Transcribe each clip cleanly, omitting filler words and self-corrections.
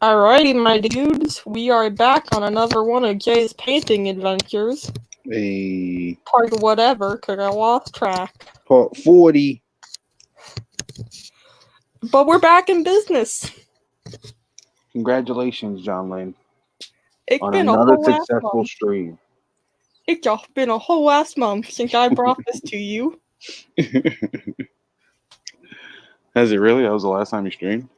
Alrighty, my dudes, we are back on another one of Jay's painting adventures. Part of whatever, because I lost track. Part 40. But we're back in business. Congratulations, John Lane, It's on been another a whole successful month. stream. It's just been a whole last month since I brought this to you. Has it really? That was the last time you streamed?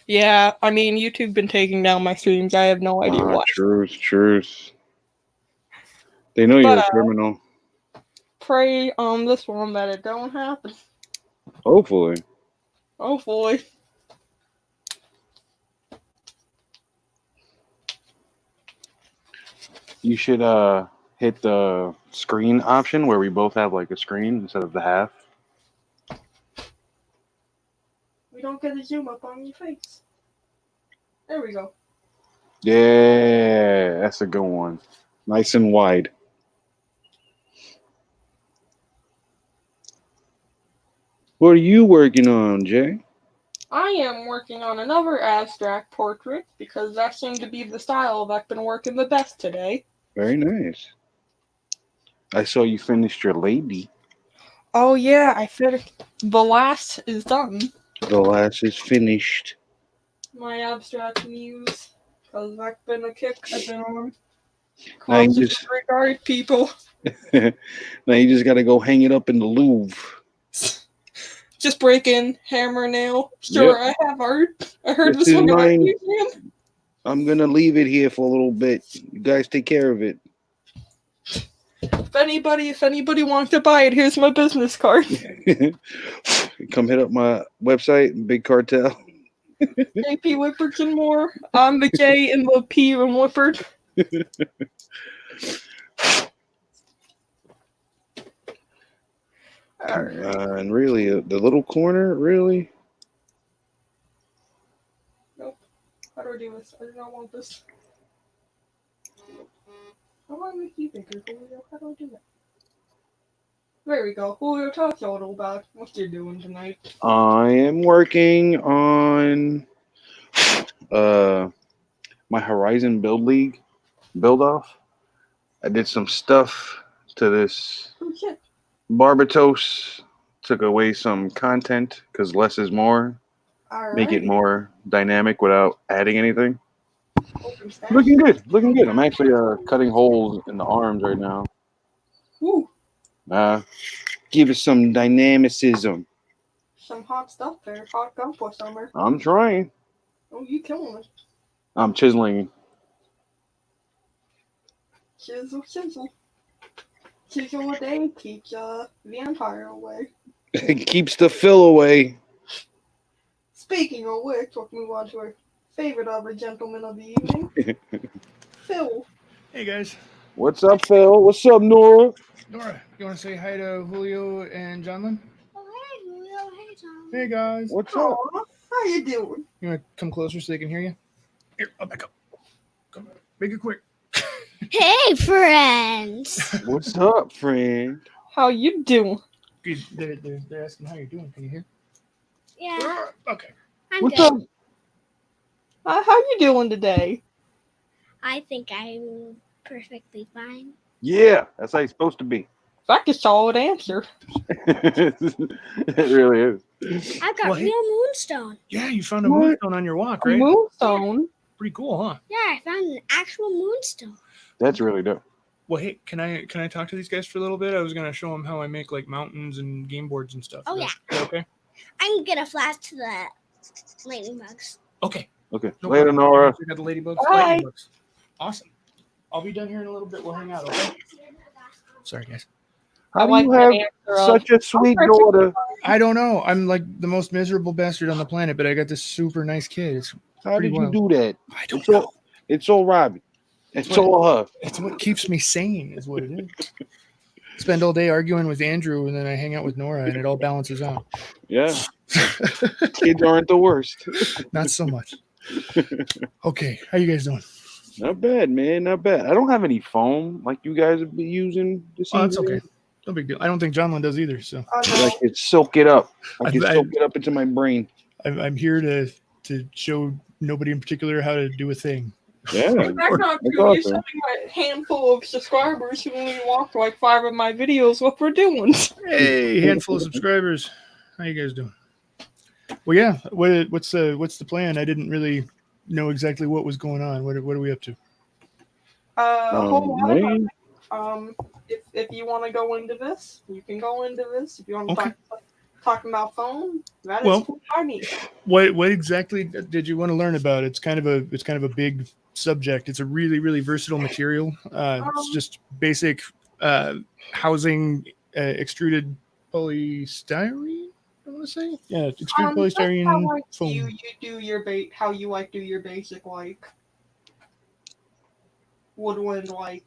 Yeah, I mean, YouTube been taking down my streams. I have no idea why. Truth. They know you're a criminal. Pray on this one that it don't happen. Hopefully. Hopefully. You should hit the screen option where we both have like a screen instead of the half. We don't get a zoom up on your face. There we go. Yeah, that's a good one. Nice and wide. What are you working on, Jay? I am working on another abstract portrait because that seemed to be the style I've been working the best today. Very nice. I saw you finished your lady. Oh yeah, I finished. The last is done. The last is finished. My abstract muse, because that's been a kick I've been on. Now you Closest regard people. Now you just gotta go hang it up in the Louvre. Just break in, hammer, nail. Sure, yep. I have art. I heard this was one mine. In the museum. I'm gonna leave it here for a little bit. You guys take care of it. If anybody wants to buy it, here's my business card. Come hit up my website, Big Cartel. JP Whippard and more. I'm the J and the P and Whippard. And really, the little corner, really? Nope. How do I do this? I do not want this. I want to make you bigger, Julio. How do I do that? There we go. Julio, talk a little about what you're doing tonight. I am working on my Horizon build off. I did some stuff to this. Oh shit. Barbatos, took away some content because less is more. All Make right. it more dynamic without adding anything. Looking good. I'm actually cutting holes in the arms right now. Woo. Give it some dynamicism. Some hot stuff there. Hot gum for summer. I'm trying. Oh, you killing it. I'm chiseling. Chisel. Chisel a day keeps vampire away. It keeps the fill away. Speaking of which, let's move on to our favorite of the gentleman of the evening, Phil. Hey guys. What's up, Phil? What's up, Nora? Nora, you want to say hi to Julio and Johnlyn? Oh, hey, Julio. Hey, John. Hey guys. What's up? How you doing? You want to come closer so they can hear you? Here, I'll back up. Come on. Make it quick. Hey, friends. What's up, friend? How you doing? Good. They're asking how you're doing. Can you hear? Yeah. Okay. I'm What's good. up? How you doing today? I think I'm perfectly fine. Yeah, that's how you're supposed to be. That's a solid answer. It really is. I've got real moonstone. Yeah, you found a moonstone on your walk, right? Moonstone? Pretty cool, huh? Yeah, I found an actual moonstone. That's really dope. Well, hey, can I talk to these guys for a little bit? I was gonna show them how I make like mountains and game boards and stuff. Oh, Is that okay. I'm gonna flash to the lightning bugs. Okay. No Later, Nora. We got the ladybugs. Bye. Ladybugs. Awesome. I'll be done here in a little bit. We'll hang out, okay? Sorry, guys. How do you have such a sweet daughter? I don't know. I'm like the most miserable bastard on the planet, but I got this super nice kid. How did you do that? I don't know. It's all Robbie. It's all her. It's what keeps me sane, is what it is. Spend all day arguing with Andrew, and then I hang out with Nora, and it all balances out. Yeah. Kids aren't the worst. Not so much. Okay, how you guys doing? Not bad, man. Not bad. I don't have any foam like you guys have been using this evening. That's okay. No big deal. I don't think Johnlyn does either. So I can soak it up. I can soak it up into my brain. I'm here to to show nobody in particular how to do a thing. Yeah, That's not that's true. You're awesome. showing a handful of subscribers who only watch like 5 of my videos what we're doing. Hey, handful of subscribers. How you guys doing? Well, yeah. What's the plan? I didn't really know exactly what was going on. What are we up to? A whole lot of Man. if you want to go into this, you can go into this. If you want to Okay. talk about phone, that Well, is cool by me. What exactly did you want to learn about? It's kind of a big subject. It's a really versatile material. It's just basic housing extruded polystyrene. I want to say, yeah, extruded polystyrene That's how, like, foam. you do your how you like do your basic like woodwind like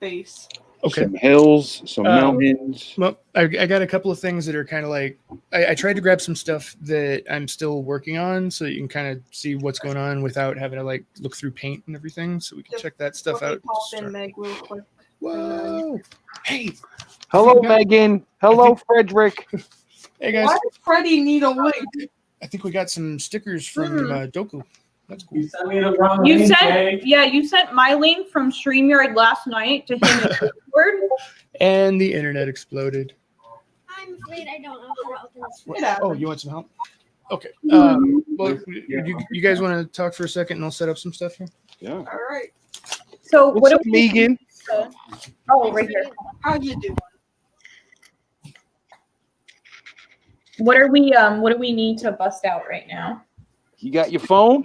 base. Okay. Some hills, some mountains. Well, I got a couple of things that are kind of like I tried to grab some stuff that I'm still working on, so you can kind of see what's going on without having to like look through paint and everything. So we can check that stuff Let me out. pop in Meg real quick. Whoa! Hey, Hello, Megan. Hello, Frederick. hey guys! Why does Freddy need a link? I think we got some stickers from Doku. That's cool. You sent me the wrong link, Jay. You sent my link from StreamYard last night to him in Discord. And the internet exploded. I'm afraid I don't know how to open this. What? Oh, you want some help? Okay. Well, you guys want to talk for a second, and I'll set up some stuff here. Yeah. All right. So What's what up, do we Megan? Oh, right here. How you doing? What do we need to bust out right now? You got your phone?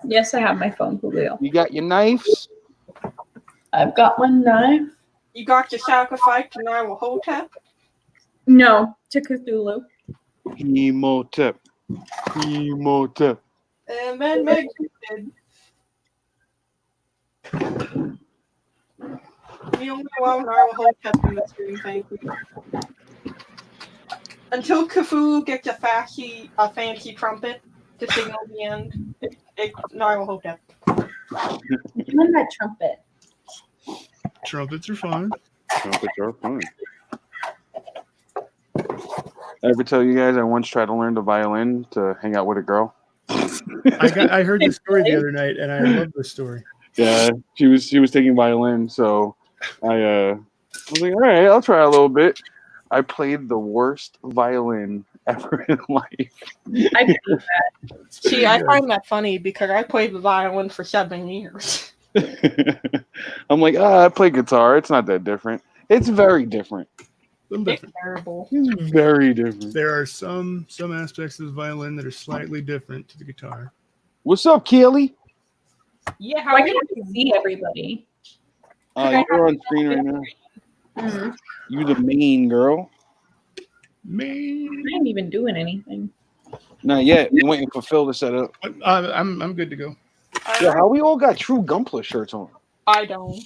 Yes, I have my phone, Julio. You got your knives? I've got my knife. You got your sacrifice to Hotep? No, to Cthulhu. Emotep. And then Meg did. We only allow Hotep in the stream, thank you. Until Cthulhu gets a fancy trumpet to signal the end, Hotep. Doing that trumpet. Trumpets are fun. Trumpets are fun. I ever tell you guys I once tried to learn the violin to hang out with a girl? I heard this story the other night, and I love this story. Yeah, she was taking violin, so I was like, all right, I'll try a little bit. I played the worst violin ever in life. I believe that. See, I find that funny because I played the violin for 7 years. I'm like, I play guitar. It's not that different. It's very different. It's terrible. It's very different. There are some aspects of the violin that are slightly different to the guitar. What's up, Keely? Yeah, how Why you can't I see everybody? You're on screen right now. Mm. You the main girl. Man, I ain't even doing anything. Not yet. We're waiting for Phil to set up. I'm good to go. Yeah, how we all got True Gunpla shirts on? I don't.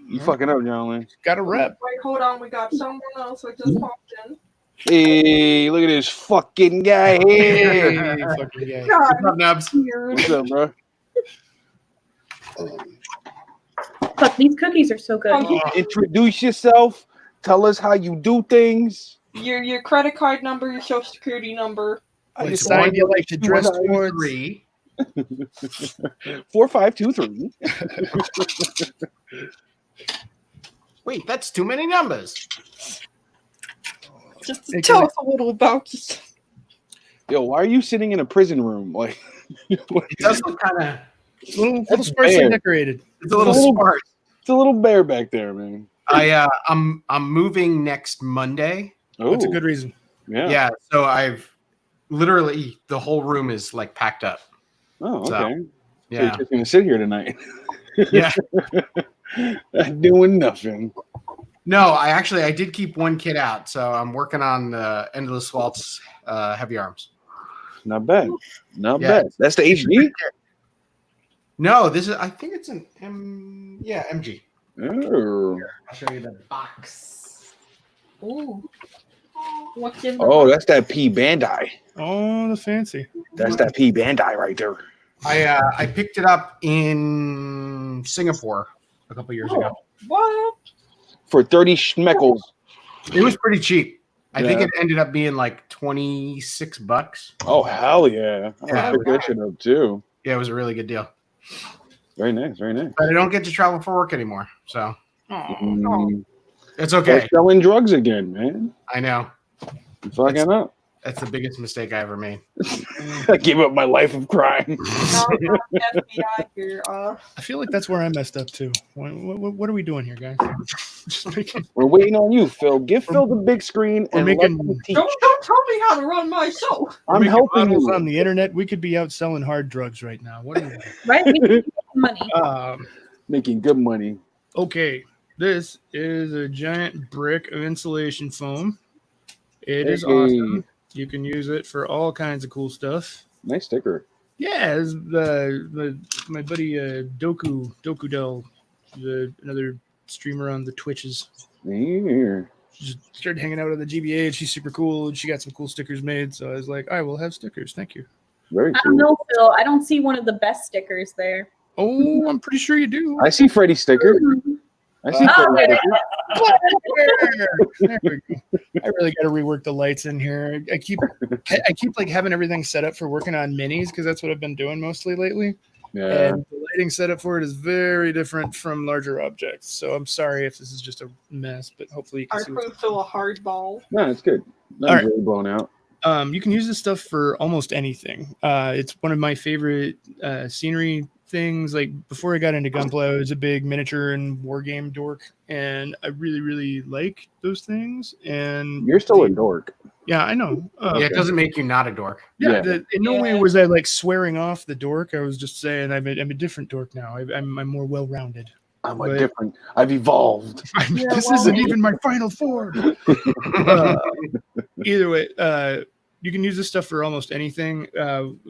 You fucking up, John. Got a rep. Wait, hold on. We got someone else that just popped in. Hey, look at this fucking guy here. Hey, fucking guy. God, What's up, Nubs? weird. What's up, bro? Look, these cookies are so good. Introduce yourself. Tell us how you do things. Your credit card number, your social security number. What side you like to dress towards? 3. 4523. Wait, that's too many numbers. Just Hey, tell can us a little about yourself. Yo, why are you sitting in a prison room? Like, It does look kind of. A little sparsely fair. decorated. It's a little sparse. it's a little bear back there, man. I'm moving next Monday. Oh, That's a good reason. yeah. Yeah, so I've literally the whole room is like packed up. Oh, So, okay. So Yeah, you're just gonna sit here tonight, yeah. not doing nothing. No, I did keep one kid out, so I'm working on Endless Waltz Heavy Arms. Not bad. Not Yeah. bad. That's the HD. No, I think it's an MG. Oh. I'll show you the box. Ooh. What's in the Oh, that's that P Bandai. Oh, the fancy. That's that P Bandai right there. I picked it up in Singapore a couple years ago. What? For 30 schmeckles. It was pretty cheap. I think it ended up being like $26. Oh hell yeah! Yeah. I'll pick that shit up too. Yeah, it was a really good deal. Very nice, very nice. But I don't get to travel for work anymore, so it's They're okay. selling drugs again, man. I know. I'm fucking up. That's the biggest mistake I ever made. I gave up my life of crime. FBI here. I feel like that's where I messed up too. What are we doing here, guys? Just making, We're waiting on you, Phil. Give Phil the big screen We're and making- let him teach. Don't tell me how to run my show. I'm making helping models you. on the internet. We could be out selling hard drugs right now. What are we doing? Right? We need money. Making good money. Okay, this is a giant brick of insulation foam. It is Hey. awesome. You can use it for all kinds of cool stuff. Nice sticker. Yeah, it's my buddy Doku Del, another streamer on the Twitches. Here. She just started hanging out on the GBA, and she's super cool, and she got some cool stickers made. So I was like, I will have stickers. Thank you. Very I cool. don't know, Phil. I don't see one of the best stickers there. Oh, I'm pretty sure you do. I see Freddy's sticker. I see Oh, Freddy's sticker. There we go. I really got to rework the lights in here. I keep like having everything set up for working on minis because that's what I've been doing mostly lately. Yeah. And the lighting setup for it is very different from larger objects. So I'm sorry if this is just a mess, but hopefully you can I see. proved Phil a hard ball. No, it's good. Not All right. really blown out. You can use this stuff for almost anything. It's one of my favorite scenery things. Like before I got into gunplay, I was a big miniature and war game dork, and I really, really like those things. And You're still a dork. yeah, I know. Yeah, it doesn't make you not a dork. Yeah, Yeah. in no way was I like swearing off the dork. I was just saying I'm a different dork now. I'm more well-rounded. I've evolved. This isn't even my final form. Either way, you can use this stuff for almost anything.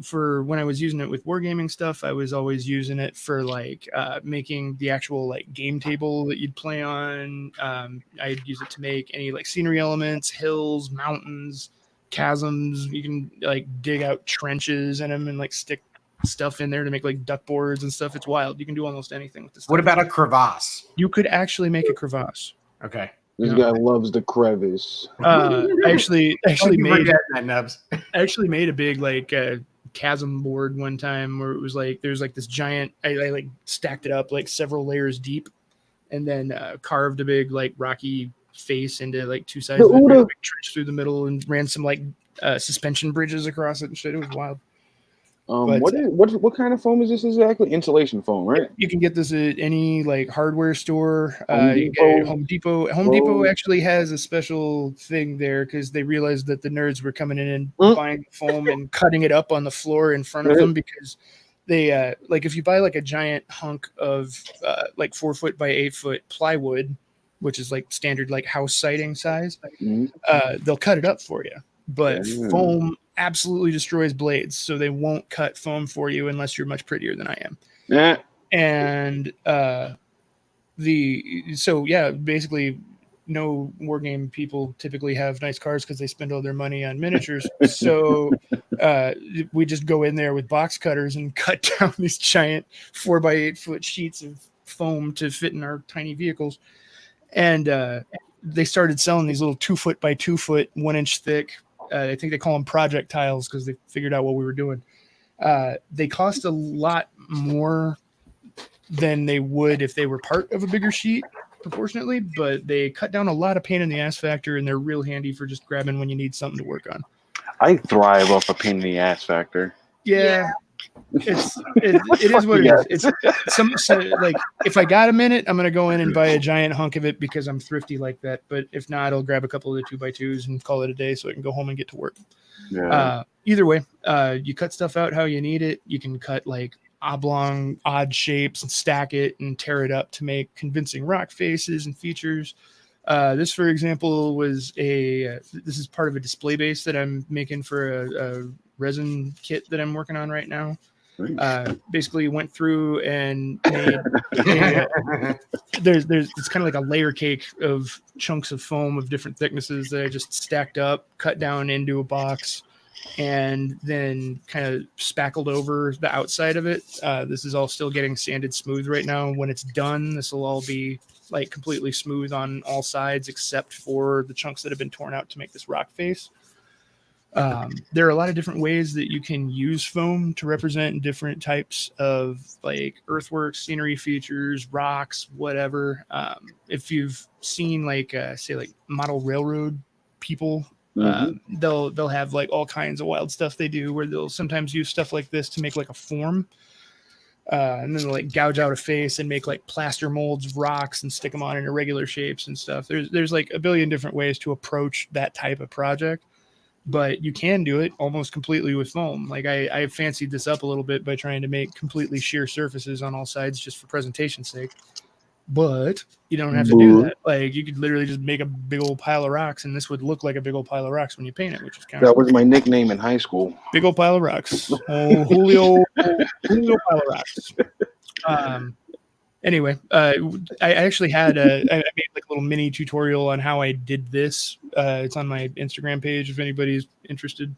For when I was using it with wargaming stuff, I was always using it for like making the actual like game table that you'd play on. I'd use it to make any like scenery elements, hills, mountains, chasms. You can like dig out trenches in them and like stick stuff in there to make like duck boards and stuff. It's wild. You can do almost anything with this stuff. What about a crevasse? You could actually make a crevasse. Okay. This guy loves the crevice. I actually made that, Nubs. I actually made a big like chasm board one time where it was like there's like this giant. I like stacked it up like several layers deep, and then carved a big like rocky face into like two sides of it, made a big trench through the middle, and ran some like suspension bridges across it and shit. It was wild. What kind of foam is this exactly? Insulation foam, right? You can get this at any like hardware store. Home You can get it at Home Depot. Home Depot. Depot actually has a special thing there because they realized that the nerds were coming in and buying foam and cutting it up on the floor in front of them because they like if you buy like a giant hunk of like 4 foot by 8 foot plywood, which is like standard like house siding size, they'll cut it up for you. But foam absolutely destroys blades, so they won't cut foam for you unless you're much prettier than I am. Yeah. And basically no wargame people typically have nice cars because they spend all their money on miniatures. So we just go in there with box cutters and cut down these giant 4 by 8 foot sheets of foam to fit in our tiny vehicles. And they started selling these little 2 foot by 2 foot, 1 inch thick. I think they call them projectiles because they figured out what we were doing. They cost a lot more than they would if they were part of a bigger sheet proportionately, but they cut down a lot of pain in the ass factor, and they're real handy for just grabbing when you need something to work on. I thrive off a pain in the ass factor. Yeah. It is what it is. It's like if I got a minute, I'm gonna go in and buy a giant hunk of it because I'm thrifty like that. But if not, I'll grab a couple of the 2x2s and call it a day so I can go home and get to work. Yeah. Either way, you cut stuff out how you need it. You can cut like oblong, odd shapes and stack it and tear it up to make convincing rock faces and features. This, for example, was this is part of a display base that I'm making for a resin kit that I'm working on right now. Basically went through and made it's kind of like a layer cake of chunks of foam of different thicknesses that I just stacked up, cut down into a box, and then kind of spackled over the outside of it. This is all still getting sanded smooth right now. When it's done, this will all be like completely smooth on all sides except for the chunks that have been torn out to make this rock face. There are a lot of different ways that you can use foam to represent different types of like earthworks, scenery features, rocks, whatever. If you've seen like say like model railroad people, they'll have like all kinds of wild stuff they do where they'll sometimes use stuff like this to make like a form. And then they'll like gouge out a face and make like plaster molds of rocks and stick them on in irregular shapes and stuff. There's like a billion different ways to approach that type of project. But you can do it almost completely with foam. Like I fancied this up a little bit by trying to make completely sheer surfaces on all sides just for presentation's sake. But you don't have to do that. Like you could literally just make a big old pile of rocks, and this would look like a big old pile of rocks when you paint it, which is kind of that was my nickname in high school. Big old pile of rocks. Oh, Julio pile of rocks. Anyway, I actually had I made like a little mini tutorial on how I did this. It's on my Instagram page if anybody's interested.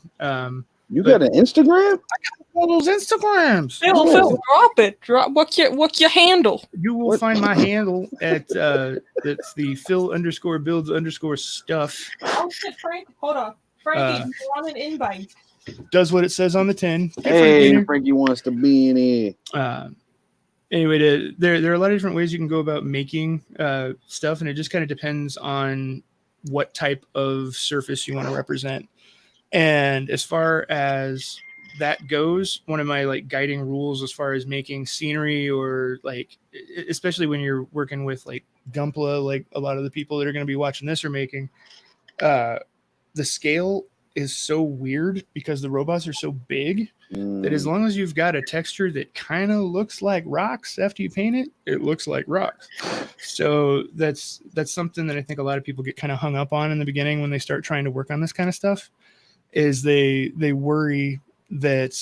You got an Instagram? I got all those Instagrams. Phil, drop it. What's your handle? You will find my handle at that's the Phil_builds_stuff. Oh shit, Frank. Hold on. Frankie, you want an invite? Does what it says on the tin. Hey, Frankie wants to be in here. Anyway, there are a lot of different ways you can go about making stuff, and it just kind of depends on what type of surface you want to represent. And as far as that goes, one of my like guiding rules as far as making scenery or like, especially when you're working with like Gunpla, like a lot of the people that are going to be watching this are making, the scale is so weird because the robots are so big that as long as you've got a texture that kind of looks like rocks after you paint it, it looks like rocks. So that's something that I think a lot of people get kind of hung up on in the beginning when they start trying to work on this kind of stuff, is they worry that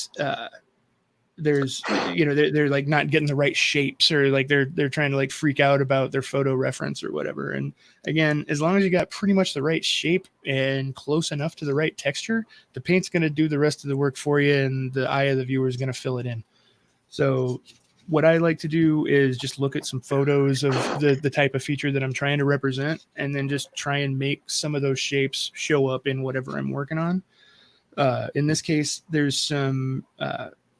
there's they're like not getting the right shapes, or like they're trying to like freak out about their photo reference or whatever. And again, as long as you got pretty much the right shape and close enough to the right texture, the paint's going to do the rest of the work for you, and the eye of the viewer is going to fill it in. So what I like to do is just look at some photos of the type of feature that I'm trying to represent, and then just try and make some of those shapes show up in whatever I'm working on. In this case, there's some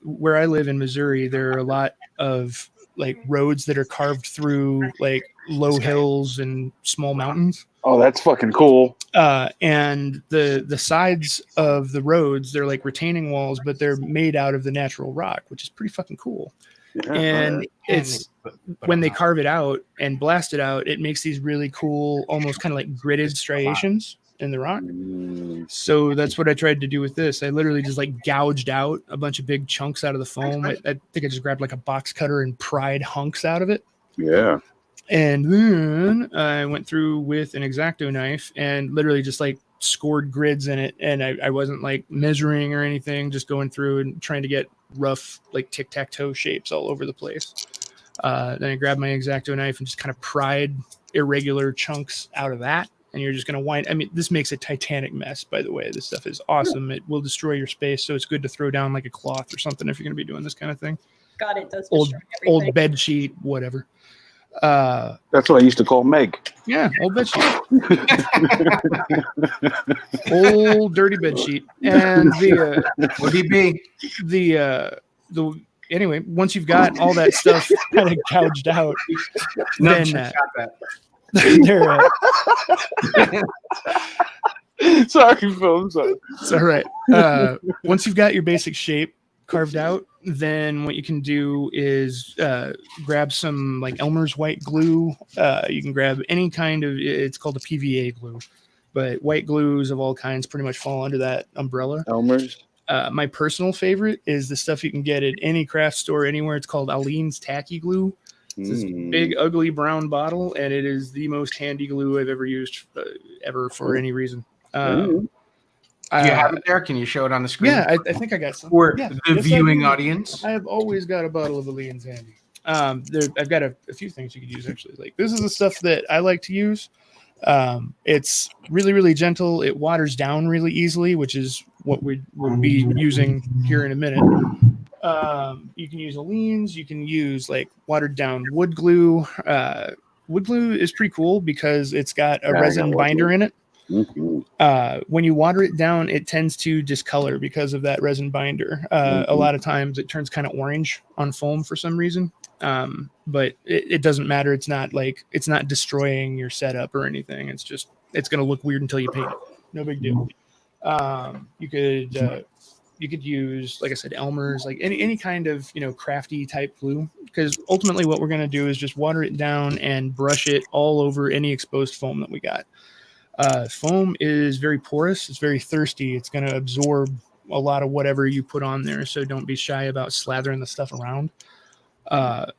where I live in Missouri, there are a lot of like roads that are carved through like low hills and small mountains. Oh, that's fucking cool. And the sides of the roads, they're like retaining walls, but they're made out of the natural rock, which is pretty fucking cool. Yeah, and it's when they carve it out and blast it out, it makes these really cool, almost kind of like gridded striations in the rock. So that's what I tried to do with this. I literally just like gouged out a bunch of big chunks out of the foam. I think I just grabbed like a box cutter and pried hunks out of it. Yeah. And then I went through with an X-Acto knife and literally just like scored grids in it. And I wasn't like measuring or anything, just going through and trying to get rough like tic-tac-toe shapes all over the place. Then I grabbed my X-Acto knife and just kind of pried irregular chunks out of that. And you're just going to wind. I mean, this makes a titanic mess, by the way. This stuff is awesome. It will destroy your space. So it's good to throw down like a cloth or something if you're going to be doing this kind of thing. God, it does. Old bed sheet, whatever. That's what I used to call Meg. Yeah, old bed sheet. Old dirty bed sheet. And would he be the anyway, once you've got all that stuff kind of gouged out, then sorry, Phil. I'm sorry. It's all right. Once you've got your basic shape carved out, then what you can do is grab some like Elmer's white glue. You can grab any kind of, it's called a PVA glue, but white glues of all kinds pretty much fall under that umbrella. Elmer's. My personal favorite is the stuff you can get at any craft store anywhere. It's called Aleene's Tacky Glue. It's this big, ugly brown bottle, and it is the most handy glue I've ever used ever for any reason. Do you have it there? Can you show it on the screen? Yeah, I think I got some. For the viewing audience. I have always got a bottle of Aleene's handy. I've got a few things you could use, actually. Like, this is the stuff that I like to use. It's really, really gentle. It waters down really easily, which is what we will be using here in a minute. You can use Aleene's. You can use like watered down wood glue, wood glue is pretty cool because it's got a resin binder in it. When you water it down, it tends to discolor because of that resin binder. A lot of times it turns kind of orange on foam for some reason. But it doesn't matter. It's not destroying your setup or anything. It's going to look weird until you paint it. No big deal. You could use, like I said, Elmer's, like any kind of, crafty type glue, because ultimately what we're going to do is just water it down and brush it all over any exposed foam that we got. Foam is very porous. It's very thirsty. It's going to absorb a lot of whatever you put on there. So don't be shy about slathering the stuff around.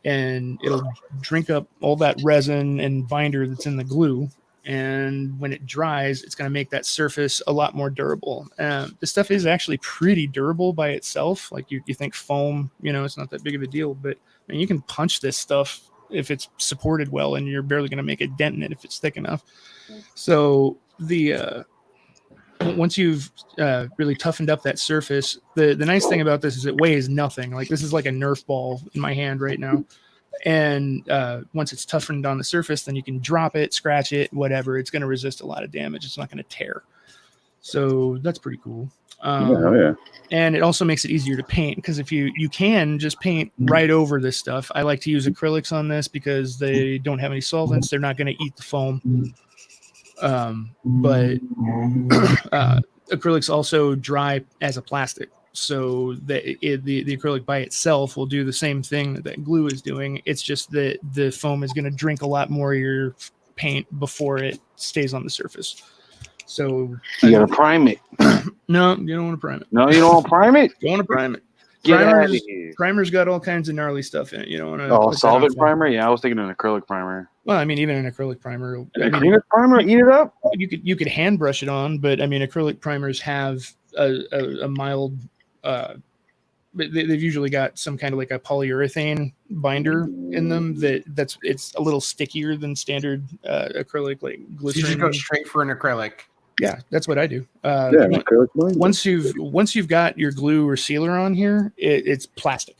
And it'll drink up all that resin and binder that's in the glue. And when it dries, it's going to make that surface a lot more durable. This stuff is actually pretty durable by itself. Like you think foam, it's not that big of a deal, but you can punch this stuff if it's supported well, and you're barely going to make a dent in it if it's thick enough. So once you've really toughened up that surface, the nice thing about this is it weighs nothing. Like this is like a Nerf ball in my hand right now. And once it's toughened on the surface, then you can drop it, scratch it, whatever. It's going to resist a lot of damage. It's not going to tear. So that's pretty cool. And it also makes it easier to paint, because if you can just paint right over this stuff. I like to use acrylics on this because they don't have any solvents. They're not going to eat the foam. But acrylics also dry as a plastic. So the acrylic by itself will do the same thing that glue is doing. It's just that the foam is going to drink a lot more of your paint before it stays on the surface. So you got to prime it. No, you don't want to prime it. No, you don't want to prime it? You want to prime it. Primer's got all kinds of gnarly stuff in it. You don't want to. Oh, solvent primer? Yeah, I was thinking an acrylic primer. Well, I mean, even an acrylic primer. Acrylic primer, eat it up. You could hand brush it on, but I mean, acrylic primers have a mild. They've usually got some kind of like a polyurethane binder in them it's a little stickier than standard acrylic, like glycerin. You should go straight for an acrylic. Yeah, that's what I do. Once you've got your glue or sealer on here, it's plastic.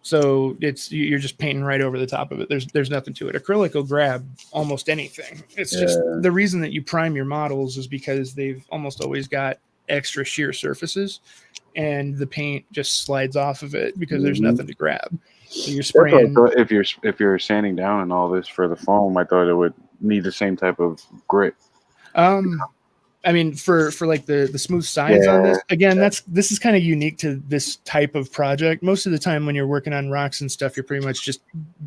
So you're just painting right over the top of it. There's nothing to it. Acrylic will grab almost anything. It's just the reason that you prime your models is because they've almost always got extra sheer surfaces, and the paint just slides off of it because there's nothing to grab. So you're spraying. If you're sanding down and all this for the foam, I thought it would need the same type of grit. I mean, for like the smooth sides on this, again, this is kind of unique to this type of project. Most of the time when you're working on rocks and stuff, you're pretty much just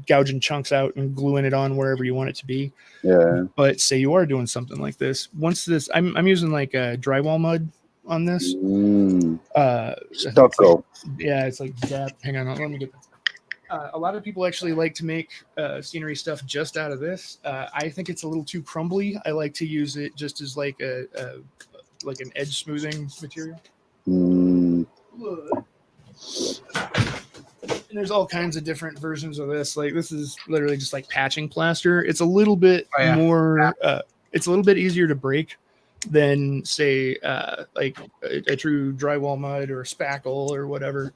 gouging chunks out and gluing it on wherever you want it to be. Yeah. But say you are doing something like this, I'm using like a drywall mud on this. Stucco. It's like that. Hang on, let me get that. A lot of people actually like to make scenery stuff just out of this. I think it's a little too crumbly. I like to use it just as like an edge smoothing material. And there's all kinds of different versions of this. Like this is literally just like patching plaster. It's a little bit more. It's a little bit easier to break than say like a true drywall mud or a spackle or whatever.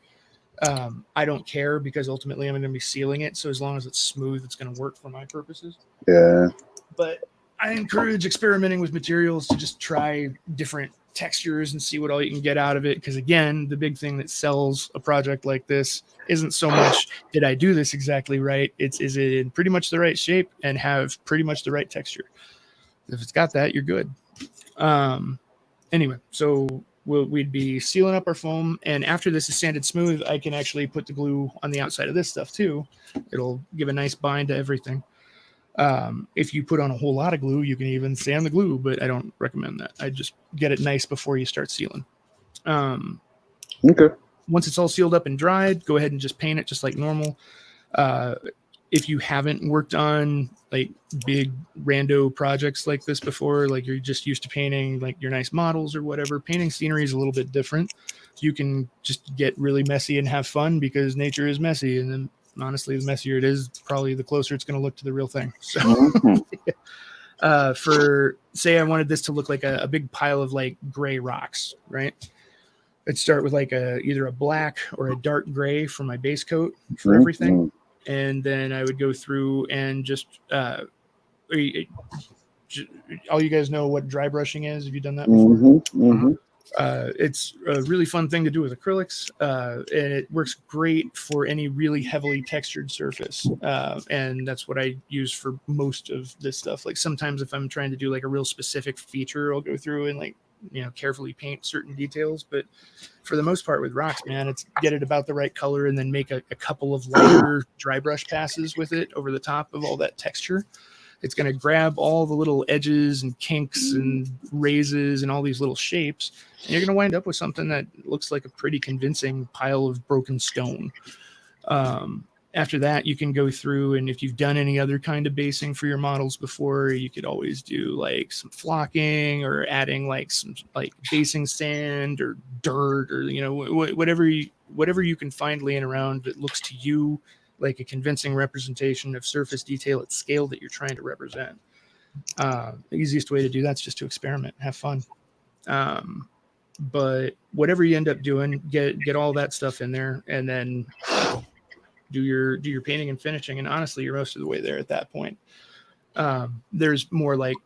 I don't care because ultimately I'm going to be sealing it. So as long as it's smooth, it's going to work for my purposes. Yeah. But I encourage experimenting with materials to just try different textures and see what all you can get out of it. Because again, the big thing that sells a project like this isn't so much did I do this exactly right? Is it in pretty much the right shape and have pretty much the right texture? If it's got that, you're good. Anyway, so we'd be sealing up our foam, and after this is sanded smooth, I can actually put the glue on the outside of this stuff too. It'll give a nice bind to everything. If you put on a whole lot of glue, you can even sand the glue, but I don't recommend that. I just get it nice before you start sealing. Okay. Once it's all sealed up and dried, go ahead and just paint it just like normal. If you haven't worked on like big rando projects like this before, like you're just used to painting like your nice models or whatever, painting scenery is a little bit different. You can just get really messy and have fun because nature is messy. And then honestly, the messier it is, probably the closer it's going to look to the real thing. So for say I wanted this to look like a big pile of like gray rocks, right? I'd start with like either a black or a dark gray for my base coat for everything. and then I would go through and just all you guys know what dry brushing is. Have you done that before? It's a really fun thing to do with acrylics, and it works great for any really heavily textured surface. And that's what I use for most of this stuff. Like sometimes if I'm trying to do like a real specific feature, I'll go through and like, carefully paint certain details. But for the most part with rocks, man, it's get it about the right color and then make a couple of lighter dry brush passes with it over the top of all that texture. It's going to grab all the little edges and kinks and raises and all these little shapes. And you're going to wind up with something that looks like a pretty convincing pile of broken stone. After that, you can go through, and if you've done any other kind of basing for your models before, you could always do like some flocking or adding like some like basing sand or dirt or, whatever you can find laying around that looks to you like a convincing representation of surface detail at scale that you're trying to represent. The easiest way to do that's just to experiment, have fun. But whatever you end up doing, get all that stuff in there, and then do your painting and finishing. And honestly, you're most of the way there at that point. There's more like,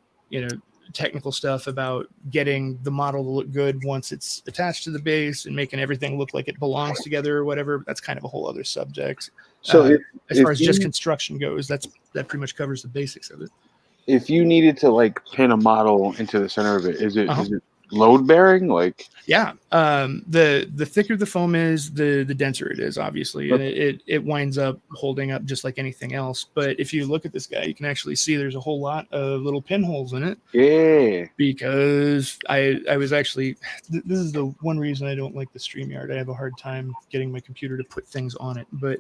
technical stuff about getting the model to look good once it's attached to the base and making everything look like it belongs together or whatever. That's kind of a whole other subject. So as far as just construction goes, that pretty much covers the basics of it. If you needed to like pin a model into the center of it, is it load bearing? Like, yeah, the thicker the foam is, the denser it is, obviously, and it winds up holding up just like anything else. But if you look at this guy, you can actually see there's a whole lot of little pinholes in it. Yeah, because I was actually, this is the one reason I don't like the StreamYard. I have a hard time getting my computer to put things on it. But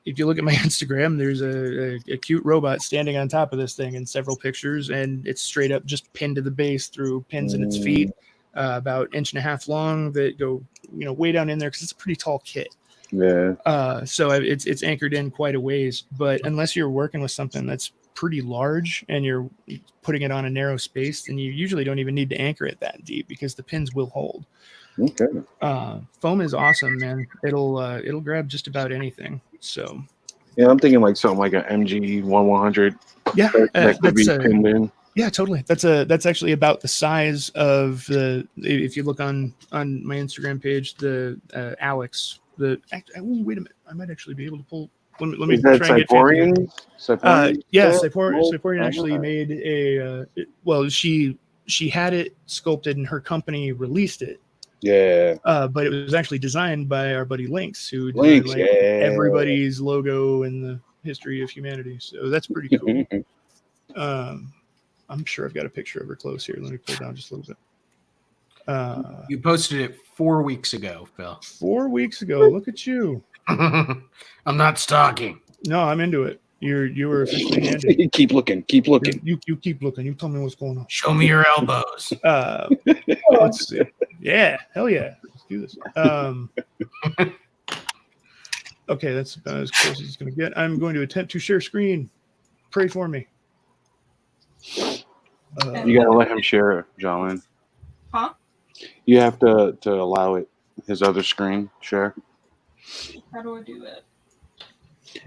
if you look at my Instagram, there's a cute robot standing on top of this thing in several pictures, and it's straight up just pinned to the base through pins in its feet, about 1.5 inches long that go way down in there because it's a pretty tall kit. Yeah. So it's anchored in quite a ways, but unless you're working with something that's pretty large and you're putting it on a narrow space, then you usually don't even need to anchor it that deep because the pins will hold. Okay. Foam is awesome, man. It'll grab just about anything. So yeah, I'm thinking like something like an MG 1100. Yeah, that could be pinned in. Yeah, totally. That's actually about the size of if you look on my Instagram page, the Alex. Wait a minute, I might actually be able to pull. Let me try and get Siporian? Yeah, Siporian actually made a. She had it sculpted and her company released it. Yeah. But it was actually designed by our buddy Lynx, who did everybody's logo in the history of humanity. So that's pretty cool. I'm sure I've got a picture of her close here. Let me pull it down just a little bit. You posted it 4 weeks ago, Phil. 4 weeks ago. Look at you. I'm not stalking. No, I'm into it. You were officially handed. Keep looking. Keep looking. You keep looking. You tell me what's going on. Show me your elbows. Let's see. Yeah, hell yeah. Let's do this. Okay, that's about as close as it's going to get. I'm going to attempt to share screen. Pray for me. You gotta let him share it, Jolene. Huh? You have to allow it his other screen share. How do I do that?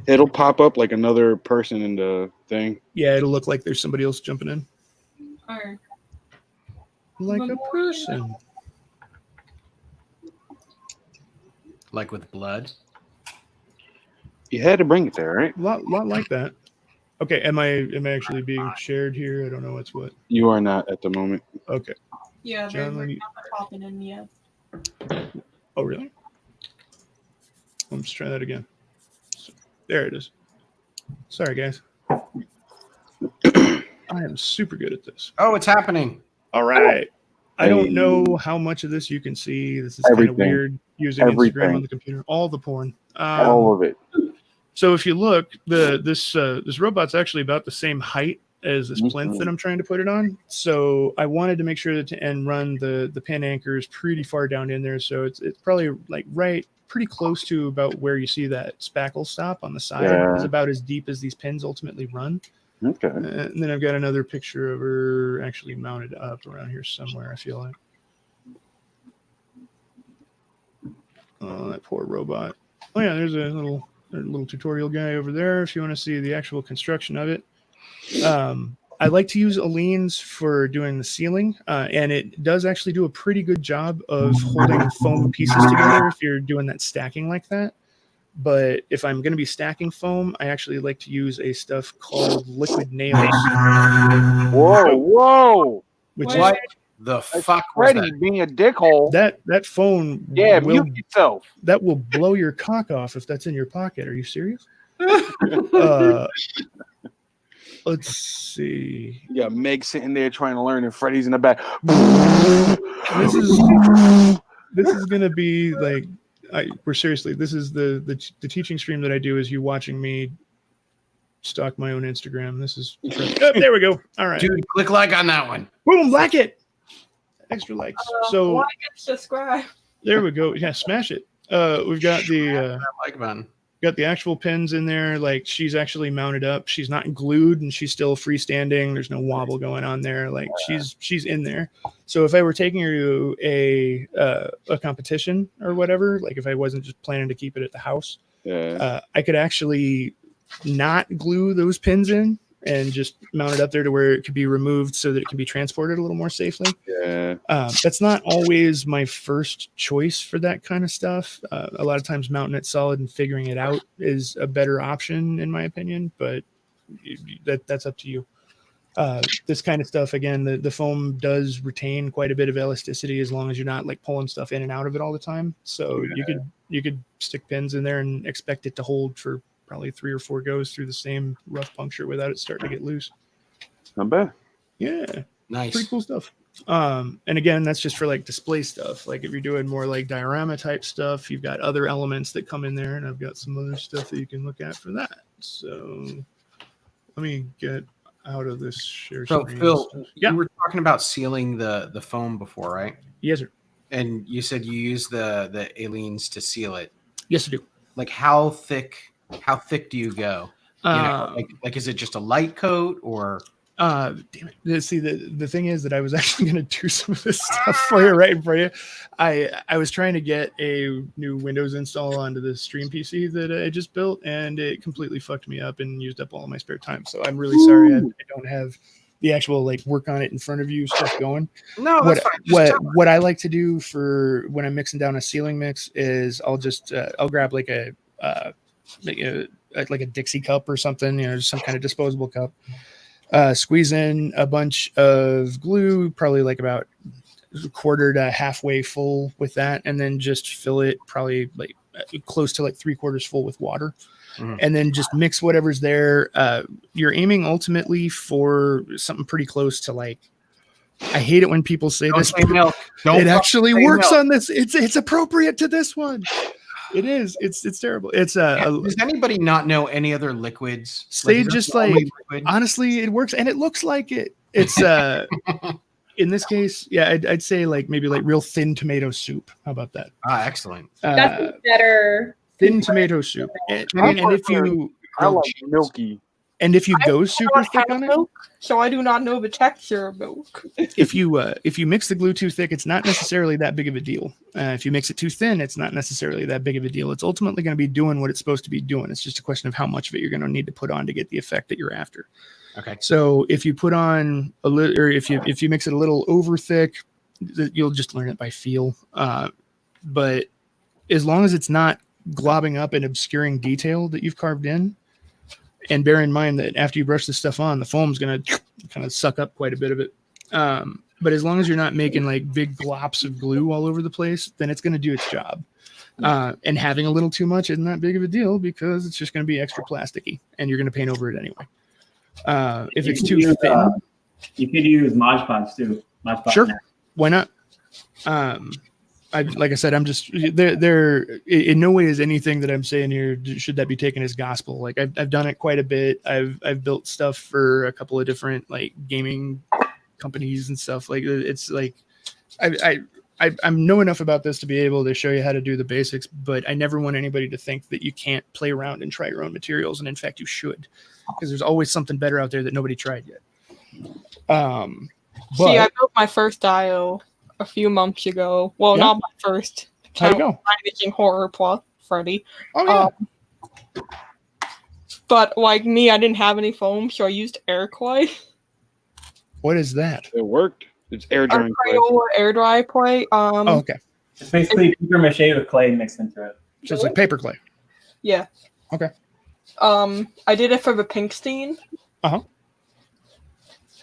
It'll pop up like another person in the thing. Yeah, it'll look like there's somebody else jumping in. Alright. Like a person. Like with blood. You had to bring it there, right? Lot like that. Okay, am I actually being shared here? I don't know what's what. You are not at the moment. Okay. Yeah, they're not popping in yet. Oh, really? Let's try that again. There it is. Sorry, guys. I am super good at this. Oh, it's happening. All right. I don't know how much of this you can see. This is kind of weird using Instagram on the computer. All the porn. All of it. So if you look, this robot's actually about the same height as this plinth that I'm trying to put it on. So I wanted to make sure and run the pin anchors pretty far down in there. So it's probably like pretty close to about where you see that spackle stop on the side. Yeah. It's about as deep as these pins ultimately run. Okay. And then I've got another picture of her actually mounted up around here somewhere, I feel like. Oh, that poor robot. Oh yeah, there's a little little tutorial guy over there if you want to see the actual construction of it. I like to use Aleene's for doing the sealing, and it does actually do a pretty good job of holding foam pieces together if you're doing that stacking like that. But if I'm going to be stacking foam, I actually like to use a stuff called liquid nails. Whoa! Which What is the fuck was Freddie that? being a dickhole. that foam. Yeah, will, mute yourself. that will blow your cock off if that's in your pocket. Are you serious? Let's see. You got Meg sitting there trying to learn, and Freddie's in the back. This is gonna be like, we're seriously. This is the teaching stream that I do. Is you watching me stalk my own Instagram. This is oh, there we go. All right, Dude, click like on that one. boom, like it. Extra likes. So like and subscribe. there we go. Yeah, smash it. We've got the Like button. got the actual pins in there. Like she's actually mounted up. She's not glued and she's still freestanding. There's no wobble going on there. Like she's in there. So if I were taking her to a competition or whatever, like if I wasn't just planning to keep it at the house, I could actually not glue those pins in and just mount it up there to where it could be removed so that it can be transported a little more safely. That's not always my first choice for that kind of stuff. A lot of times mounting it solid and figuring it out is a better option in my opinion, but that's up to you. This kind of stuff, again, the foam does retain quite a bit of elasticity as long as you're not like pulling stuff in and out of it all the time. So you could stick pins in there and expect it to hold for probably 3 or 4 goes through the same rough puncture without it starting to get loose. Not bad. Yeah. Nice. Pretty cool stuff. And again, that's just for like display stuff. Like if you're doing more like diorama type stuff, you've got other elements that come in there, and I've got some other stuff that you can look at for that. So let me get out of this share So screen. Phil, Yeah. you were talking about sealing the foam before, right? Yes, sir. And you said you use the Aleene's to seal it. Yes, I do. Like how thick do you go? You know, like is it just a light coat or damn it. See, the thing is that I was actually going to do some of this stuff for you right in front of you. I was trying to get a new Windows install onto the stream PC that I just built, and it completely fucked me up and used up all of my spare time. So I'm really sorry I don't have the actual like work on it in front of you stuff going. no? That's fine. What I like to do for when I'm mixing down a ceiling mix is I'll just I'll grab like a Dixie cup or something, just some kind of disposable cup. Squeeze in a bunch of glue, probably like about a quarter to halfway full with that, and then just fill it probably like close to like 3/4 full with water. And then just mix whatever's there. You're aiming ultimately for something pretty close to like, I hate it when people say Don't this. say milk. It actually say works milk. on this. It's appropriate to this one. It is. It's terrible. It's Does anybody not know any other liquids? Say is that just the only like liquid? honestly, it works and it looks like it. It's in this case, yeah, I'd say like maybe like real thin tomato soup. How about that? Excellent. That's a better. Thin tomato soup. And if you I like milky. and if you go I super don't thick have on it, milk, so I do not know the texture of milk. if you mix the glue too thick, it's not necessarily that big of a deal. If you mix it too thin, it's not necessarily that big of a deal. It's ultimately going to be doing what it's supposed to be doing. It's just a question of how much of it you're going to need to put on to get the effect that you're after. Okay. So if you put on a little, or if you mix it a little over thick, you'll just learn it by feel. But as long as it's not globbing up and obscuring detail that you've carved in, and bear in mind that after you brush this stuff on, the foam's going to kind of suck up quite a bit of it. But as long as you're not making like big glops of glue all over the place, then it's going to do its job. And having a little too much isn't that big of a deal because it's just going to be extra plasticky and you're going to paint over it anyway. If it's too thin. You could use Mod Podge too. Mod Podge Sure. now. Why not? Like I said, I'm just there. In no way is anything that I'm saying here should that be taken as gospel. Like I've done it quite a bit. I've built stuff for a couple of different like gaming companies and stuff. Like it's like I'm know enough about this to be able to show you how to do the basics. But I never want anybody to think that you can't play around and try your own materials. And in fact, you should, because there's always something better out there that nobody tried yet. See, I built my first dio a few months ago. Well, Yeah. not my first. How'd it go? Making horror plot, Freddy. Oh yeah. But like me, I didn't have any foam, so I used air clay. What is that? It worked. It's air drying clay. Crayola air dry clay. Oh, okay. It's basically paper mache with clay mixed into it. So it's like paper clay. Yeah. Okay. I did it for the pink stain. Uh-huh.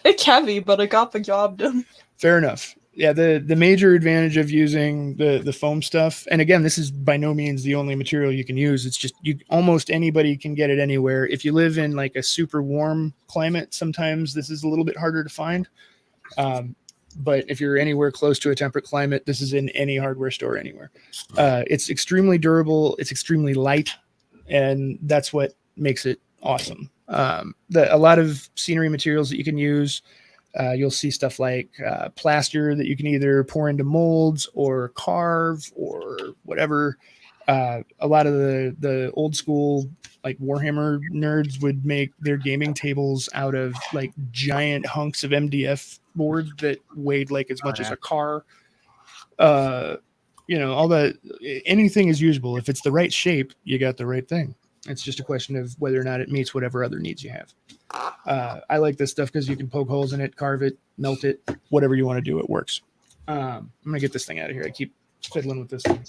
It's heavy, but it got the job done. Fair enough. Yeah, the major advantage of using the foam stuff, and again, this is by no means the only material you can use. It's just almost anybody can get it anywhere. If you live in like a super warm climate, sometimes this is a little bit harder to find. But if you're anywhere close to a temperate climate, this is in any hardware store anywhere. It's extremely durable. It's extremely light, and that's what makes it awesome. A lot of scenery materials that you can use. You'll see stuff like plaster that you can either pour into molds or carve or whatever. A lot of the old school like Warhammer nerds would make their gaming tables out of like giant hunks of MDF board that weighed like as much as a car. All that, anything is usable. If it's the right shape, you got the right thing. It's just a question of whether or not it meets whatever other needs you have. I like this stuff because you can poke holes in it, carve it, melt it, whatever you want to do, it works. I'm gonna get this thing out of here. I keep fiddling with this thing.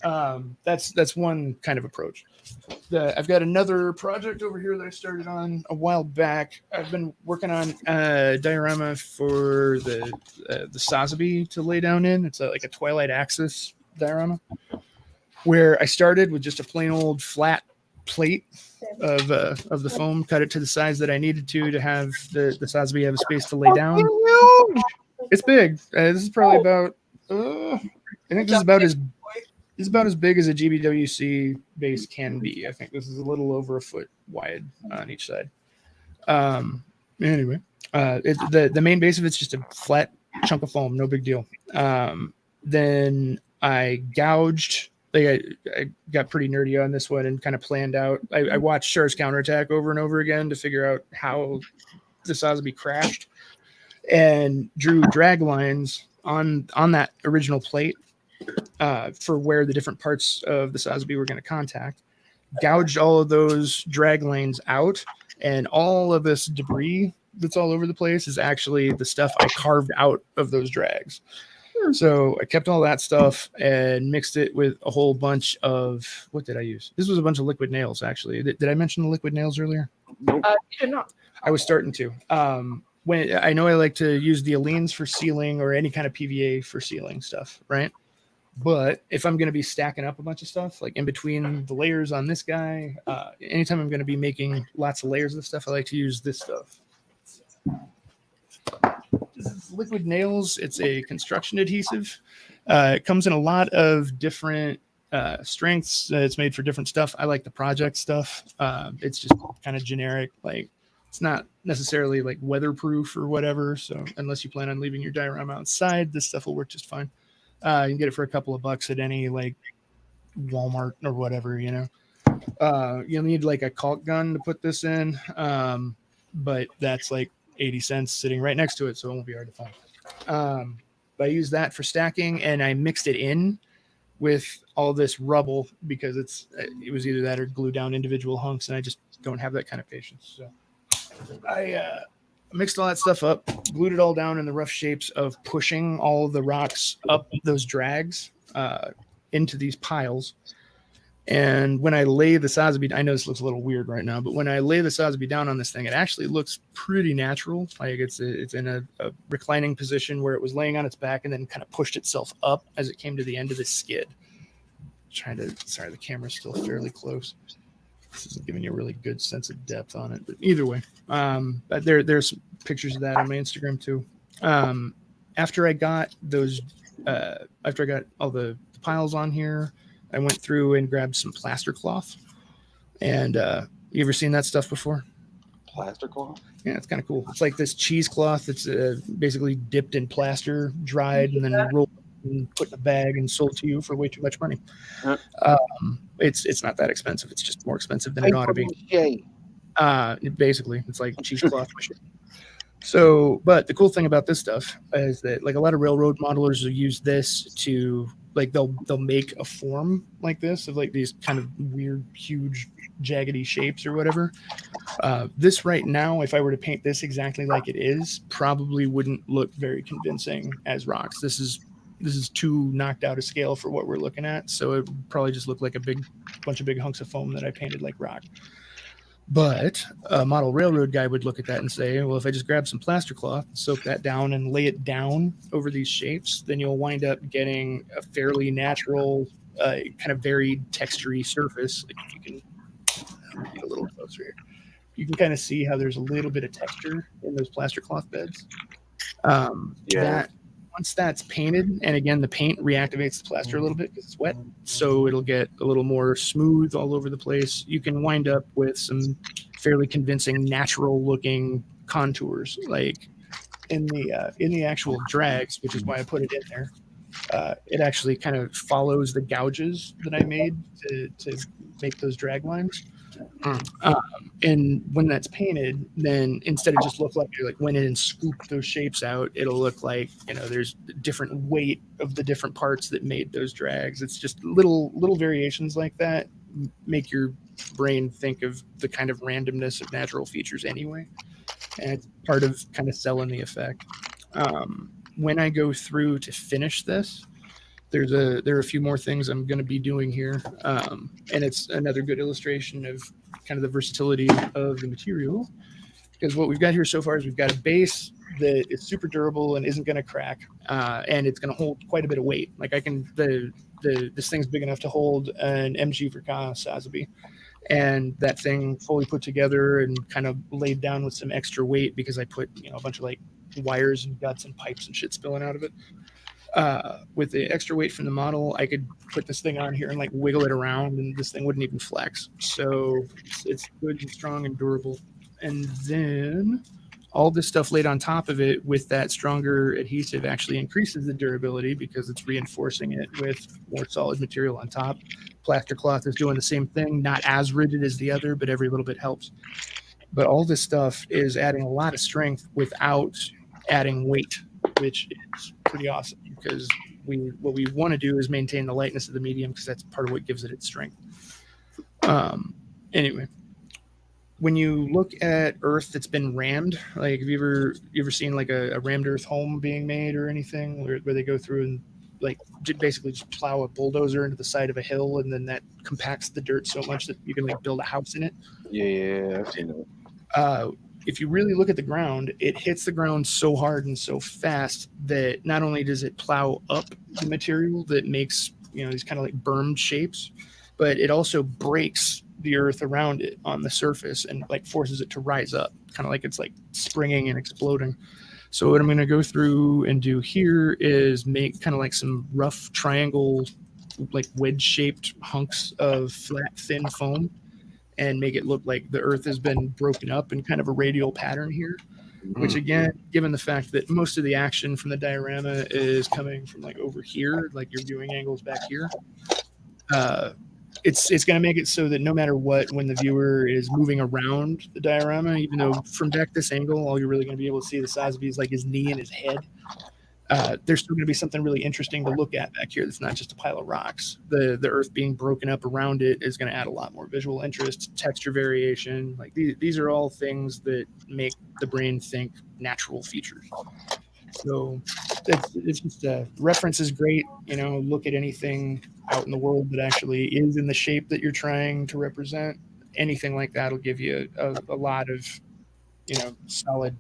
That's one kind of approach. I've got another project over here that I started on a while back. I've been working on a diorama for the Sotheby to lay down in. It's like a Twilight Axis diorama, where I started with just a plain old flat plate of the foam, cut it to the size that I needed to have the Sotheby have a space to lay down. It's big. This is probably about I think this is about as big as a GBWC base can be. I think this is a little over a foot wide on each side. Anyway, the main base of it's just a flat chunk of foam, no big deal. Then I gouged. I got pretty nerdy on this one and kind of planned out. I watched Char's Counterattack over and over again to figure out how the Sotheby crashed, and drew drag lines on that original plate for where the different parts of the Sotheby were going to contact. Gouged all of those drag lanes out, and all of this debris that's all over the place is actually the stuff I carved out of those drags. So I kept all that stuff and mixed it with a whole bunch of, what did I use? This was a bunch of liquid nails, actually. Did I mention the liquid nails earlier? Nope. You did not. I was starting to. When I know I like to use the Aleenes for sealing or any kind of PVA for sealing stuff, right? But if I'm going to be stacking up a bunch of stuff, like in between the layers on this guy, anytime I'm going to be making lots of layers of stuff, I like to use this stuff. This is liquid nails. It's a construction adhesive. It comes in a lot of different strengths. It's made for different stuff. I like the project stuff. It's just kind of generic. Like, it's not necessarily like weatherproof or whatever. So unless you plan on leaving your diorama outside, this stuff will work just fine. You can get it for a couple of bucks at any like Walmart or whatever, you know. You'll need like a caulk gun to put this in. But that's like 80 cents sitting right next to it, so it won't be hard to find. But I used that for stacking, and I mixed it in with all this rubble because it was either that or glue down individual hunks, and I just don't have that kind of patience. So I mixed all that stuff up, glued it all down in the rough shapes of pushing all of the rocks up those drags into these piles. And when I lay the Sotheby, I know this looks a little weird right now, but when I lay the Sotheby down on this thing, it actually looks pretty natural. Like it's in a reclining position where it was laying on its back and then kind of pushed itself up as it came to the end of the skid. Sorry, the camera's still fairly close. This isn't giving you a really good sense of depth on it, but either way, there's pictures of that on my Instagram too. After I got all the piles on here, I went through and grabbed some plaster cloth. And you ever seen that stuff before? Plaster cloth? Yeah, it's kind of cool. It's like this cheesecloth that's basically dipped in plaster, dried, and then rolled and put in a bag and sold to you for way too much money. It's not that expensive. It's just more expensive than it ought to be. Basically, it's like cheesecloth. So, but the cool thing about this stuff is that like a lot of railroad modelers will use this to like they'll make a form like this of like these kind of weird, huge, jaggedy shapes or whatever. This right now, if I were to paint this exactly like it is, probably wouldn't look very convincing as rocks. This is too knocked out of scale for what we're looking at, so it would probably just look like a bunch of big hunks of foam that I painted like rock. But a model railroad guy would look at that and say, well, if I just grab some plaster cloth, soak that down, and lay it down over these shapes, then you'll wind up getting a fairly natural, kind of varied textury surface. Like if you can get a little closer here, you can kind of see how there's a little bit of texture in those plaster cloth beds. That once that's painted, and again, the paint reactivates the plaster a little bit because it's wet, so it'll get a little more smooth all over the place. You can wind up with some fairly convincing, natural-looking contours, like in the actual drags, which is why I put it in there. It actually kind of follows the gouges that I made to make those drag lines. And when that's painted, then instead of just look like you like went in and scooped those shapes out, it'll look like, you know, there's different weight of the different parts that made those drags. It's just little variations like that make your brain think of the kind of randomness of natural features anyway. And it's part of kind of selling the effect. When I go through to finish this, there are a few more things I'm going to be doing here. And it's another good illustration of kind of the versatility of the material, because what we've got here so far is we've got a base that is super durable and isn't going to crack, and it's going to hold quite a bit of weight. Like this thing's big enough to hold an MG for Ka Sazabi, and that thing fully put together and kind of laid down with some extra weight because I put, you know, a bunch of like wires and guts and pipes and shit spilling out of it. With the extra weight from the model, I could put this thing on here and like wiggle it around, and this thing wouldn't even flex. So it's good and strong and durable. And then all this stuff laid on top of it with that stronger adhesive actually increases the durability because it's reinforcing it with more solid material on top. Plaster cloth is doing the same thing, not as rigid as the other, but every little bit helps. But all this stuff is adding a lot of strength without adding weight, which is pretty awesome because what we want to do is maintain the lightness of the medium because that's part of what gives it its strength. Anyway, when you look at earth that's been rammed, like have you ever seen like a rammed earth home being made or anything where they go through and like basically just plow a bulldozer into the side of a hill and then that compacts the dirt so much that you can like build a house in it? Yeah, I've seen it. If you really look at the ground, it hits the ground so hard and so fast that not only does it plow up the material that makes, you know, these kind of like bermed shapes, but it also breaks the earth around it on the surface and like forces it to rise up, kind of like it's like springing and exploding. So what I'm going to go through and do here is make kind of like some rough triangle, like wedge shaped hunks of flat, thin foam, and make it look like the earth has been broken up in kind of a radial pattern here, which again, given the fact that most of the action from the diorama is coming from like over here, like your viewing angles back here, it's going to make it so that no matter what, when the viewer is moving around the diorama, even though from back this angle, all you're really going to be able to see the Sazabi is like his knee and his head, there's still going to be something really interesting to look at back here that's not just a pile of rocks. The earth being broken up around it is going to add a lot more visual interest, texture variation. Like these are all things that make the brain think natural features. So it's just reference is great. You know, look at anything out in the world that actually is in the shape that you're trying to represent. Anything like that will give you a lot of, you know, solid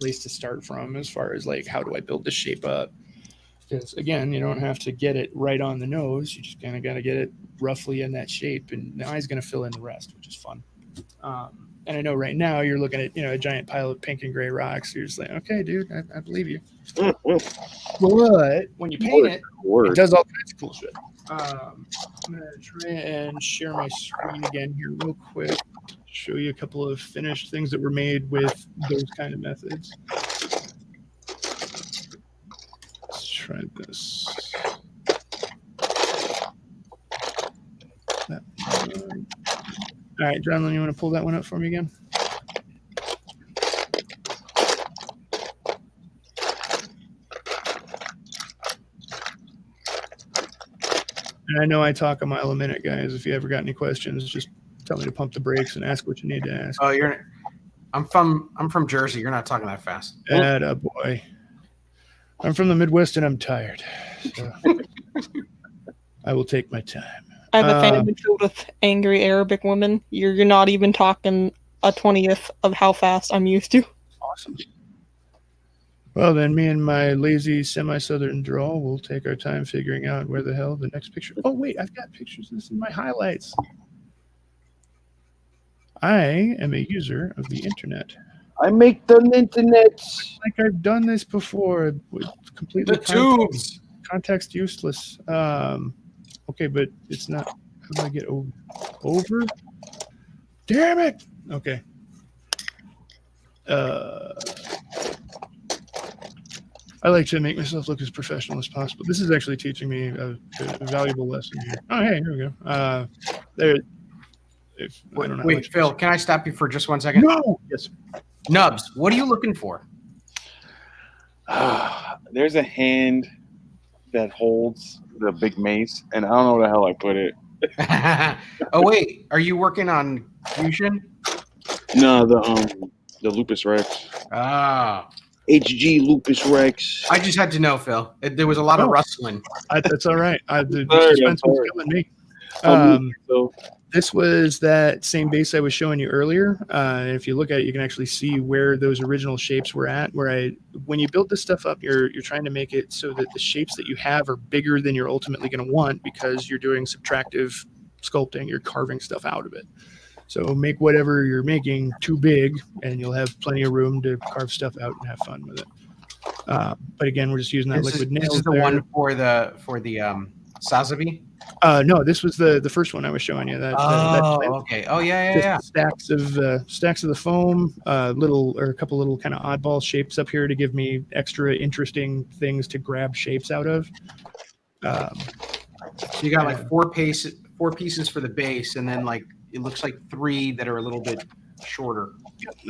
place to start from as far as like, how do I build this shape up? Because again, you don't have to get it right on the nose. You just kind of got to get it roughly in that shape, and the eye's going to fill in the rest, which is fun. And I know right now you're looking at, you know, a giant pile of pink and gray rocks. You're just like, okay, dude, I believe you. But when you paint it, it does all kinds of cool shit. I'm going to try and share my screen again here real quick. Show you a couple of finished things that were made with those kind of methods. Let's try this. All right, John, you want to pull that one up for me again? And I know I talk a mile a minute, guys. If you ever got any questions, just tell me to pump the brakes and ask what you need to ask. Oh, I'm from Jersey. You're not talking that fast. Atta boy. I'm from the Midwest and I'm tired. So I will take my time. I have a family filled with angry Arabic women. You're not even talking a 20th of how fast I'm used to. Awesome. Well, then me and my lazy semi-southern drawl will take our time figuring out where the hell the next picture. Oh, wait, I've got pictures of this in my highlights. I am a user of the internet. I make the internet. Like I've done this before. Completely The tubes. Context useless. Okay, but it's not. How do I get over? Damn it! Okay. I like to make myself look as professional as possible. This is actually teaching me a valuable lesson here. Oh, hey, here we go. Wait, Phil, can I stop you for just 1 second? No. Yes. Nubs, what are you looking for? There's a hand that holds the big mace, and I don't know where the hell I put it. Oh wait, are you working on Fusion? No, the Lupus Rex. Ah. HG Lupus Rex. I just had to know, Phil. There was a lot of rustling. That's all right. The Sorry, suspense was killing me. This was that same base I was showing you earlier. If you look at it, you can actually see where those original shapes were at. When you build this stuff up, you're trying to make it so that the shapes that you have are bigger than you're ultimately going to want because you're doing subtractive sculpting. You're carving stuff out of it. So make whatever you're making too big, and you'll have plenty of room to carve stuff out and have fun with it. But again, we're just using that liquid nails. This is the one for the Sazabi? No, this was the first one I was showing you. Okay. Oh yeah. Stacks of the foam, a couple little kind of oddball shapes up here to give me extra interesting things to grab shapes out of. So you got like four pieces for the base, and then like it looks like 3 that are a little bit shorter.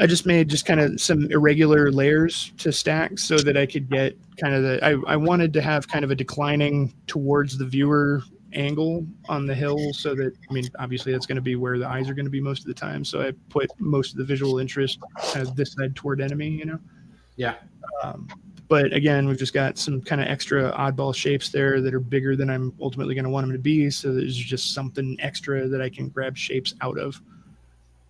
I just made kind of some irregular layers to stack so that I could get kind of I wanted to have kind of a declining towards the viewer angle on the hill, so that, I mean, obviously that's going to be where the eyes are going to be most of the time. So I put most of the visual interest kind of this side toward enemy, you know? Yeah. But again, we've just got some kind of extra oddball shapes there that are bigger than I'm ultimately going to want them to be. So there's just something extra that I can grab shapes out of.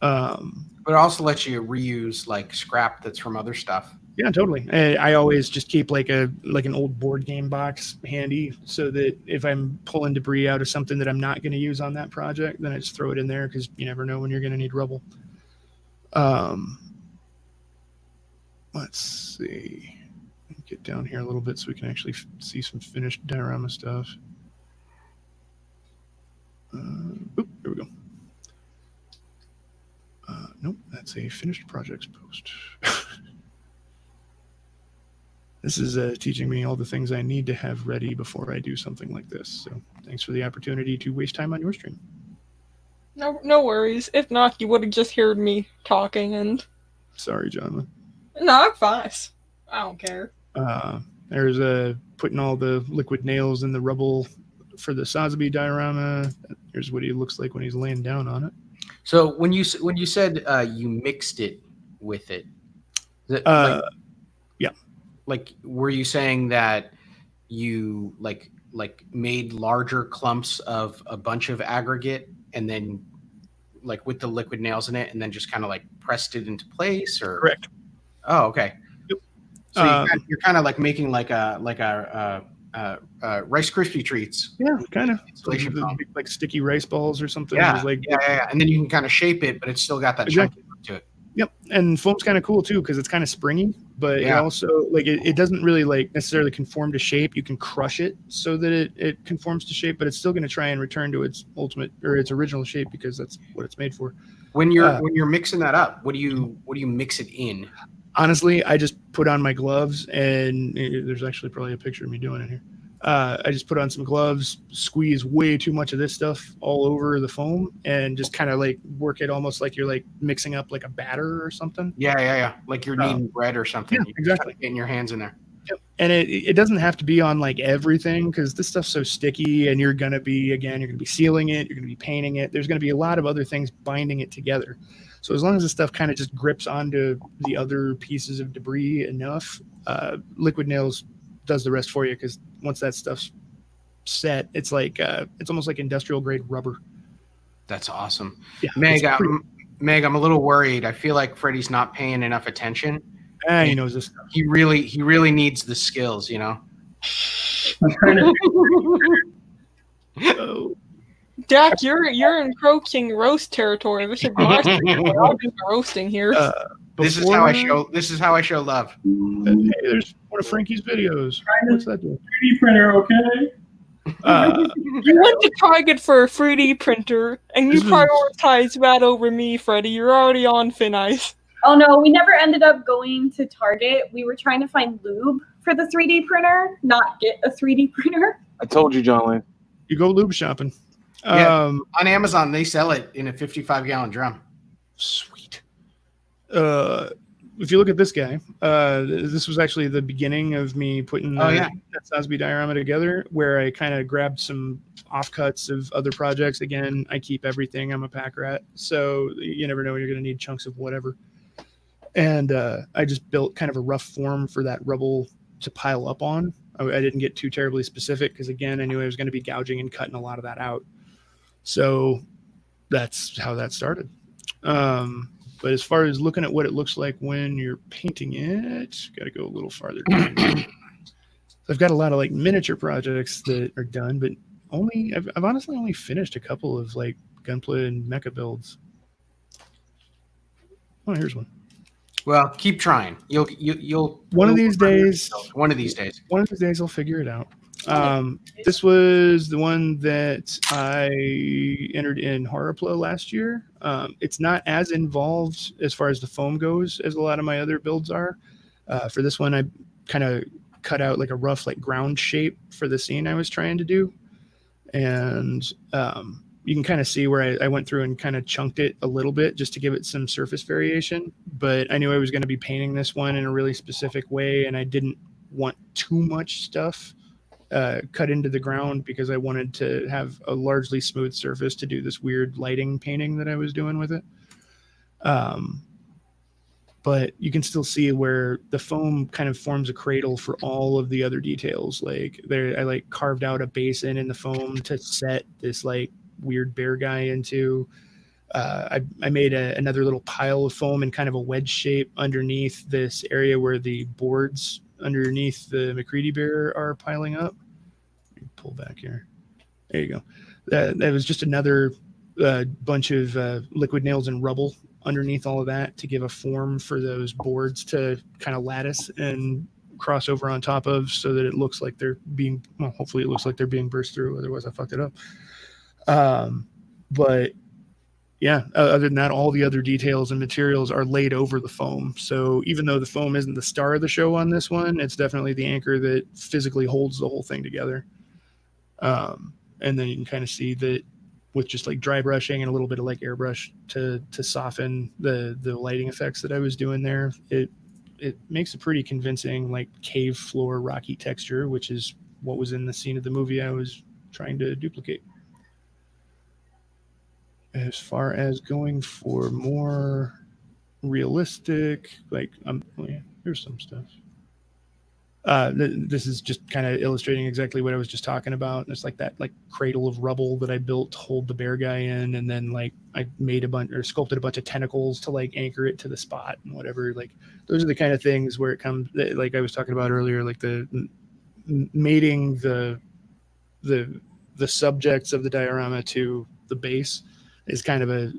But it also lets you reuse like scrap that's from other stuff. Yeah, totally. I always just keep like an old board game box handy, so that if I'm pulling debris out of something that I'm not going to use on that project, then I just throw it in there, because you never know when you're going to need rubble. Let's see. Get down here a little bit so we can actually see some finished diorama stuff. Here we go. Nope, that's a finished projects post. This is teaching me all the things I need to have ready before I do something like this. So thanks for the opportunity to waste time on your stream. No worries. If not, you would have just heard me talking and... Sorry, John. No, I'm fine. I don't care. There's putting all the liquid nails in the rubble for the Sazabi diorama. Here's what he looks like when he's laying down on it. So when you said you mixed it with it, yeah. Like, were you saying that you like made larger clumps of a bunch of aggregate and then like with the liquid nails in it, and then just kind of like pressed it into place, or? Correct. Oh, okay. Yep. So you're kind of like making like a Rice Krispie treats. Yeah, kind of like sticky rice balls or something. Yeah, like, yeah. And then you can kind of shape it, but it's still got that chunky look to it. Yep, and foam's kind of cool too, because it's kind of springy, but it also like it doesn't really like necessarily conform to shape. You can crush it so that it conforms to shape, but it's still going to try and return to its ultimate or its original shape, because that's what it's made for. When you're mixing that up, what do you mix it in? Honestly, I just put on my gloves, and there's actually probably a picture of me doing it here. I just put on some gloves, squeeze way too much of this stuff all over the foam, and just kind of like work it almost like you're like mixing up like a batter or something. Yeah. Like you're kneading bread or something. Yeah, exactly. Getting your hands in there. And it doesn't have to be on like everything, because this stuff's so sticky, and you're going to be sealing it, you're going to be painting it. There's going to be a lot of other things binding it together. So as long as the stuff kind of just grips onto the other pieces of debris enough, liquid nails does the rest for you, because once that stuff's set, it's like it's almost like industrial grade rubber. That's awesome. Yeah, Meg, I'm a little worried. I feel like Freddie's not paying enough attention. He knows this stuff. He really needs the skills, you know. I'm trying to Oh. Jack, you're encroaching roast territory. This is my territory. I'll do the roasting here. This is how I show love. Hey, there's one of Frankie's videos. What's that doing? 3D printer, okay? You went to Target for a 3D printer, and you prioritized that over me, Freddie. You're already on thin ice. Oh no, we never ended up going to Target. We were trying to find lube for the 3D printer, not get a 3D printer. I told you, John Lane. You go lube shopping. Yeah, on Amazon, they sell it in a 55-gallon drum. Sweet. If you look at this guy, this was actually the beginning of me putting that Sosby diorama together, where I kind of grabbed some offcuts of other projects. Again, I keep everything. I'm a pack rat, so you never know when you're going to need chunks of whatever. And I just built kind of a rough form for that rubble to pile up on. I didn't get too terribly specific, because again, I knew I was going to be gouging and cutting a lot of that out. So that's how that started. But as far as looking at what it looks like when you're painting it, got to go a little farther down. I've got a lot of like miniature projects that are done, but I've honestly only finished a couple of like Gunpla and mecha builds. Oh, here's one. Well, keep trying. You'll one of these days I'll figure it out. This was the one that I entered in Horrorpla last year. It's not as involved as far as the foam goes as a lot of my other builds are. For this one, I kind of cut out like a rough like ground shape for the scene I was trying to do. And you can kind of see where I went through and kind of chunked it a little bit just to give it some surface variation. But I knew I was going to be painting this one in a really specific way, and I didn't want too much stuff cut into the ground, because I wanted to have a largely smooth surface to do this weird lighting painting that I was doing with it. But you can still see where the foam kind of forms a cradle for all of the other details. Like I like carved out a basin in the foam to set this like weird bear guy into. I made another little pile of foam in kind of a wedge shape underneath this area where the boards underneath the McCready bear are piling up. Pull back here. There you go. That was just another bunch of liquid nails and rubble underneath all of that to give a form for those boards to kind of lattice and cross over on top of, so that it looks like they're being, well, hopefully it looks like they're being burst through. Otherwise I fucked it up. But yeah, other than that, all the other details and materials are laid over the foam. So even though the foam isn't the star of the show on this one, it's definitely the anchor that physically holds the whole thing together. And then you can kind of see that with just like dry brushing and a little bit of like airbrush to soften the lighting effects that I was doing there, it makes a pretty convincing like cave floor rocky texture, which is what was in the scene of the movie I was trying to duplicate. As far as going for more realistic, like here's some stuff. This is just kind of illustrating exactly what I was just talking about. It's like that like cradle of rubble that I built to hold the bear guy in, and then like I made sculpted a bunch of tentacles to like anchor it to the spot and whatever. Like those are the kind of things where it comes, like I was talking about earlier, like the mating the subjects of the diorama to the base is kind of a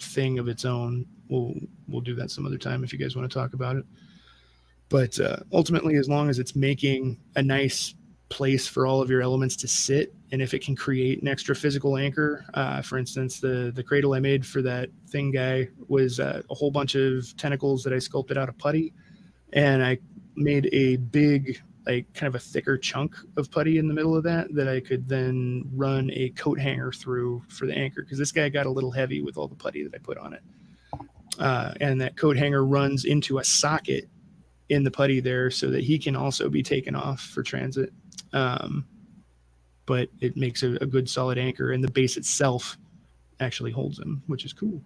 thing of its own. We'll do that some other time if you guys want to talk about it. But ultimately, as long as it's making a nice place for all of your elements to sit, and if it can create an extra physical anchor, for instance, the cradle I made for that thing guy was a whole bunch of tentacles that I sculpted out of putty, and I made a big, like kind of a thicker chunk of putty in the middle of that I could then run a coat hanger through for the anchor, because this guy got a little heavy with all the putty that I put on it. And that coat hanger runs into a socket in the putty there so that he can also be taken off for transit. But it makes a good solid anchor, and the base itself actually holds him, which is cool.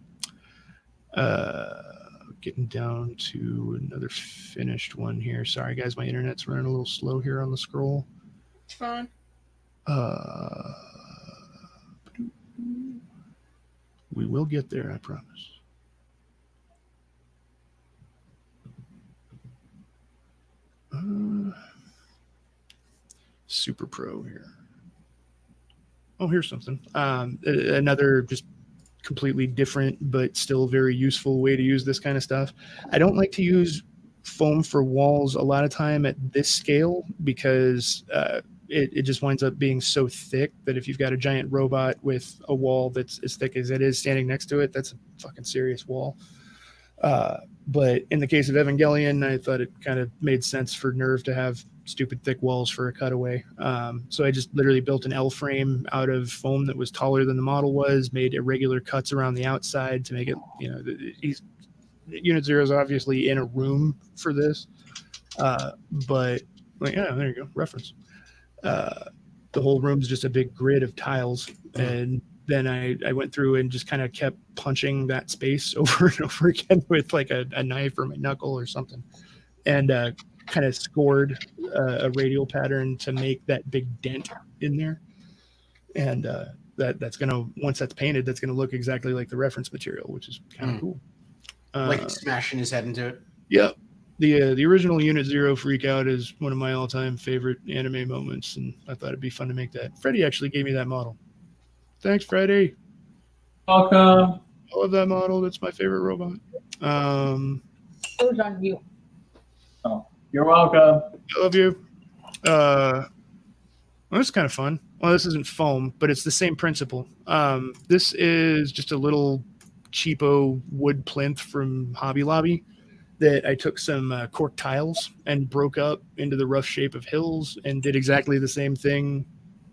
Getting down to another finished one here. Sorry, guys, my internet's running a little slow here on the scroll. It's fine. We will get there, I promise. Super Pro here. Oh, here's something. Another just completely different but still very useful way to use this kind of stuff. I don't like to use foam for walls a lot of time at this scale because it just winds up being so thick that if you've got a giant robot with a wall that's as thick as it is standing next to it, that's a fucking serious wall. But in the case of Evangelion, I thought it kind of made sense for Nerve to have stupid thick walls for a cutaway. So I just literally built an L frame out of foam that was taller than the model was, made irregular cuts around the outside to make it, Unit Zero is obviously in a room for this. But like, yeah, there you go, reference. The whole room's just a big grid of tiles, and then I went through and just kind of kept punching that space over and over again with like a knife or my knuckle or something, and kind of scored a radial pattern to make that big dent in there. And that's gonna, once that's painted, that's gonna look exactly like the reference material, which is kind of cool. Like smashing his head into it. Yeah. The original Unit Zero freak out is one of my all-time favorite anime moments, and I thought it'd be fun to make that. Freddie actually gave me that model. Thanks, Freddie. Welcome. I love that model. That's my favorite robot. It was on you. Oh, you're welcome. I love you. Well, it's kind of fun. Well, this isn't foam, but it's the same principle. This is just a little cheapo wood plinth from Hobby Lobby that I took some cork tiles and broke up into the rough shape of hills and did exactly the same thing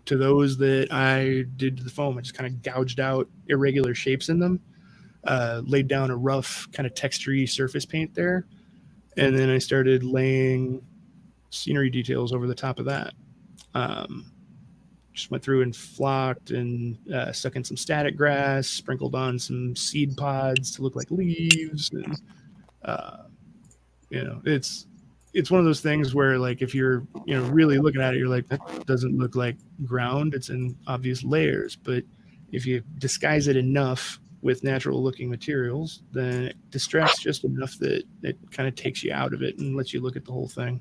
to those that I did to the foam. I just kind of gouged out irregular shapes in them, laid down a rough kind of textury surface paint there, and then I started laying scenery details over the top of that. Just went through and flocked and stuck in some static grass, sprinkled on some seed pods to look like leaves, and it's one of those things where, like, if you're really looking at it, you're like, that doesn't look like ground, it's in obvious layers. But if you disguise it enough with natural looking materials, then it distracts just enough that it kind of takes you out of it and lets you look at the whole thing.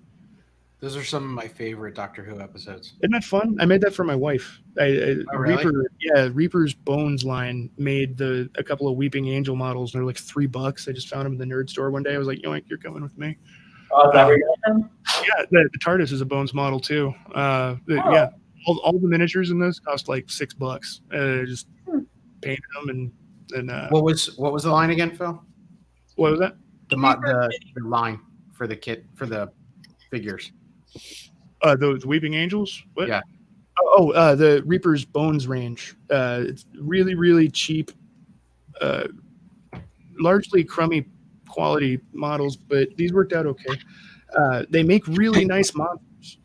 Those are some of my favorite Doctor Who episodes. Isn't that fun? I made that for my wife. Really? Reaper's Bones line made a couple of Weeping Angel models, and they're like $3. I just found them in the nerd store one day. I was like, yoink, you're coming with me. Oh, is that where you got them? Yeah, the TARDIS is a Bones model too. Yeah, all the miniatures in this cost like $6. Just painted them and what was the line again, Phil? What was that? The line for the kit for the figures. Those Weeping Angels? What? Yeah. The Reaper's Bones range. It's really, really cheap, largely crummy quality models, but these worked out okay. They make really nice monsters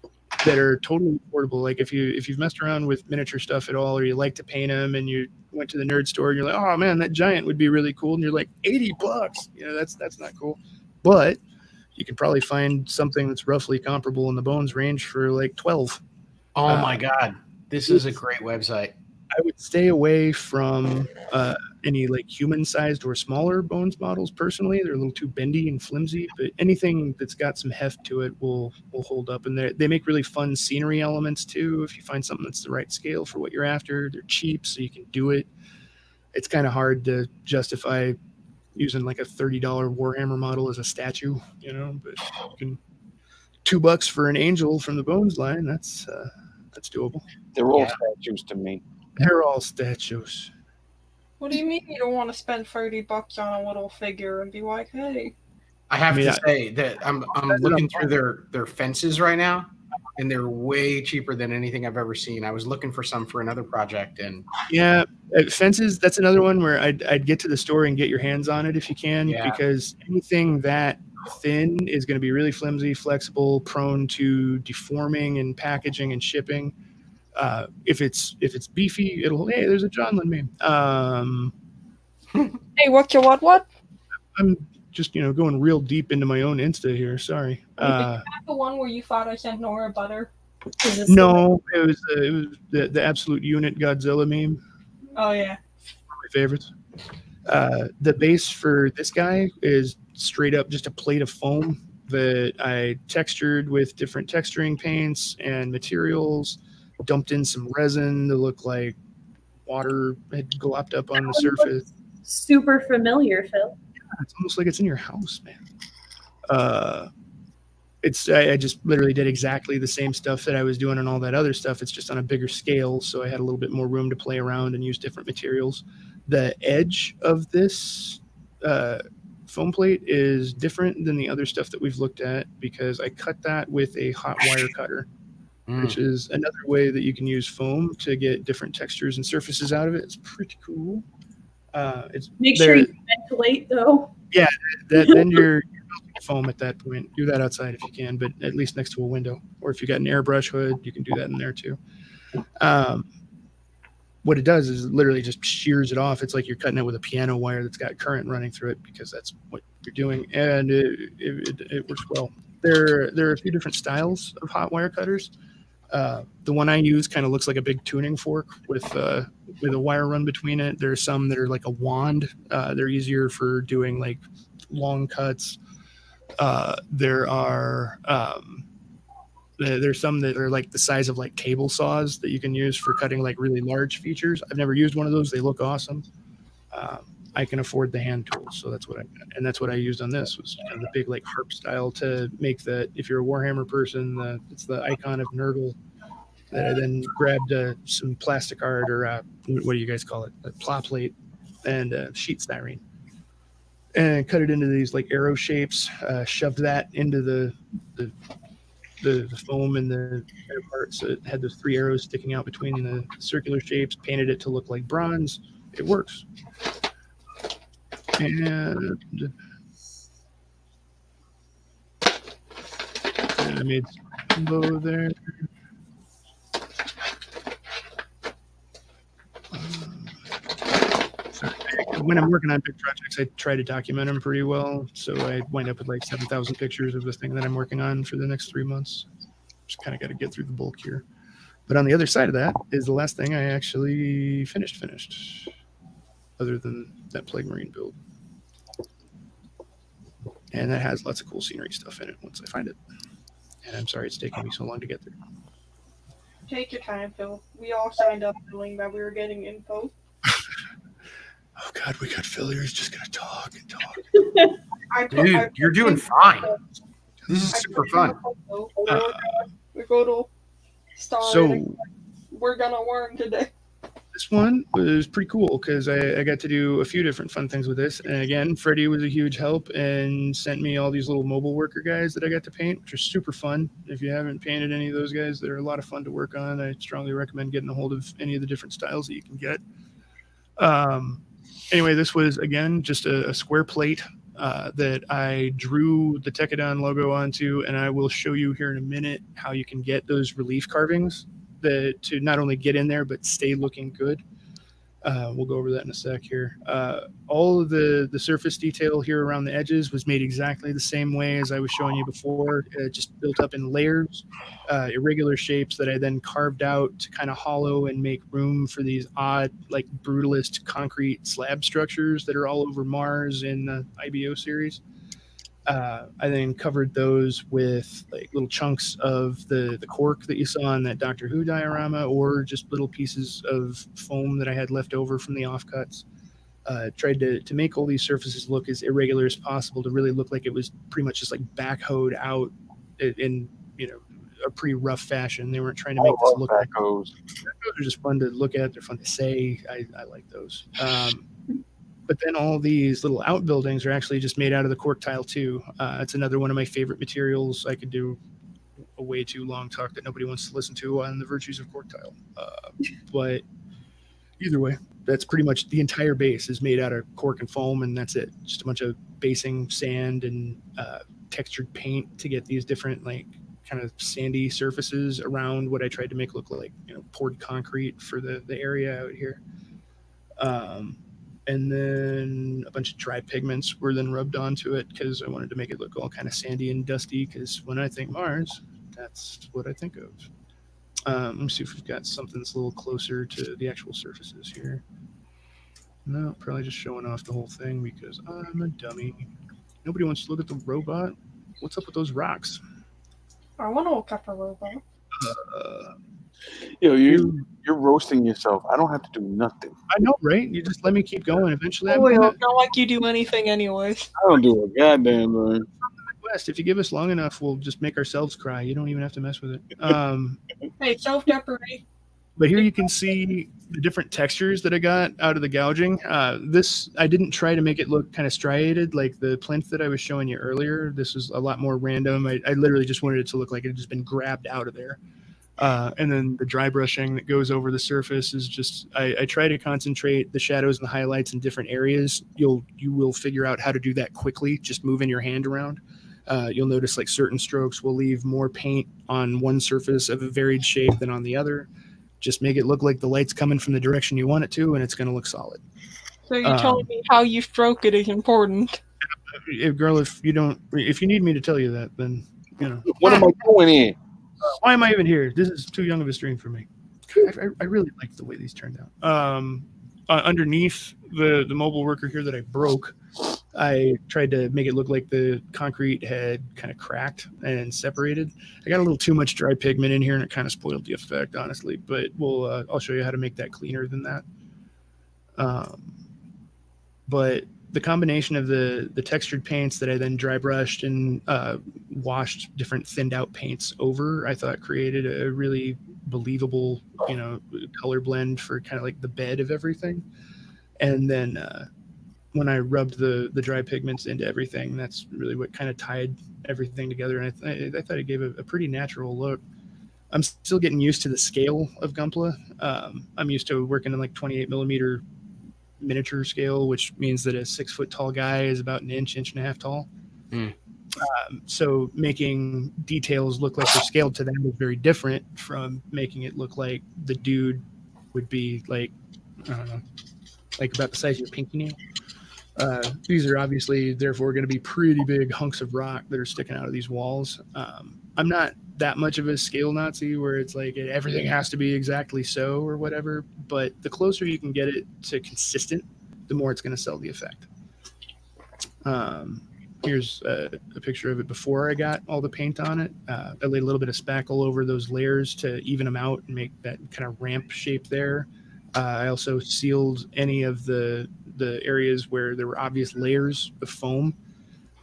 that are totally affordable. Like if you've messed around with miniature stuff at all, or you like to paint them, and you went to the nerd store and you're like, oh man, that giant would be really cool, and you're like, $80. That's not cool. But you could probably find something that's roughly comparable in the Bones range for like $12. Oh my God. This is a great website. I would stay away from any like human-sized or smaller Bones models personally. They're a little too bendy and flimsy, but anything that's got some heft to it will hold up. And they make really fun scenery elements too. If you find something that's the right scale for what you're after, they're cheap, so you can do it. It's kind of hard to justify using like a $30 Warhammer model as a statue, but you can $2 for an angel from the Bones line. That's doable. They're all statues to me. They're all statues. What do you mean you don't want to spend $30 on a little figure and be like, hey? I have to say that I'm looking through their fences right now, and they're way cheaper than anything I've ever seen. I was looking for some for another project, and fences. That's another one where I'd get to the store and get your hands on it if you can, because anything that thin is going to be really flimsy, flexible, prone to deforming and packaging and shipping. If it's beefy, it'll, hey, there's a John Lynn meme. Hey, what? I'm just, going real deep into my own Insta here. Sorry. Is that the one where you thought I sent Nora butter? No, it was the absolute unit Godzilla meme. Oh yeah. My favorites. The base for this guy is straight up just a plate of foam that I textured with different texturing paints and materials, dumped in some resin to look like water had glopped up on the surface. Super familiar, Phil. It's almost like it's in your house, man. I just literally did exactly the same stuff that I was doing on all that other stuff. It's just on a bigger scale, so I had a little bit more room to play around and use different materials. The edge of this foam plate is different than the other stuff that we've looked at because I cut that with a hot wire cutter, which is another way that you can use foam to get different textures and surfaces out of it. It's pretty cool. Make sure you ventilate, though. Yeah, then you're melting foam at that point. Do that outside if you can, but at least next to a window. Or if you got an airbrush hood, you can do that in there too. What it does is it literally just shears it off. It's like you're cutting it with a piano wire that's got current running through it because that's what you're doing, and it works well. There are a few different styles of hot wire cutters. The one I use kind of looks like a big tuning fork with a wire run between it. There are some that are like a wand. They're easier for doing like long cuts. There's some that are like the size of like table saws that you can use for cutting like really large features. I've never used one of those. They look awesome. I can afford the hand tools, so that's what I used on this was kind of the big like harp style to make that. If you're a Warhammer person, it's the icon of Nurgle. That I then grabbed some plastic art or what do you guys call it? A pla plate and sheet styrene, and cut it into these like arrow shapes. Shoved that into the foam and the inner part, so it had those 3 arrows sticking out between the circular shapes. Painted it to look like bronze. It works. And I made some bow there. When I'm working on big projects, I try to document them pretty well. So I wind up with like 7,000 pictures of the thing that I'm working on for the next 3 months. Just kind of got to get through the bulk here. But on the other side of that is the last thing I actually finished, other than that Plague Marine build. And that has lots of cool scenery stuff in it once I find it. And I'm sorry it's taking me so long to get there. Take your time, Phil. We all signed up knowing that we were getting info. Oh God, we got Phil here. He's just gonna talk and talk. Dude, you're doing fine. This is super fun. We go to Star. So we're gonna learn today. This one was pretty cool because I got to do a few different fun things with this. And again, Freddie was a huge help and sent me all these little mobile worker guys that I got to paint, which are super fun. If you haven't painted any of those guys, they're a lot of fun to work on. I strongly recommend getting a hold of any of the different styles that you can get. Anyway, this was, again, just a square plate that I drew the Tekadon logo onto, and I will show you here in a minute how you can get those relief carvings to not only get in there, but stay looking good. We'll go over that in a sec here. All of the surface detail here around the edges was made exactly the same way as I was showing you before, just built up in layers, irregular shapes that I then carved out to kind of hollow and make room for these odd, like brutalist concrete slab structures that are all over Mars in the IBO series. I then covered those with like little chunks of the cork that you saw in that Doctor Who diorama, or just little pieces of foam that I had left over from the offcuts. Tried to make all these surfaces look as irregular as possible to really look like it was pretty much just like backhoed out in a pretty rough fashion. They weren't trying to make this look like those are just fun to look at. They're fun to say. I like those. But then all these little outbuildings are actually just made out of the cork tile too. It's another one of my favorite materials. I could do a way too long talk that nobody wants to listen to on the virtues of cork tile. But either way, that's pretty much the entire base is made out of cork and foam, and that's it. Just a bunch of basing sand and textured paint to get these different like kind of sandy surfaces around what I tried to make look like, you know, poured concrete for the area out here. And then a bunch of dry pigments were then rubbed onto it because I wanted to make it look all kind of sandy and dusty, because when I think Mars, that's what I think of. Let me see if we've got something that's a little closer to the actual surfaces here. No, probably just showing off the whole thing because I'm a dummy. Nobody wants to look at the robot. What's up with those rocks? I want to look at the robot. Yo, you're roasting yourself. I don't have to do nothing. I know, right? You just let me keep going. Eventually, I'm Well, not like you do anything anyways. I don't do a goddamn thing. West. If you give us long enough, we'll just make ourselves cry. You don't even have to mess with it. Hey, self-deprecating. But here you can see the different textures that I got out of the gouging. This, I didn't try to make it look kind of striated like the plinth that I was showing you earlier. This is a lot more random. I literally just wanted it to look like it had just been grabbed out of there. And then the dry brushing that goes over the surface is just, I try to concentrate the shadows and the highlights in different areas. You will figure out how to do that quickly, just moving your hand around. You'll notice like certain strokes will leave more paint on one surface of a varied shape than on the other. Just make it look like the light's coming from the direction you want it to, and it's going to look solid. So you're telling me how you stroke it is important. Girl, if you need me to tell you that, then, you know. What am I doing here? Why am I even here? This is too young of a stream for me. I really like the way these turned out. Underneath the mobile worker here that I broke, I tried to make it look like the concrete had kind of cracked and separated. I got a little too much dry pigment in here, and it kind of spoiled the effect, honestly. But I'll show you how to make that cleaner than that. But the combination of the textured paints that I then dry brushed and washed different thinned out paints over, I thought created a really believable, color blend for kind of like the bed of everything. And then when I rubbed the dry pigments into everything, that's really what kind of tied everything together. And I thought it gave a pretty natural look. I'm still getting used to the scale of Gunpla. I'm used to working in like 28 millimeter miniature scale, which means that a 6 foot tall guy is about an inch and a half tall. So making details look like they're scaled to them is very different from making it look like the dude would be like, I don't know, like about the size of your pinky nail. These are obviously therefore going to be pretty big hunks of rock that are sticking out of these walls. I'm not that much of a scale Nazi where it's like everything has to be exactly so or whatever, but the closer you can get it to consistent, the more it's going to sell the effect. Here's a picture of it before I got all the paint on it. I laid a little bit of spackle over those layers to even them out and make that kind of ramp shape there. I also sealed any of the areas where there were obvious layers of foam.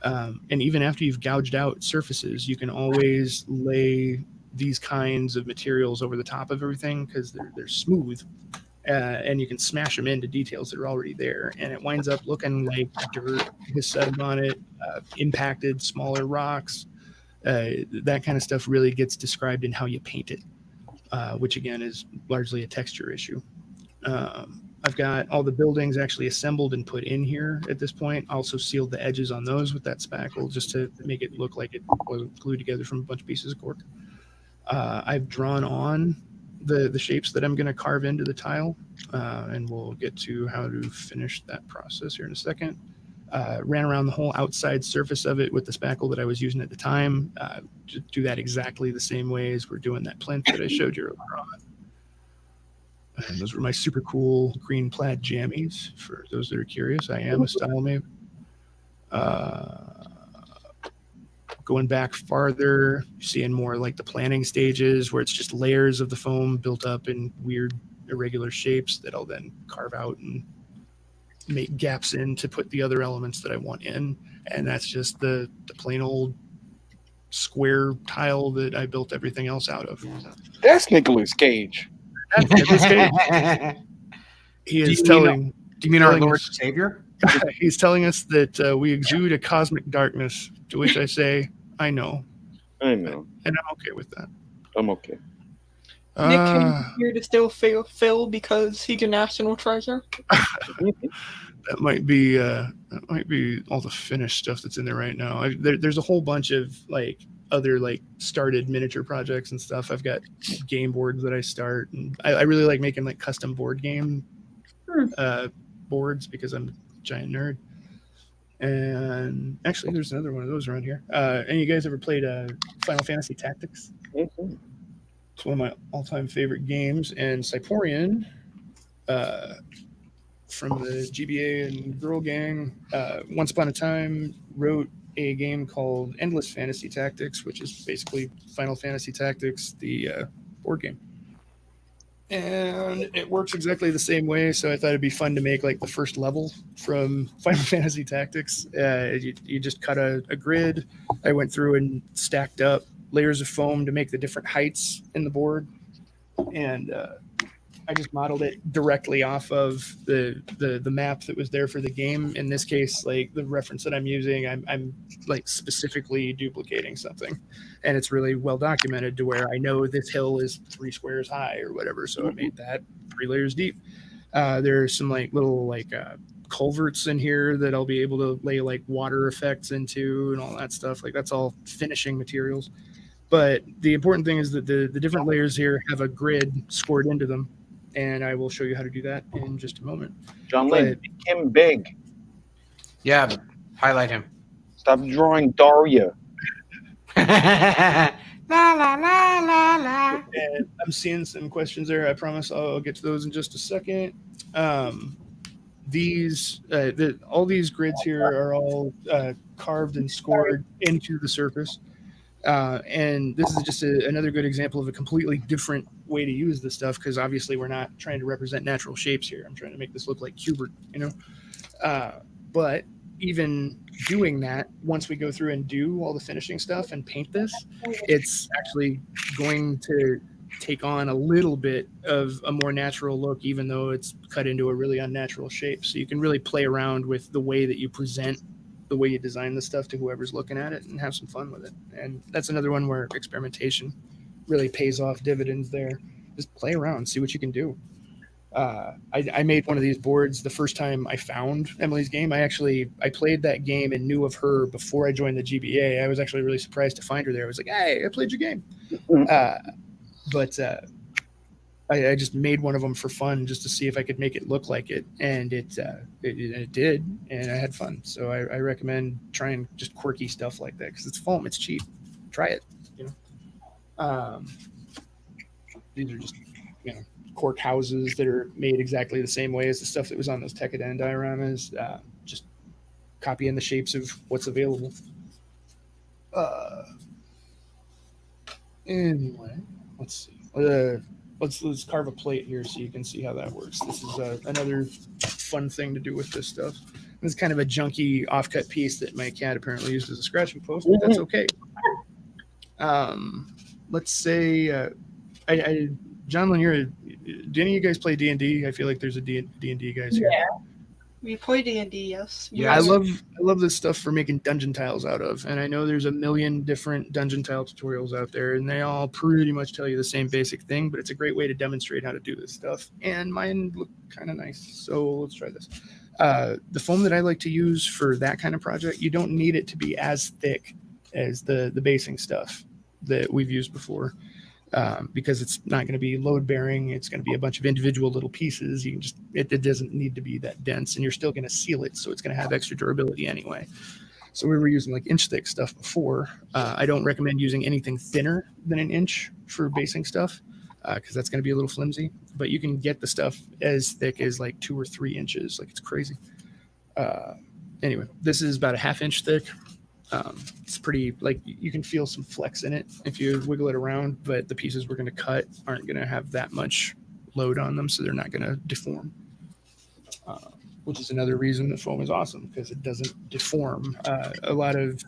And even after you've gouged out surfaces, you can always lay these kinds of materials over the top of everything because they're smooth, and you can smash them into details that are already there. And it winds up looking like dirt has settled on it, impacted smaller rocks. That kind of stuff really gets described in how you paint it, which again is largely a texture issue. I've got all the buildings actually assembled and put in here at this point. Also sealed the edges on those with that spackle just to make it look like it wasn't glued together from a bunch of pieces of cork. I've drawn on the shapes that I'm going to carve into the tile, and we'll get to how to finish that process here in a second. Ran around the whole outside surface of it with the spackle that I was using at the time. To do that exactly the same way as we're doing that plinth that I showed you earlier on. And those were my super cool green plaid jammies. For those that are curious, I am a style maven. Going back farther, seeing more like the planning stages where it's just layers of the foam built up in weird irregular shapes that I'll then carve out and make gaps in to put the other elements that I want in. And that's just the plain old square tile that I built everything else out of. That's Nicolas Cage. He is telling. Do you mean our Lord and Savior? He's telling us that we exude a cosmic darkness. To which I say, I know. I know, and I'm okay with that. I'm okay. Nick came here to still Phil because he's a national treasure. That might be all the finished stuff that's in there right now. There's a whole bunch of like other like started miniature projects and stuff. I've got game boards that I start, and I really like making like custom board game boards because I'm a giant nerd. And actually, there's another one of those around here. Any of you guys ever played Final Fantasy Tactics? Mm-hmm. It's one of my all-time favorite games. And Cyporian, from the GBA and Girl Gang, once upon a time wrote a game called Endless Fantasy Tactics, which is basically Final Fantasy Tactics, the board game. And it works exactly the same way, so I thought it'd be fun to make like the first level from Final Fantasy Tactics. You just cut a grid. I went through and stacked up layers of foam to make the different heights in the board, and I just modeled it directly off of the map that was there for the game. In this case, like the reference that I'm using, I'm like specifically duplicating something, and it's really well documented to where I know this hill is 3 squares high or whatever. So I made that 3 layers deep. There's some like little like culverts in here that I'll be able to lay like water effects into and all that stuff. Like that's all finishing materials. But the important thing is that the different layers here have a grid scored into them. And I will show you how to do that in just a moment. John Lynn, make him big. Yeah, highlight him. Stop drawing Daria. La la la la la. And I'm seeing some questions there. I promise I'll get to those in just a second. All these grids here are all carved and scored into the surface. And this is just another good example of a completely different way to use this stuff, because obviously we're not trying to represent natural shapes here. I'm trying to make this look like Cubert, you know. But even doing that, once we go through and do all the finishing stuff and paint this, it's actually going to take on a little bit of a more natural look, even though it's cut into a really unnatural shape. So you can really play around with the way that you present, the way you design the stuff to whoever's looking at it, and have some fun with it. And that's another one where experimentation really pays off dividends there. Just play around, see what you can do. I made one of these boards the first time I found Emily's game. I played that game and knew of her before I joined the GBA. I was actually really surprised to find her there. I was like, hey, I played your game. But I just made one of them for fun, just to see if I could make it look like it, and it did, and I had fun. So I recommend trying just quirky stuff like that, because it's foam, it's cheap. Try it, you know. These are just, you know, cork houses that are made exactly the same way as the stuff that was on those Tekkadan dioramas. Just copying the shapes of what's available. Anyway, let's see. Let's carve a plate here so you can see how that works. This is another fun thing to do with this stuff. This is kind of a junky offcut piece that my cat apparently used as a scratching post, but that's okay. Let's say, John Lynn, do any of you guys play D&D? I feel like there's a D&D guys here. Yeah. We play D&D, yes. Yeah. I love this stuff for making dungeon tiles out of, and I know there's a million different dungeon tile tutorials out there, and they all pretty much tell you the same basic thing, but it's a great way to demonstrate how to do this stuff. And mine look kind of nice, so let's try this. The foam that I like to use for that kind of project, you don't need it to be as thick as the basing stuff that we've used before. Because it's not going to be load bearing. It's going to be a bunch of individual little pieces. You can just, it doesn't need to be that dense, and you're still going to seal it. So it's going to have extra durability anyway. So we were using like inch thick stuff before. I don't recommend using anything thinner than an inch for basing stuff, because that's going to be a little flimsy, but you can get the stuff as thick as like 2 or 3 inches. Like, it's crazy. Anyway, this is about a 1/2 inch thick. It's pretty, like, you can feel some flex in it if you wiggle it around, but the pieces we're going to cut aren't going to have that much load on them, so they're not going to deform, which is another reason the foam is awesome, because it doesn't deform. A lot of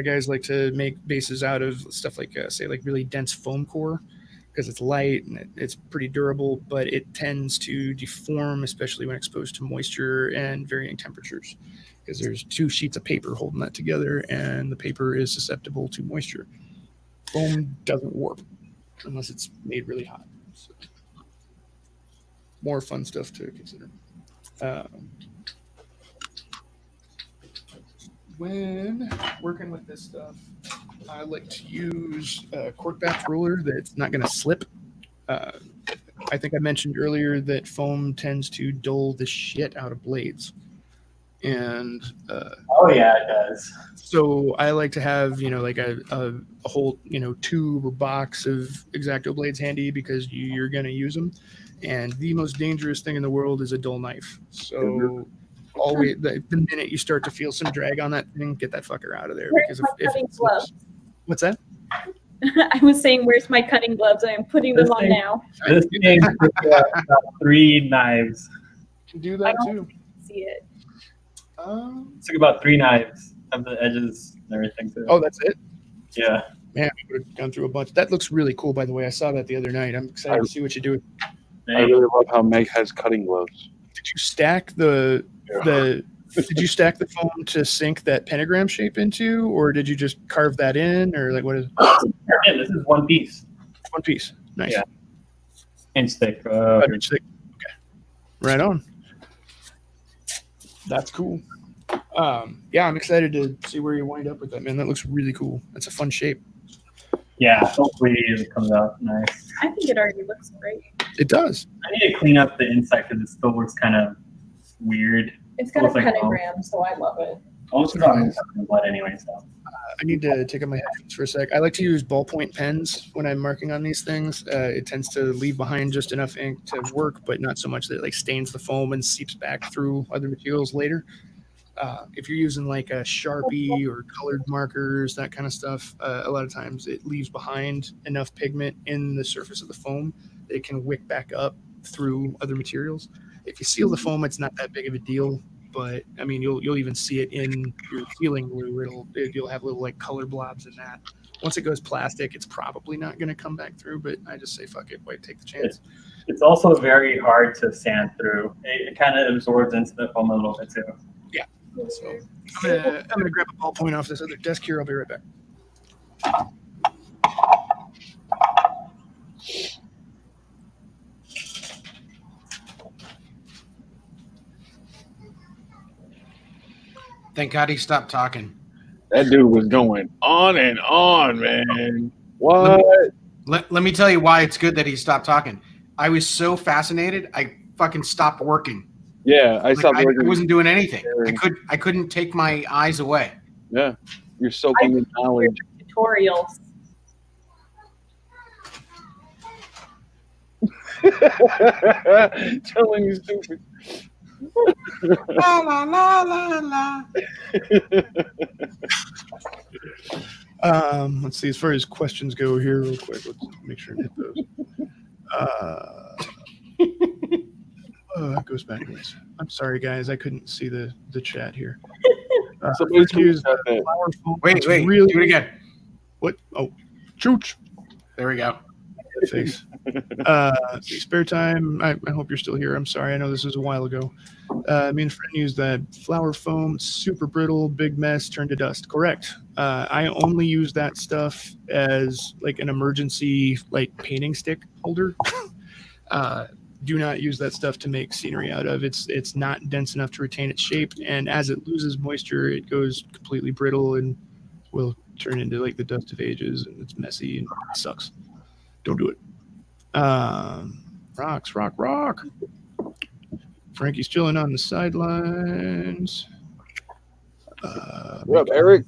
guys like to make bases out of stuff like say like really dense foam core, because it's light and it's pretty durable, but it tends to deform, especially when exposed to moisture and varying temperatures, because there's 2 sheets of paper holding that together, and the paper is susceptible to moisture. Foam doesn't warp. unless it's made really hot. So, more fun stuff to consider. When working with this stuff, I like to use a cork-backed roller that's not going to slip. I think I mentioned earlier that foam tends to dull the shit out of blades. And oh yeah, it does. so I like to have, like a whole, tube or box of X-Acto blades handy because you're going to use them. And the most dangerous thing in the world is a dull knife. So always, the minute you start to feel some drag on that thing, get that fucker out of there. Where's Because my cutting gloves? What's that? I was saying, where's my cutting gloves? I am putting them on now. This thing took about 3 knives. Can do that I too. See it. It took about 3 knives of the edges and everything too. Oh, that's it? Yeah. Man, we would have gone through a bunch. That looks really cool, by the way. I saw that the other night. I'm excited to see what you do. I really love how Meg has cutting gloves. Did you stack the foam to sink that pentagram shape into, or did you just carve that in, or like what is? Yeah, this is one piece. One piece. Nice. Yeah. Inch thick. Inch thick. Okay. Right on. That's cool. Yeah, I'm excited to see where you wind up with that, man. That looks really cool. That's a fun shape. Yeah, hopefully it comes out nice. I think it already looks great. It does. I need to clean up the inside because it still looks kind of weird. It's got a Looks like pentagram, so I love it. Almost not in blood anyway, so. I need to take out my headphones for a sec. I like to use ballpoint pens when I'm marking on these things. It tends to leave behind just enough ink to work, but not so much that it like stains the foam and seeps back through other materials later. If you're using like a Sharpie or colored markers, that kind of stuff, a lot of times it leaves behind enough pigment in the surface of the foam that it can wick back up through other materials. If you seal the foam, it's not that big of a deal, but I mean, you'll even see it in your sealing glue. You'll have little like color blobs in that. Once it goes plastic, it's probably not going to come back through, but I just say, fuck it, wait, take the chance. It's also very hard to sand through. It kind of absorbs into the foam a little bit too. Yeah. So I'm gonna grab a ballpoint off this other desk here. I'll be right back. Thank God he stopped talking. That dude was going on and on, man. What? Let me tell you why it's good that he stopped talking. I was so fascinated, I fucking stopped working. Yeah, I stopped working. I wasn't doing anything. I couldn't take my eyes away. Yeah, you're soaking in knowledge. Tutorials. Telling you stupid. La la la la la. Let's see. As far as questions go here, real quick, let's make sure and hit those. It goes backwards. I'm sorry, guys. I couldn't see the chat here. Somebody's used flower foam. Wait, do it again. What? Oh, chooch. There we go. Face. Spare time. I hope you're still here. I'm sorry. I know this was a while ago. Me and a friend used that flower foam. Super brittle, big mess, turned to dust. Correct. I only use that stuff as like an emergency like painting stick holder. Do not use that stuff to make scenery out of. It's not dense enough to retain its shape, and as it loses moisture, it goes completely brittle and will turn into like the dust of ages, and it's messy and it sucks. Don't do it. Rock. Frankie's chilling on the sidelines. What up, Eric?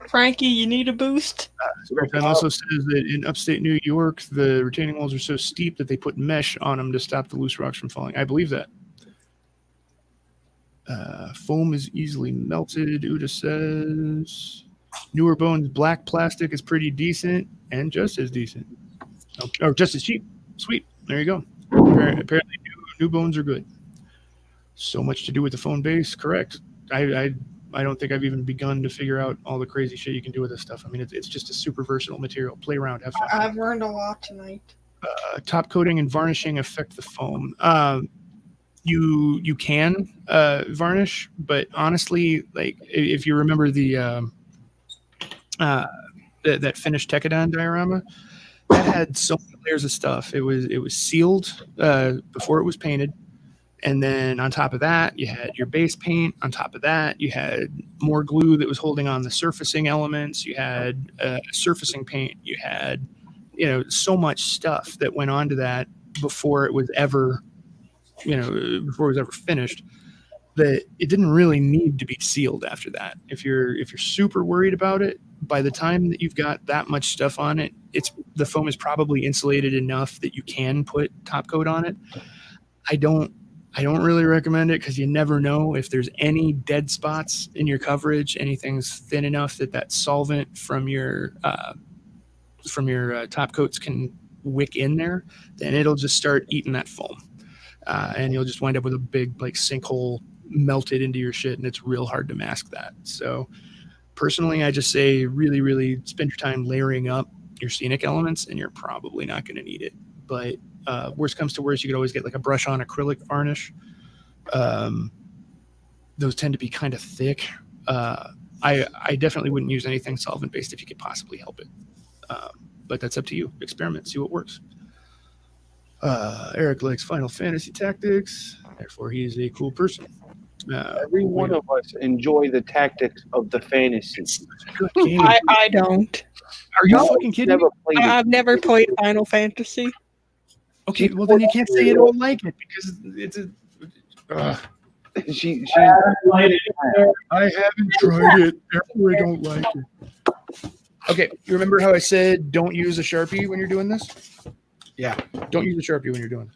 Frankie, you need a boost? It also says that in upstate New York, the retaining walls are so steep that they put mesh on them to stop the loose rocks from falling. I believe that. Foam is easily melted, Uda says. Newer Bones black plastic is pretty decent and just as decent. Or just as cheap. Sweet. There you go. Apparently new Bones are good. So much to do with the foam base. Correct. I don't think I've even begun to figure out all the crazy shit you can do with this stuff. I mean, it's just a super versatile material. Play around, have fun. I've learned a lot tonight. Top coating and varnishing affect the foam. You can varnish, but honestly, like if you remember the that finished Tekadon diorama, that had so many layers of stuff. It was sealed before it was painted. And then on top of that, you had your base paint. On top of that, you had more glue that was holding on the surfacing elements. You had surfacing paint. You had, so much stuff that went onto that before it was ever, finished, that it didn't really need to be sealed after that. If you're super worried about it, by the time that you've got that much stuff on it, the foam is probably insulated enough that you can put top coat on it. I don't really recommend it because you never know if there's any dead spots in your coverage, anything's thin enough that solvent from your top coats can wick in there, then it'll just start eating that foam. And you'll just wind up with a big sinkhole melted into your shit, and it's real hard to mask that. So personally, I just say really, really spend your time layering up your scenic elements, and you're probably not going to need it. But worst comes to worst, you could always get a brush on acrylic varnish. Those tend to be kind of thick. I definitely wouldn't use anything solvent based if you could possibly help it. But that's up to you. Experiment, see what works. Eric likes Final Fantasy Tactics, therefore he's a cool person. Every one of us enjoy the tactics of the fantasy. Good game. I don't. Are you fucking kidding me? I've never played Final Fantasy. Okay, well then you can't say you don't like it because it's a. I haven't tried it. Therefore, I don't like it. Okay, you remember how I said don't use a Sharpie when you're doing this? Yeah. Don't use a Sharpie when you're doing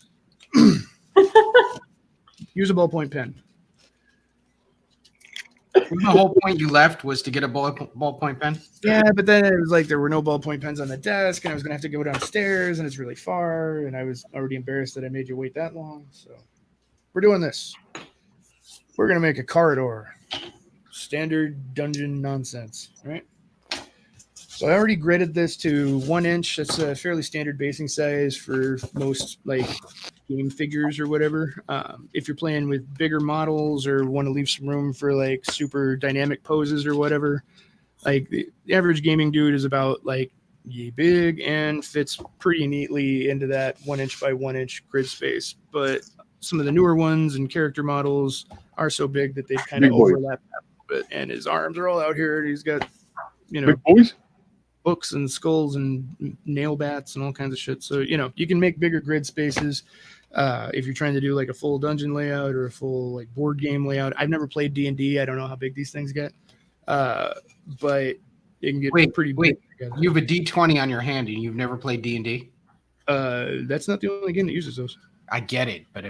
this. Use a ballpoint pen. The whole point you left was to get a ballpoint pen? Yeah, but then it was there were no ballpoint pens on the desk, and I was going to have to go downstairs, and it's really far, and I was already embarrassed that I made you wait that long. So we're doing this. We're going to make a corridor. Standard dungeon nonsense, right? So I already gridded this to 1 inch. That's a fairly standard basing size for most game figures or whatever. If you're playing with bigger models or want to leave some room for super dynamic poses or whatever, the average gaming dude is about yay big and fits pretty neatly into that 1 inch by 1 inch grid space. But some of the newer ones and character models are so big that they kind of overlap a little bit. And his arms are all out here. And he's got, big boys. Books and skulls and nail bats and all kinds of shit. So, you can make bigger grid spaces if you're trying to do a full dungeon layout or a full board game layout. I've never played D&D. I don't know how big these things get. But it can get pretty big. You have a D20 on your hand and you've never played D&D? That's not the only game that uses those. I get it, but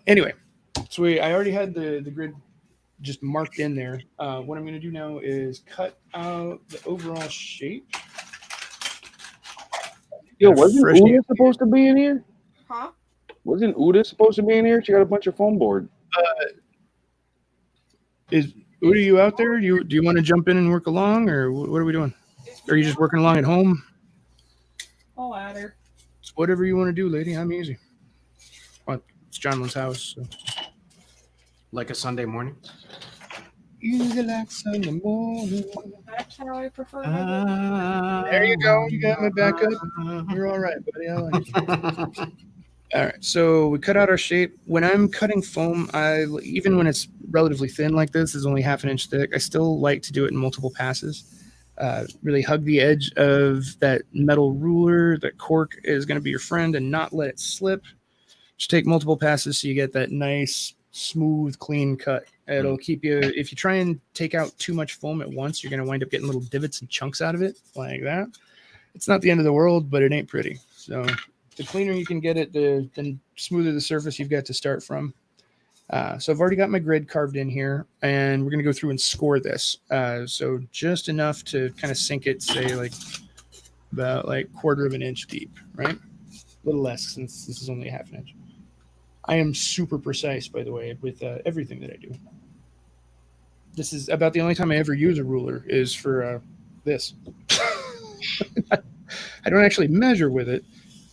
anyway, so I already had the grid just marked in there. What I'm going to do now is cut out the overall shape. Yo, wasn't Uda supposed to be in here? Huh? Wasn't Uda supposed to be in here? She got a bunch of foam board. Is Uda, you out there? Do you want to jump in and work along, or what are we doing? Are you just working along at home? I'll add her. It's whatever you want to do, lady. I'm easy. Well, it's Johnlin's house. So. Like a Sunday morning? Easy like Sunday morning. That's how I prefer it. There you go. You got my backup. You're all right, buddy. I like it. All right. So we cut out our shape. When I'm cutting foam, even when it's relatively thin like this, is only 1/2 inch thick, I still like to do it in multiple passes. Really hug the edge of that metal ruler. That cork is going to be your friend, and not let it slip. Just take multiple passes so you get that nice, smooth, clean cut. It'll keep you, if you try and take out too much foam at once, you're going to wind up getting little divots and chunks out of it like that. It's not the end of the world, but it ain't pretty. So the cleaner you can get it, the smoother the surface you've got to start from. So I've already got my grid carved in here, and we're going to go through and score this. So just enough to kind of sink it, say about 1/4 inch deep, right? A little less since this is only 1/2 inch. I am super precise, by the way, with everything that I do. This is about the only time I ever use a ruler is for this. I don't actually measure with it.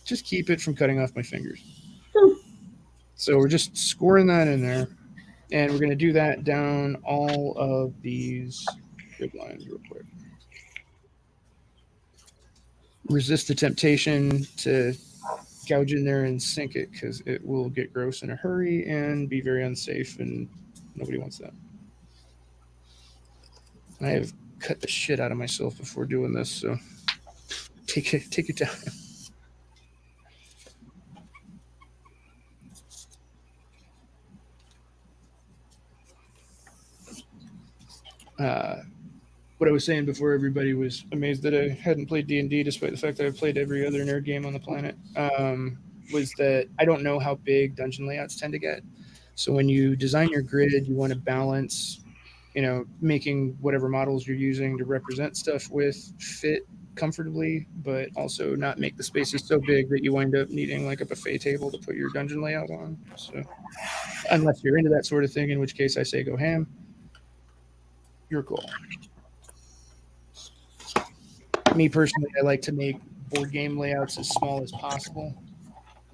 Just keep it from cutting off my fingers. So we're just scoring that in there. And we're going to do that down all of these grid lines real quick. resist the temptation to gouge in there and sink it, because it will get gross in a hurry and be very unsafe, and nobody wants that. I have cut the shit out of myself before doing this, so take your time. What I was saying before everybody was amazed that I hadn't played D&D, despite the fact that I've played every other nerd game on the planet, was that I don't know how big dungeon layouts tend to get. So when you design your grid, you want to balance, making whatever models you're using to represent stuff with fit comfortably, but also not make the spaces so big that you wind up needing like a buffet table to put your dungeon layout on. So unless you're into that sort of thing, in which case I say go ham. You're cool. Me personally, I like to make board game layouts as small as possible.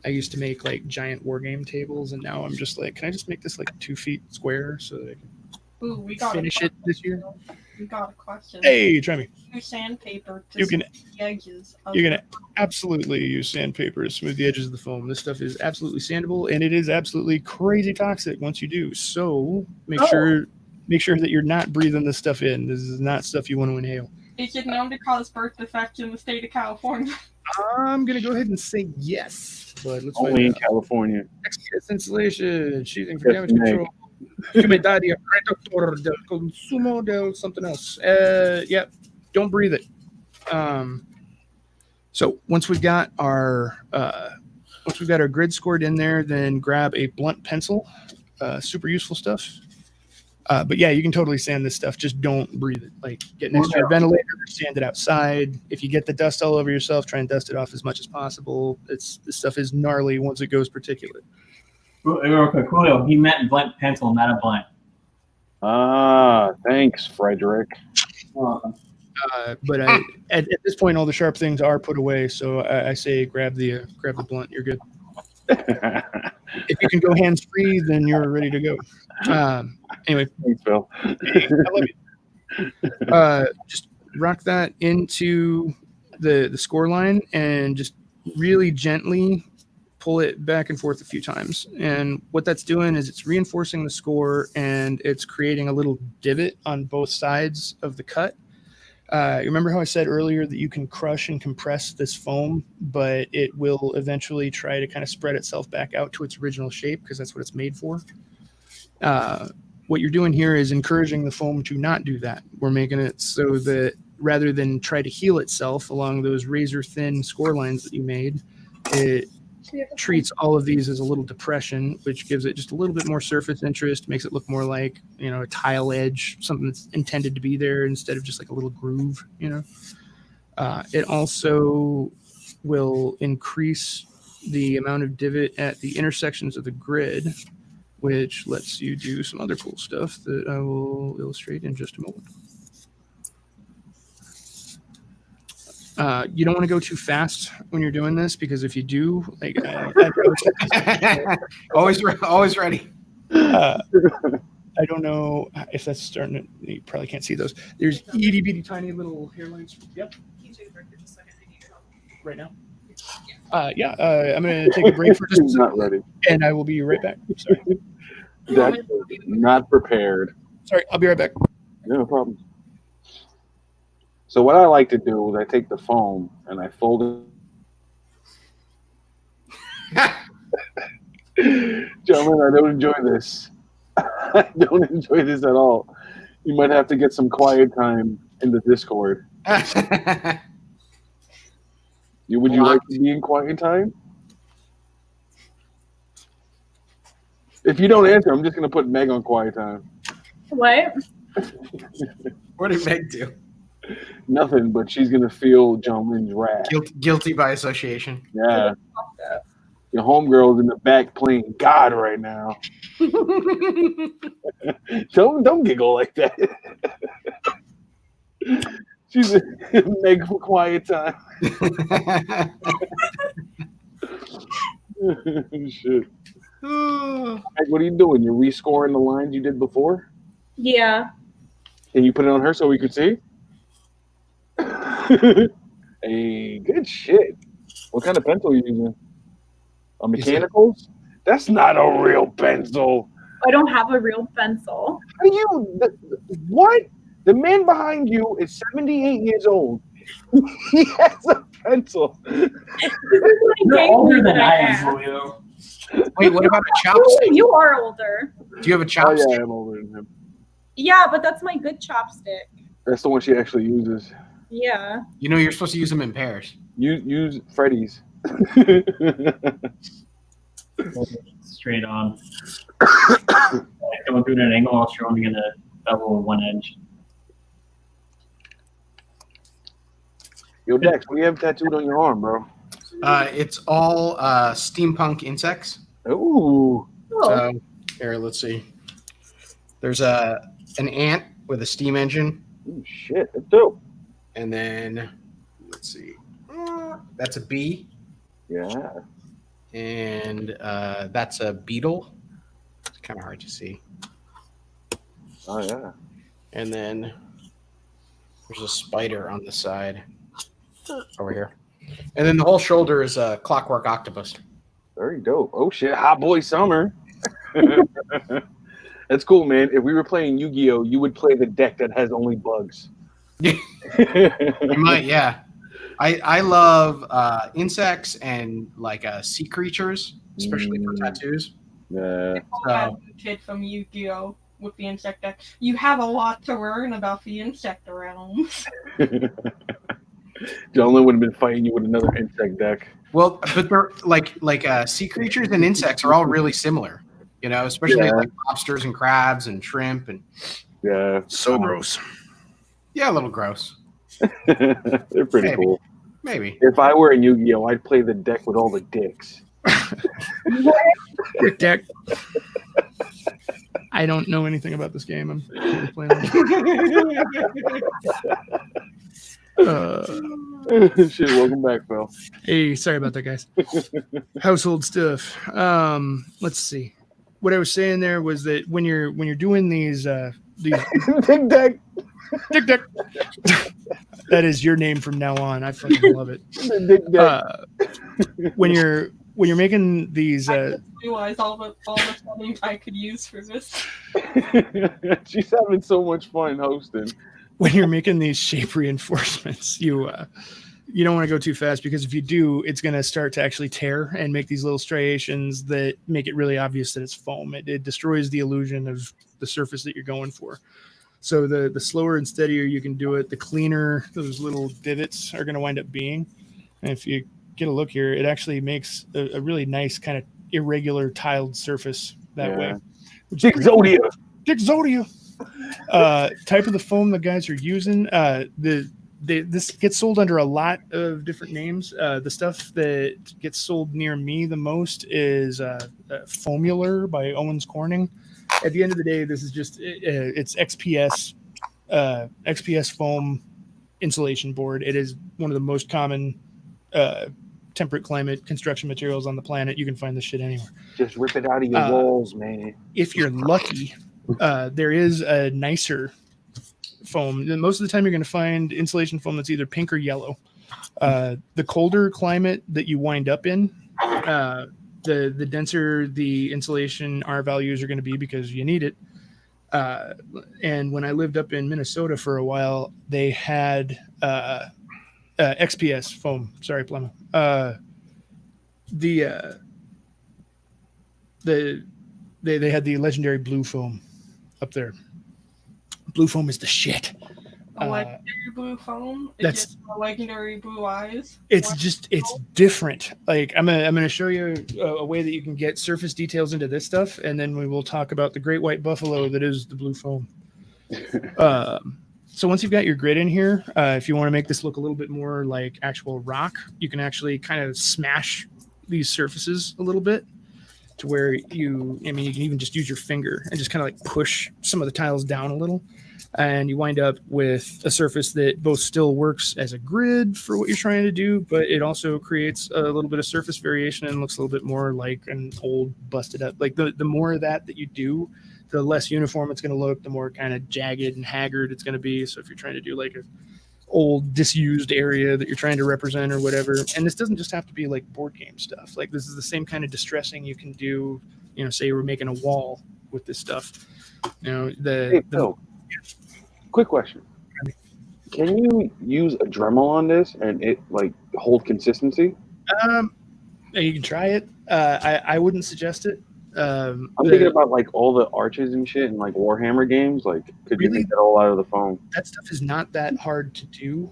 I used to make like giant war game tables, and now I'm just like, can I just make this like 2 feet square so that I can finish it this year? We got a question. Hey, try me. Use sandpaper to You can- smooth the edges. You can absolutely use sandpaper to smooth the edges of the foam. This stuff is absolutely sandable, and it is absolutely crazy toxic once you do. So make sure that you're not breathing this stuff in. This is not stuff you want to inhale. Is it known to cause birth defects in the state of California? I'm gonna go ahead and say yes, but let's Only in find out. California. XPS insulation, sheathing for Yes, damage Meg. control, humidity, reductor del consumo del something else. Yeah, don't breathe it. So once we've got our grid scored in there, then grab a blunt pencil. Super useful stuff. But yeah, you can totally sand this stuff. Just don't breathe it. Like, get next to your ventilator, sand it outside. If you get the dust all over yourself, try and dust it off as much as possible. This stuff is gnarly once it goes particulate. Real quick, Julio, he meant blunt pencil, not a blunt. Ah, thanks, Frederick. But at this point, all the sharp things are put away. So I say grab the blunt. You're good. If you can go hands free, then you're ready to go. Anyway, Thanks, Phil. hey, I love you. Just rock that into the score line and just really gently pull it back and forth a few times. And what that's doing is it's reinforcing the score, and it's creating a little divot on both sides of the cut. Remember how I said earlier that you can crush and compress this foam, but it will eventually try to kind of spread itself back out to its original shape, because that's what it's made for. What you're doing here is encouraging the foam to not do that. We're making it so that rather than try to heal itself along those razor thin score lines that you made, it treats all of these as a little depression, which gives it just a little bit more surface interest, makes it look more like, a tile edge, something that's intended to be there instead of just like a little groove, It also will increase the amount of divot at the intersections of the grid, which lets you do some other cool stuff that I will illustrate in just a moment. You don't want to go too fast when you're doing this, because if you do, like, always ready. I don't know if that's starting to, you probably can't see those. There's itty bitty tiny little hairlines. Yep. Right now? I'm going to take a break for just a He's second, not ready. and I will be right back. Sorry. That's not prepared. Sorry, I'll be right back. No problem. So what I like to do is I take the foam and I fold it. Gentlemen, I don't enjoy this. I don't enjoy this at all. You might have to get some quiet time in the Discord. Would you like to be in quiet time? If you don't answer, I'm just going to put Meg on quiet time. What? What did Meg do? Nothing, but she's going to feel John Lynn's wrath. Guilty by association. Yeah. Your homegirl's in the back playing God right now. Don't giggle like that. She's Meg for quiet time. Shit. Meg, what are you doing? You're rescoring the lines you did before? Yeah. Can you put it on her so we could see? Hey, good shit. What kind of pencil are you using? A mechanicals? That's not a real pencil. I don't have a real pencil. How do you? What? The man behind you is 78 years old. He has a pencil. You're older than I am, Julio. Wait, what about a chopstick? You are older. Do you have a Oh chopstick? yeah, I'm older than him. Yeah, but that's my good chopstick. That's the one she actually uses. Yeah. You know you're supposed to use them in pairs. Use Freddy's. Straight on. Don't do it at an angle, else you're only going to bevel with one edge. Yo, Dex, what do you have tattooed on your arm, bro? It's all steampunk insects. Ooh. So here, let's see. There's an ant with a steam engine. Ooh, shit, that's dope. And then let's see. That's a bee. Yeah. And that's a beetle. It's kind of hard to see. Oh yeah. And then there's a spider on the side over here. And then the whole shoulder is a clockwork octopus. Very dope. Oh shit, Hot Boy Summer. That's cool, man. If we were playing Yu-Gi-Oh, you would play the deck that has only bugs. You might, yeah. I love insects and like sea creatures, especially for tattoos. Yeah. So, kid from Yu-Gi-Oh with the insect deck. You have a lot to learn about the insect realms. Jolene would have been fighting you with another insect deck. Well, but they're like sea creatures and insects are all really similar, you know, especially like lobsters and crabs and shrimp and so gross. Yeah, a little gross. They're pretty cool. Maybe. If I were in Yu-Gi-Oh, I'd play the deck with all the dicks. Dick deck. I don't know anything about this game. I'm playing Shit, welcome back, Phil. Hey, sorry about that, guys. Household stuff. Let's see. What I was saying there was that when you're doing these Dick deck. Dick deck. That is your name from now on. I fucking love it. Dick deck. When you're making these I realize all the settings I could use for this. She's having so much fun hosting. When you're making these shape reinforcements, you don't want to go too fast, because if you do, it's going to start to actually tear and make these little striations that make it really obvious that it's foam. It destroys the illusion of the surface that you're going for. So the slower and steadier you can do it, the cleaner those little divots are going to wind up being. And if you get a look here, it actually makes a really nice kind of irregular tiled surface that way. Dick Zodia. Dick Zodia. Type of the foam the guys are using. This gets sold under a lot of different names. The stuff that gets sold near me the most is Foamular by Owens Corning. At the end of the day, this is just it's XPS foam insulation board. It is one of the most common temperate climate construction materials on the planet. You can find this shit anywhere. Just rip it out of your walls, man. If you're lucky, there is a nicer foam. Most of the time you're going to find insulation foam that's either pink or yellow. The colder climate that you wind up in, the denser the insulation R values are going to be, because you need it. And when I lived up in Minnesota for a while, they had XPS foam. Sorry, Plum. They had the legendary blue foam up there. Blue foam is the shit. A legendary blue foam. That's just a legendary blue eyes. It's different. Like I'm gonna show you a way that you can get surface details into this stuff, and then we will talk about the great white buffalo that is the blue foam. So once you've got your grid in here, if you want to make this look a little bit more like actual rock, you can actually kind of smash these surfaces a little bit to where you can even just use your finger and just kind of like push some of the tiles down a little. And you wind up with a surface that both still works as a grid for what you're trying to do, but it also creates a little bit of surface variation and looks a little bit more like an old busted up. Like the more of that you do, the less uniform it's going to look, the more kind of jagged and haggard it's going to be. So if you're trying to do like a old disused area that you're trying to represent or whatever. And this doesn't just have to be like board game stuff. Like this is the same kind of distressing you can do. You know, say we're making a wall with this stuff. You know, Hey, Phil, quick question. Can you use a Dremel on this and it like hold consistency? You can try it. I wouldn't suggest it. I'm thinking about like all the arches and shit and like Warhammer games. Like, could you make that all out of the foam? That stuff is not that hard to do,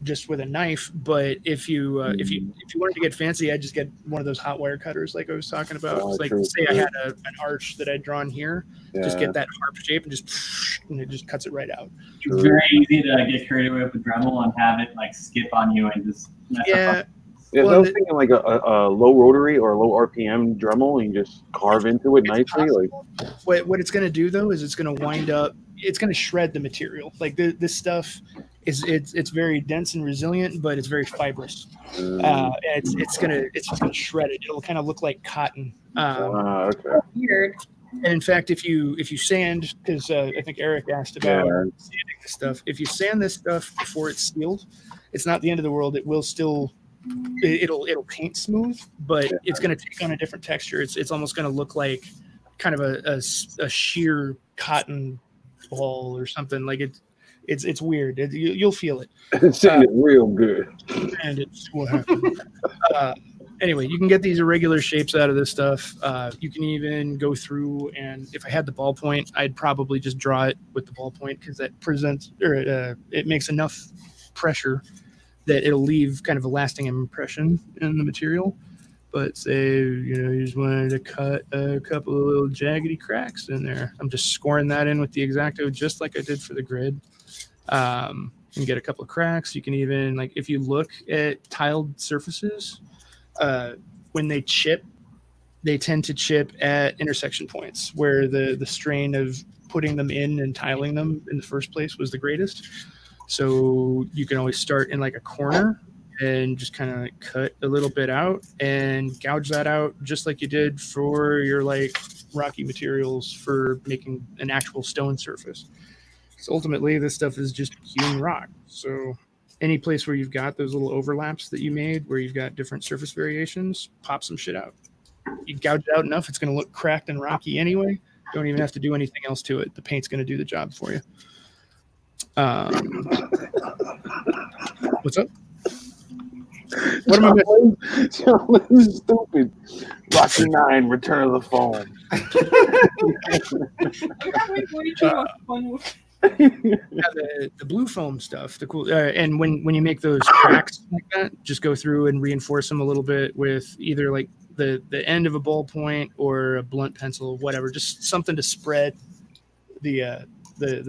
just with a knife. But if you wanted to get fancy, I'd just get one of those hot wire cutters, like I was talking about. Say I had an arch that I'd drawn here, just get that harp shape and it just cuts it right out. It's very easy to get creative with the Dremel and have it like skip on you and just mess up. Yeah, I was thinking like a low rotary or a low RPM Dremel, and you just carve into it nicely. Like, what it's going to do though is it's going to wind up. It's going to shred the material. Like this stuff it's very dense and resilient, but it's very fibrous. And it's just going to shred it. It'll kind of look like cotton. Okay. Weird. And in fact, if you sand, because I think Eric asked about sanding this stuff. If you sand this stuff before it's sealed, it's not the end of the world. It will still. It'll paint smooth, but it's going to take on a different texture. It's almost going to look like kind of a sheer cotton ball or something. Like it's weird. You'll feel it. It's real good. And it's what happened. Anyway, you can get these irregular shapes out of this stuff. You can even go through, and if I had the ballpoint, I'd probably just draw it with the ballpoint because that it makes enough pressure that it'll leave kind of a lasting impression in the material. But say, you just wanted to cut a couple of little jaggedy cracks in there. I'm just scoring that in with the X-Acto just like I did for the grid. You can get a couple of cracks. You can even, like, if you look at tiled surfaces, when they chip, they tend to chip at intersection points where the strain of putting them in and tiling them in the first place was the greatest. So you can always start in like a corner and just kind of like cut a little bit out and gouge that out just like you did for your like rocky materials for making an actual stone surface. So ultimately this stuff is just hewn rock. So any place where you've got those little overlaps that you made where you've got different surface variations, pop some shit out. You gouge it out enough, it's going to look cracked and rocky anyway. Don't even have to do anything else to it. The paint's going to do the job for you. What's up? What am I missing? This is stupid. Rocky 9, Return of the Foam. The blue foam stuff, the cool, and when you make those cracks like that, just go through and reinforce them a little bit with either like the end of a ballpoint or a blunt pencil, whatever, just something to spread the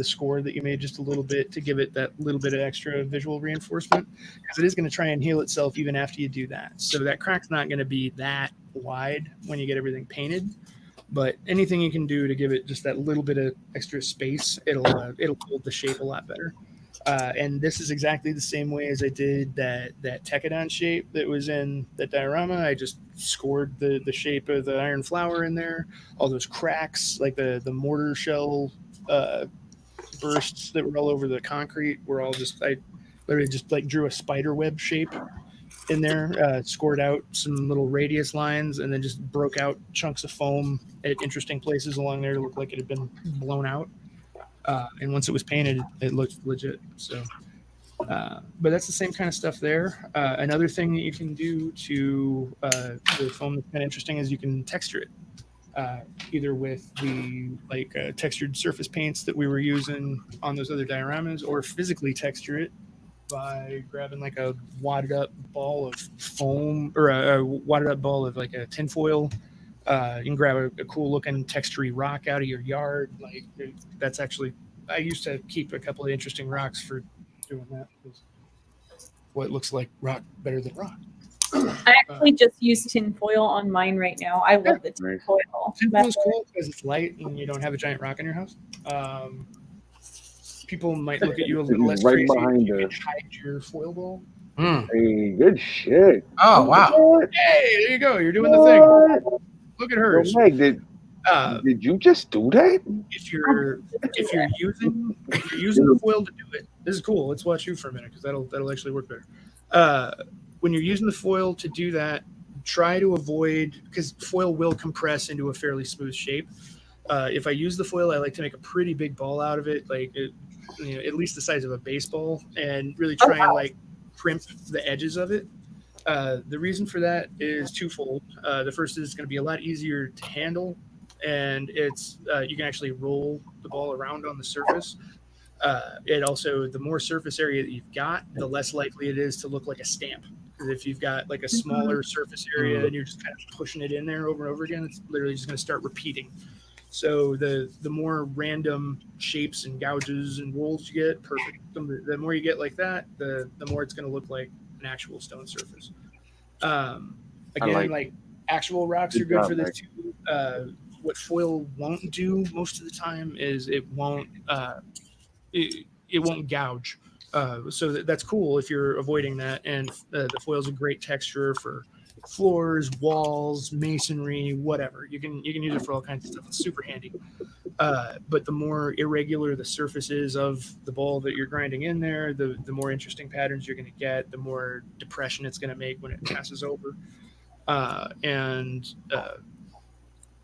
score that you made just a little bit to give it that little bit of extra visual reinforcement, because it is going to try and heal itself even after you do that. So that crack's not going to be that wide when you get everything painted, but anything you can do to give it just that little bit of extra space, it'll hold the shape a lot better. And this is exactly the same way as I did that Tekadon shape that was in the diorama. I just scored the shape of the iron flower in there, all those cracks, like the mortar shell bursts that were all over the concrete were all just, I literally just like drew a spider web shape in there, scored out some little radius lines, and then just broke out chunks of foam at interesting places along there to look like it had been blown out. And once it was painted, it looked legit. So, but that's the same kind of stuff there. Another thing that you can do to the foam that's kind of interesting is you can texture it. Either with the textured surface paints that we were using on those other dioramas, or physically texture it by grabbing like a wadded up ball of foam or a wadded up ball of like a tinfoil. You can grab a cool looking textury rock out of your yard. Like that's actually, I used to keep a couple of interesting rocks for doing that. What looks like rock better than rock. I actually just use tinfoil on mine right now. I love the tinfoil. Tinfoil's cool because it's light and you don't have a giant rock in your house. People might look at you a little less right crazy. Behind You her. can hide your foil ball. Hey, good shit. Oh, wow. Hey, there you go. You're doing the thing. Look at hers. Yo, Meg, did you just do that? If you're using the foil to do it, this is cool. Let's watch you for a minute because that'll actually work better. When you're using the foil to do that, try to avoid, because foil will compress into a fairly smooth shape. If I use the foil, I like to make a pretty big ball out of it, like at least the size of a baseball, and really try and like crimp the edges of it. The reason for that is twofold. The first is it's going to be a lot easier to handle, and it's you can actually roll the ball around on the surface. It also, the more surface area that you've got, the less likely it is to look like a stamp. Because if you've got like a smaller surface area and you're just kind of pushing it in there over and over again, it's literally just going to start repeating. So the more random shapes and gouges and rolls you get, perfect. The more you get like that, the more it's going to look like an actual stone surface. Again, like actual rocks are good for this too. What foil won't do most of the time is it won't gouge. So that's cool if you're avoiding that. And the foil is a great texture for floors, walls, masonry, whatever. You can use it for all kinds of stuff. It's super handy. But the more irregular the surface is of the ball that you're grinding in there, the more interesting patterns you're going to get, the more depression it's going to make when it passes over. And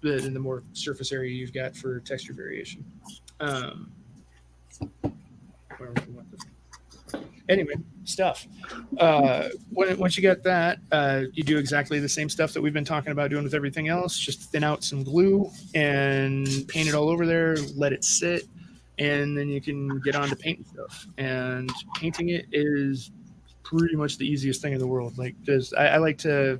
the more surface area you've got for texture variation. Anyway, stuff. Once you get that, you do exactly the same stuff that we've been talking about doing with everything else. Just thin out some glue and paint it all over there, let it sit, and then you can get on to painting stuff. And painting it is pretty much the easiest thing in the world. Like, I like to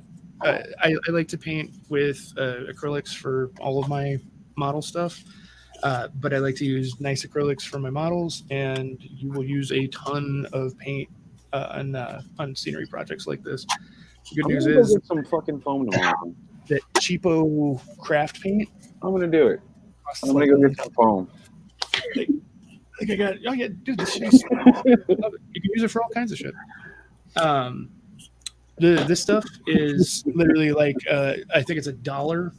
paint with acrylics for all of my model stuff. But I like to use nice acrylics for my models, and you will use a ton of paint on scenery projects like this. The good news is get some fucking foam tomorrow. That cheapo craft paint. I'm gonna do it. I'm gonna go get some foam. Like I got, dude, this shit is, you can use it for all kinds of shit. This stuff is literally like I think it's $1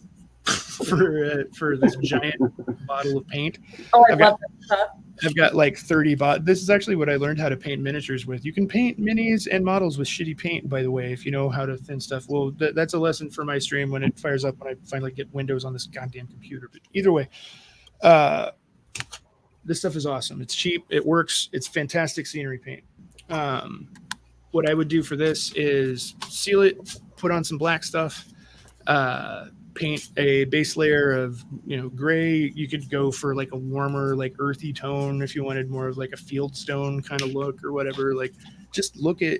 for this giant bottle of paint. Oh, I love that stuff. I've got like 30 This is actually what I learned how to paint miniatures with. You can paint minis and models with shitty paint, by the way, if you know how to thin stuff. Well, that's a lesson for my stream when it fires up when I finally get Windows on this goddamn computer. But either way, this stuff is awesome. It's cheap. It works. It's fantastic scenery paint. What I would do for this is seal it, put on some black stuff, paint a base layer of gray. You could go for like a warmer, like earthy tone if you wanted more of like a field stone kind of look or whatever. Like, just look at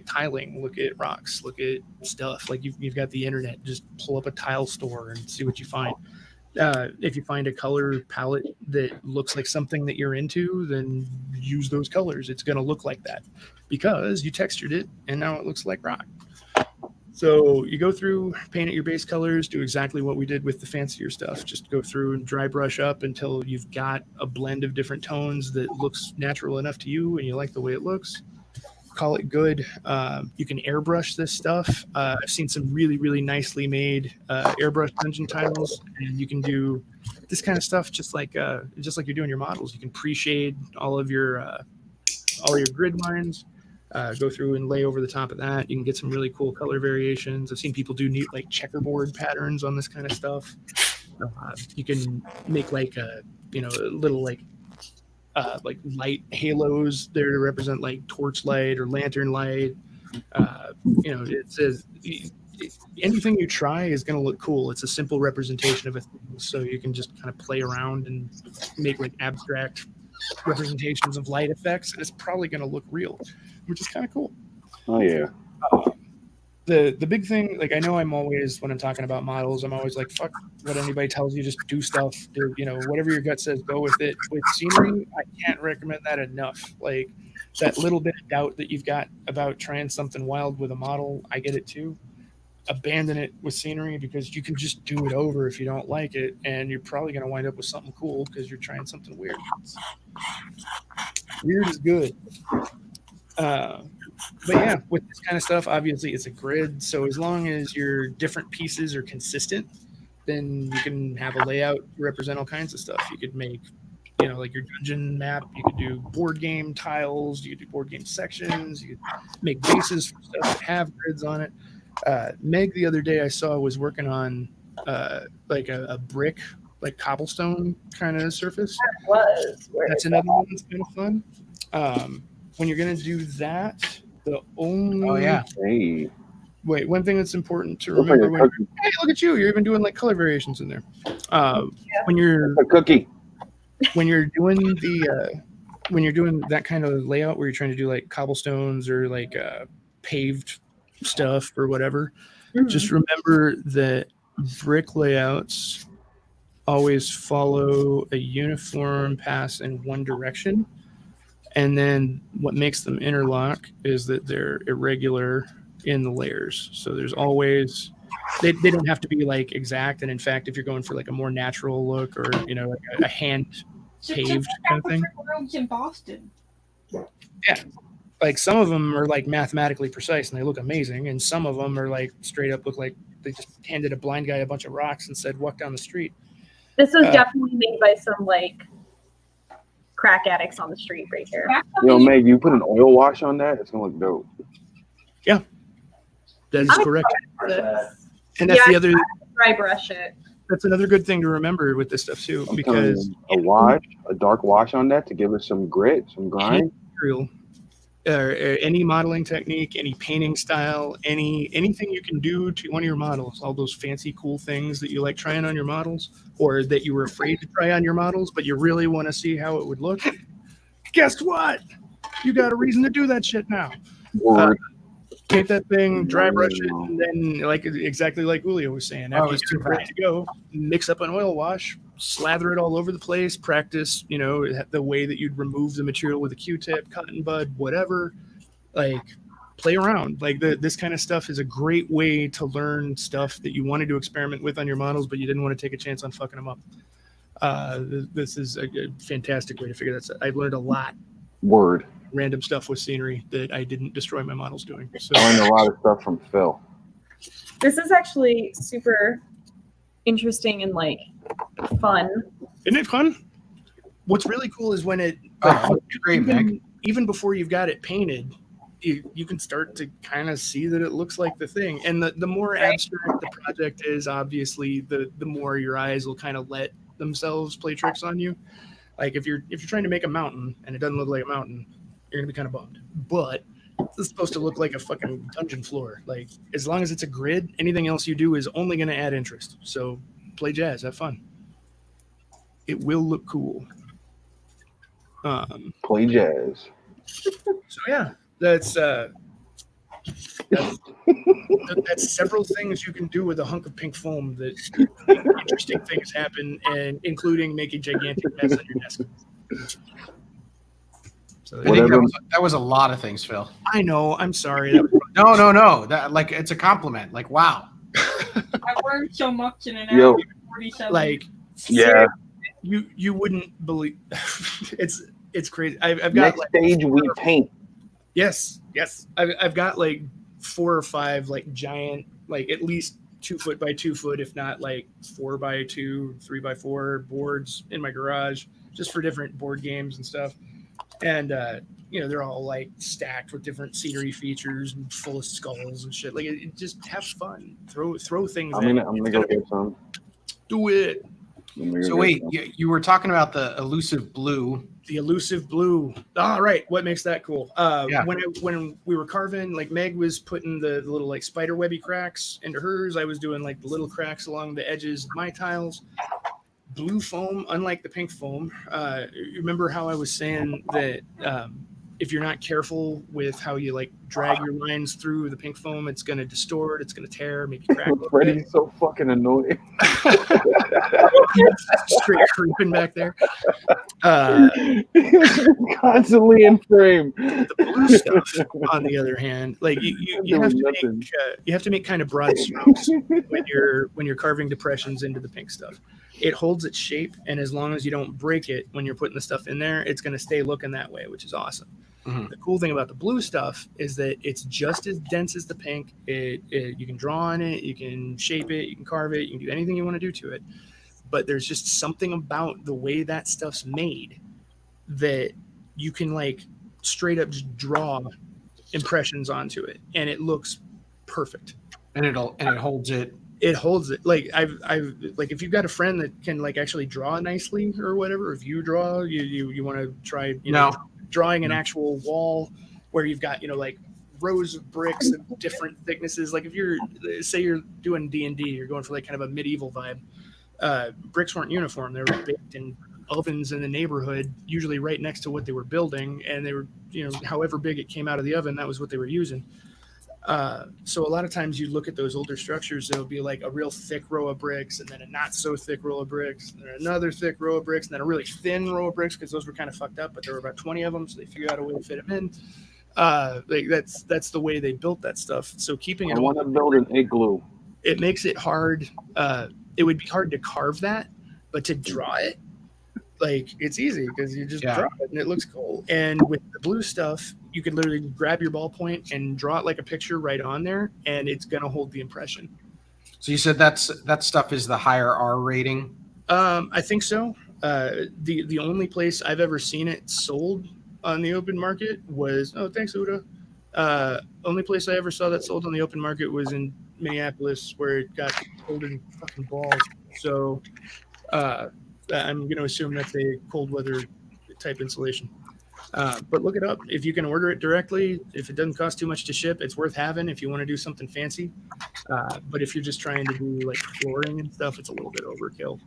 tiling, look at rocks, look at stuff. Like you've got the internet. Just pull up a tile store and see what you find. If you find a color palette that looks like something that you're into, then use those colors. It's going to look like that because you textured it and now it looks like rock. So you go through, paint at your base colors, do exactly what we did with the fancier stuff. Just go through and dry brush up until you've got a blend of different tones that looks natural enough to you and you like the way it looks. Call it good. You can airbrush this stuff. I've seen some really, really nicely made airbrush dungeon tiles, and you can do this kind of stuff just like you're doing your models. You can pre-shade all your grid lines. Go through and lay over the top of that. You can get some really cool color variations. I've seen people do neat like checkerboard patterns on this kind of stuff. You can make like little like light halos there to represent like torch light or lantern light. It says anything you try is going to look cool. It's a simple representation of a thing, so you can just kind of play around and make like abstract representations of light effects, and it's probably going to look real, which is kind of cool. Oh yeah. The big thing, like, I know I'm always, when I'm talking about models, I'm always like, fuck what anybody tells you, just do stuff. Whatever your gut says, go with it. With scenery, I can't recommend that enough. Like, that little bit of doubt that you've got about trying something wild with a model, I get it too. Abandon it with scenery because you can just do it over if you don't like it, and you're probably going to wind up with something cool because you're trying something weird. Weird is good. But yeah, with this kind of stuff, obviously it's a grid. So as long as your different pieces are consistent, then you can have a layout to represent all kinds of stuff. You could make like your dungeon map. You could do board game tiles. You could do board game sections. You could make bases for stuff that have grids on it. Meg the other day I saw was working on like a brick, like cobblestone kind of surface. That's another one that's kind of fun. When you're gonna do that, the only Hey. wait, one thing that's important to remember hey, look at you, you're even doing like color variations in there. When you're a cookie. When you're doing that kind of layout where you're trying to do like cobblestones or like paved stuff or whatever, just remember that brick layouts always follow a uniform path in one direction, and then what makes them interlock is that they're irregular in the layers. So there's always they don't have to be like exact, and in fact if you're going for like a more natural look or like a hand paved kind of thing in Boston. Yeah, like some of them are like mathematically precise and they look amazing, and some of them are like straight up look like they just handed a blind guy a bunch of rocks and said walk down the street. This was definitely made by some like crack addicts on the street right here. Meg, you put an oil wash on that, it's gonna look dope. Yeah, that is correct. And that's the other dry brush it. That's another good thing to remember with this stuff too, because a dark wash on that to give it some grit, some grind. Any modeling technique, any painting style, anything you can do to one of your models, all those fancy cool things that you like trying on your models, or that you were afraid to try on your models, but you really want to see how it would look. Guess what? You got a reason to do that shit now. Paint that thing, dry brush it, and then exactly like Julio was saying, after you're ready to go, mix up an oil wash, slather it all over the place, practice, the way that you'd remove the material with a Q-tip, cotton bud, whatever. Like, play around. Like, this kind of stuff is a great way to learn stuff that you wanted to experiment with on your models, but you didn't want to take a chance on fucking them up. This is a fantastic way to figure that out. I've learned a lot. Random stuff with scenery that I didn't destroy my models doing. So I learned a lot of stuff from Phil. This is actually super interesting and like fun. Isn't it fun? What's really cool is when even before you've got it painted, you can start to kind of see that it looks like the thing. And the more abstract the project is, obviously, the more your eyes will kind of let themselves play tricks on you. Like if you're trying to make a mountain and it doesn't look like a mountain, you're gonna be kind of bummed. But it's supposed to look like a fucking dungeon floor. Like, as long as it's a grid, anything else you do is only gonna add interest. So play jazz, have fun. It will look cool. Play jazz. So yeah, that's several things you can do with a hunk of pink foam that interesting things happen, and including make a gigantic mess on your desk. So I think that was a lot of things, Phil. I know. I'm sorry. No. That it's a compliment. Like, wow. I learned so much in an hour and 47. Like, yeah. You wouldn't believe. It's crazy. I've got next stage we paint. Yes. I've got like 4 or 5 like giant, like at least 2 foot by 2 foot, if not like 4 by 2, 3 by 4 boards in my garage, just for different board games and stuff. And they're all like stacked with different scenery features and full of skulls and shit. Like, it just have fun. Throw things. I'm gonna go get some. Do it. So wait, you were talking about the elusive blue. The elusive blue. All right, what makes that cool? When we were carving, like Meg was putting the little like spider webby cracks into hers. I was doing like the little cracks along the edges of my tiles. Blue foam, unlike the pink foam. Remember how I was saying that if you're not careful with how you like drag your lines through the pink foam, it's going to distort, it's going to tear, maybe crack. Freddie's so fucking annoying. Straight creeping back there. Constantly in frame. The blue stuff, on the other hand, like you have to make kind of broad strokes when you're carving depressions into the pink stuff. It holds its shape, and as long as you don't break it when you're putting the stuff in there, it's going to stay looking that way, which is awesome. Mm-hmm. The cool thing about the blue stuff is that it's just as dense as the pink. You can draw on it, you can shape it, you can carve it, you can do anything you want to do to it. but there's just something about the way that stuff's made that you can like straight up just draw impressions onto it, and it looks perfect. And it holds it. It holds it. Like I've like if you've got a friend that can like actually draw nicely or whatever, if you draw, you want to try drawing an actual wall where you've got like rows of bricks of different thicknesses. Like if you're doing D&D, you're going for like kind of a medieval vibe. Bricks weren't uniform. They were baked in ovens in the neighborhood, usually right next to what they were building, and they were however big it came out of the oven, that was what they were using. So a lot of times you look at those older structures, there'll be like a real thick row of bricks, and then a not so thick row of bricks, and then another thick row of bricks, and then a really thin row of bricks, because those were kind of fucked up, but there were about 20 of them, so they figured out a way to fit them in. Like that's the way they built that stuff. So keeping it, I want to build an igloo. It makes it hard. It would be hard to carve that, but to draw it, like it's easy because you just draw it and it looks cool. And with the blue stuff, you could literally grab your ballpoint and draw it like a picture right on there, and it's gonna hold the impression. So you said that stuff is the higher R rating? I think so. The only place I've ever seen it sold on the open market was thanks Uda. Only place I ever saw that sold on the open market was in Minneapolis, where it got sold in fucking balls. So I'm going to assume that's a cold weather type insulation. But look it up. If you can order it directly, if it doesn't cost too much to ship, it's worth having if you want to do something fancy. But if you're just trying to do like flooring and stuff, it's a little bit overkill.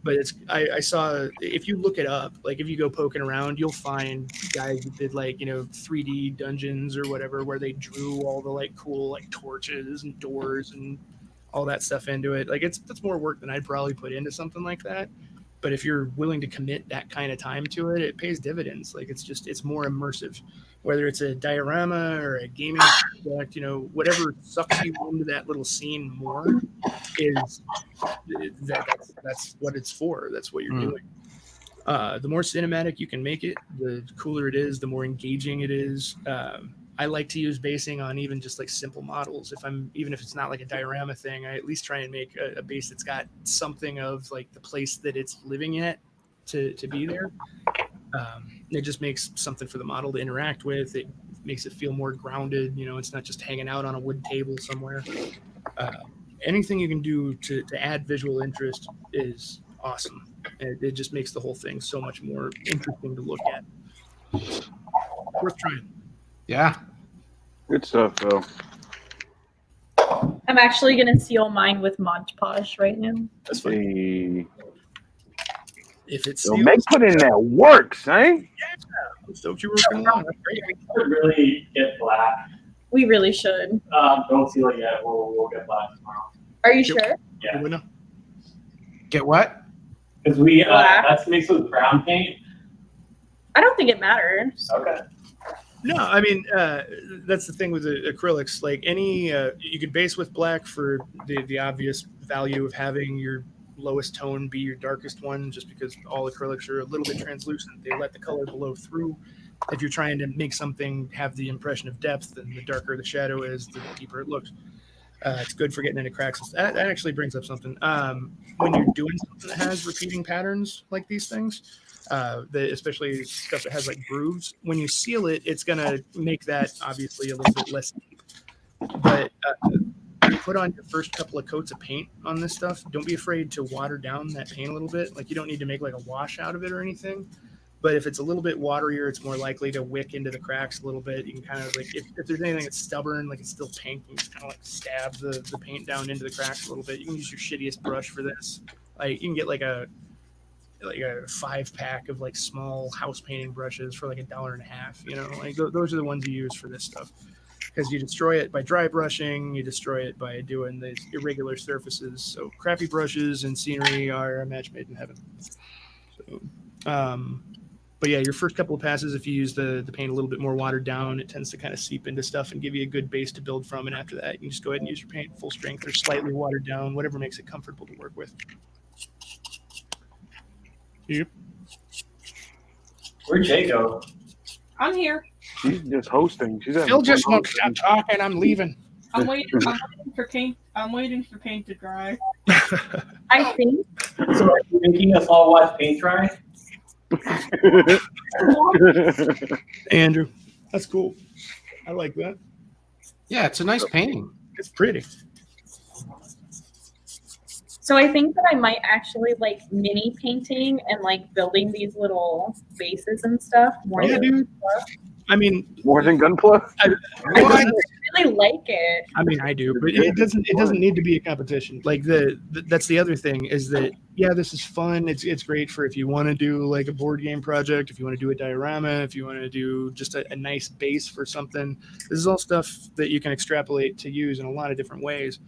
But I saw, if you look it up, like if you go poking around, you'll find guys who did like 3D dungeons or whatever, where they drew all the like cool like torches and doors and all that stuff into it. Like that's more work than I'd probably put into something like that. But if you're willing to commit that kind of time to it, it pays dividends. Like it's more immersive, whether it's a diorama or a gaming project, whatever sucks you into that little scene more is that's what it's for. That's what you're doing. The more cinematic you can make it, the cooler it is, the more engaging it is. I like to use basing on even just like simple models. Even if it's not like a diorama thing, I at least try and make a base that's got something of like the place that it's living at to be there. It just makes something for the model to interact with. It makes it feel more grounded. It's not just hanging out on a wood table somewhere. Anything you can do to add visual interest is awesome. It just makes the whole thing so much more interesting to look at. Worth trying. Yeah. Good stuff, though. I'm actually going to seal mine with Mod Podge right now. That's fine. If it's so Meg put in that works, eh? Yeah. So if you're working on it, we should really get black. We really should. Don't seal it yet. We'll get black tomorrow. Are you sure? Yeah. Get what? Because that's mixed with brown paint. I don't think it matters. Okay. No, I mean that's the thing with the acrylics. Like you could base with black for the obvious value of having your lowest tone be your darkest one, just because all acrylics are a little bit translucent. They let the color blow through. If you're trying to make something have the impression of depth, then the darker the shadow is, the deeper it looks. It's good for getting into cracks. That actually brings up something. When you're doing something that has repeating patterns like these things, especially stuff that has like grooves, when you seal it, it's going to make that obviously a little bit less deep. But you put on your first couple of coats of paint on this stuff, don't be afraid to water down that paint a little bit. Like you don't need to make like a wash out of it or anything. But if it's a little bit waterier, it's more likely to wick into the cracks a little bit. You can kind of like, if there's anything that's stubborn, like it's still pink, you can just kind of like stab the paint down into the cracks a little bit. You can use your shittiest brush for this. Like you can get like a 5-pack of like small house painting brushes for like $1.50. Like those are the ones you use for this stuff, because you destroy it by dry brushing, you destroy it by doing these irregular surfaces. So crappy brushes and scenery are a match made in heaven. So, but yeah, your first couple of passes, if you use the paint a little bit more watered down, it tends to kind of seep into stuff and give you a good base to build from. And after that, you can just go ahead and use your paint full strength or slightly watered down, whatever makes it comfortable to work with. Yep. Where'd Jay go? I'm here. She's just hosting. Phil just won't stop talking. I'm leaving. I'm waiting for paint. I'm waiting for paint to dry. I think So are you making us all watch paint dry? Andrew, that's cool. I like that. Yeah, it's a nice painting. It's pretty. So I think that I might actually like mini painting and like building these little bases and stuff more. Yeah, than dude. I mean, More than Gunpla? I really like it. I mean, I do, but it doesn't need to be a competition. Like that's the other thing is that this is fun. It's great for if you want to do like a board game project, if you want to do a diorama, if you want to do just a nice base for something. This is all stuff that you can extrapolate to use in a lot of different ways.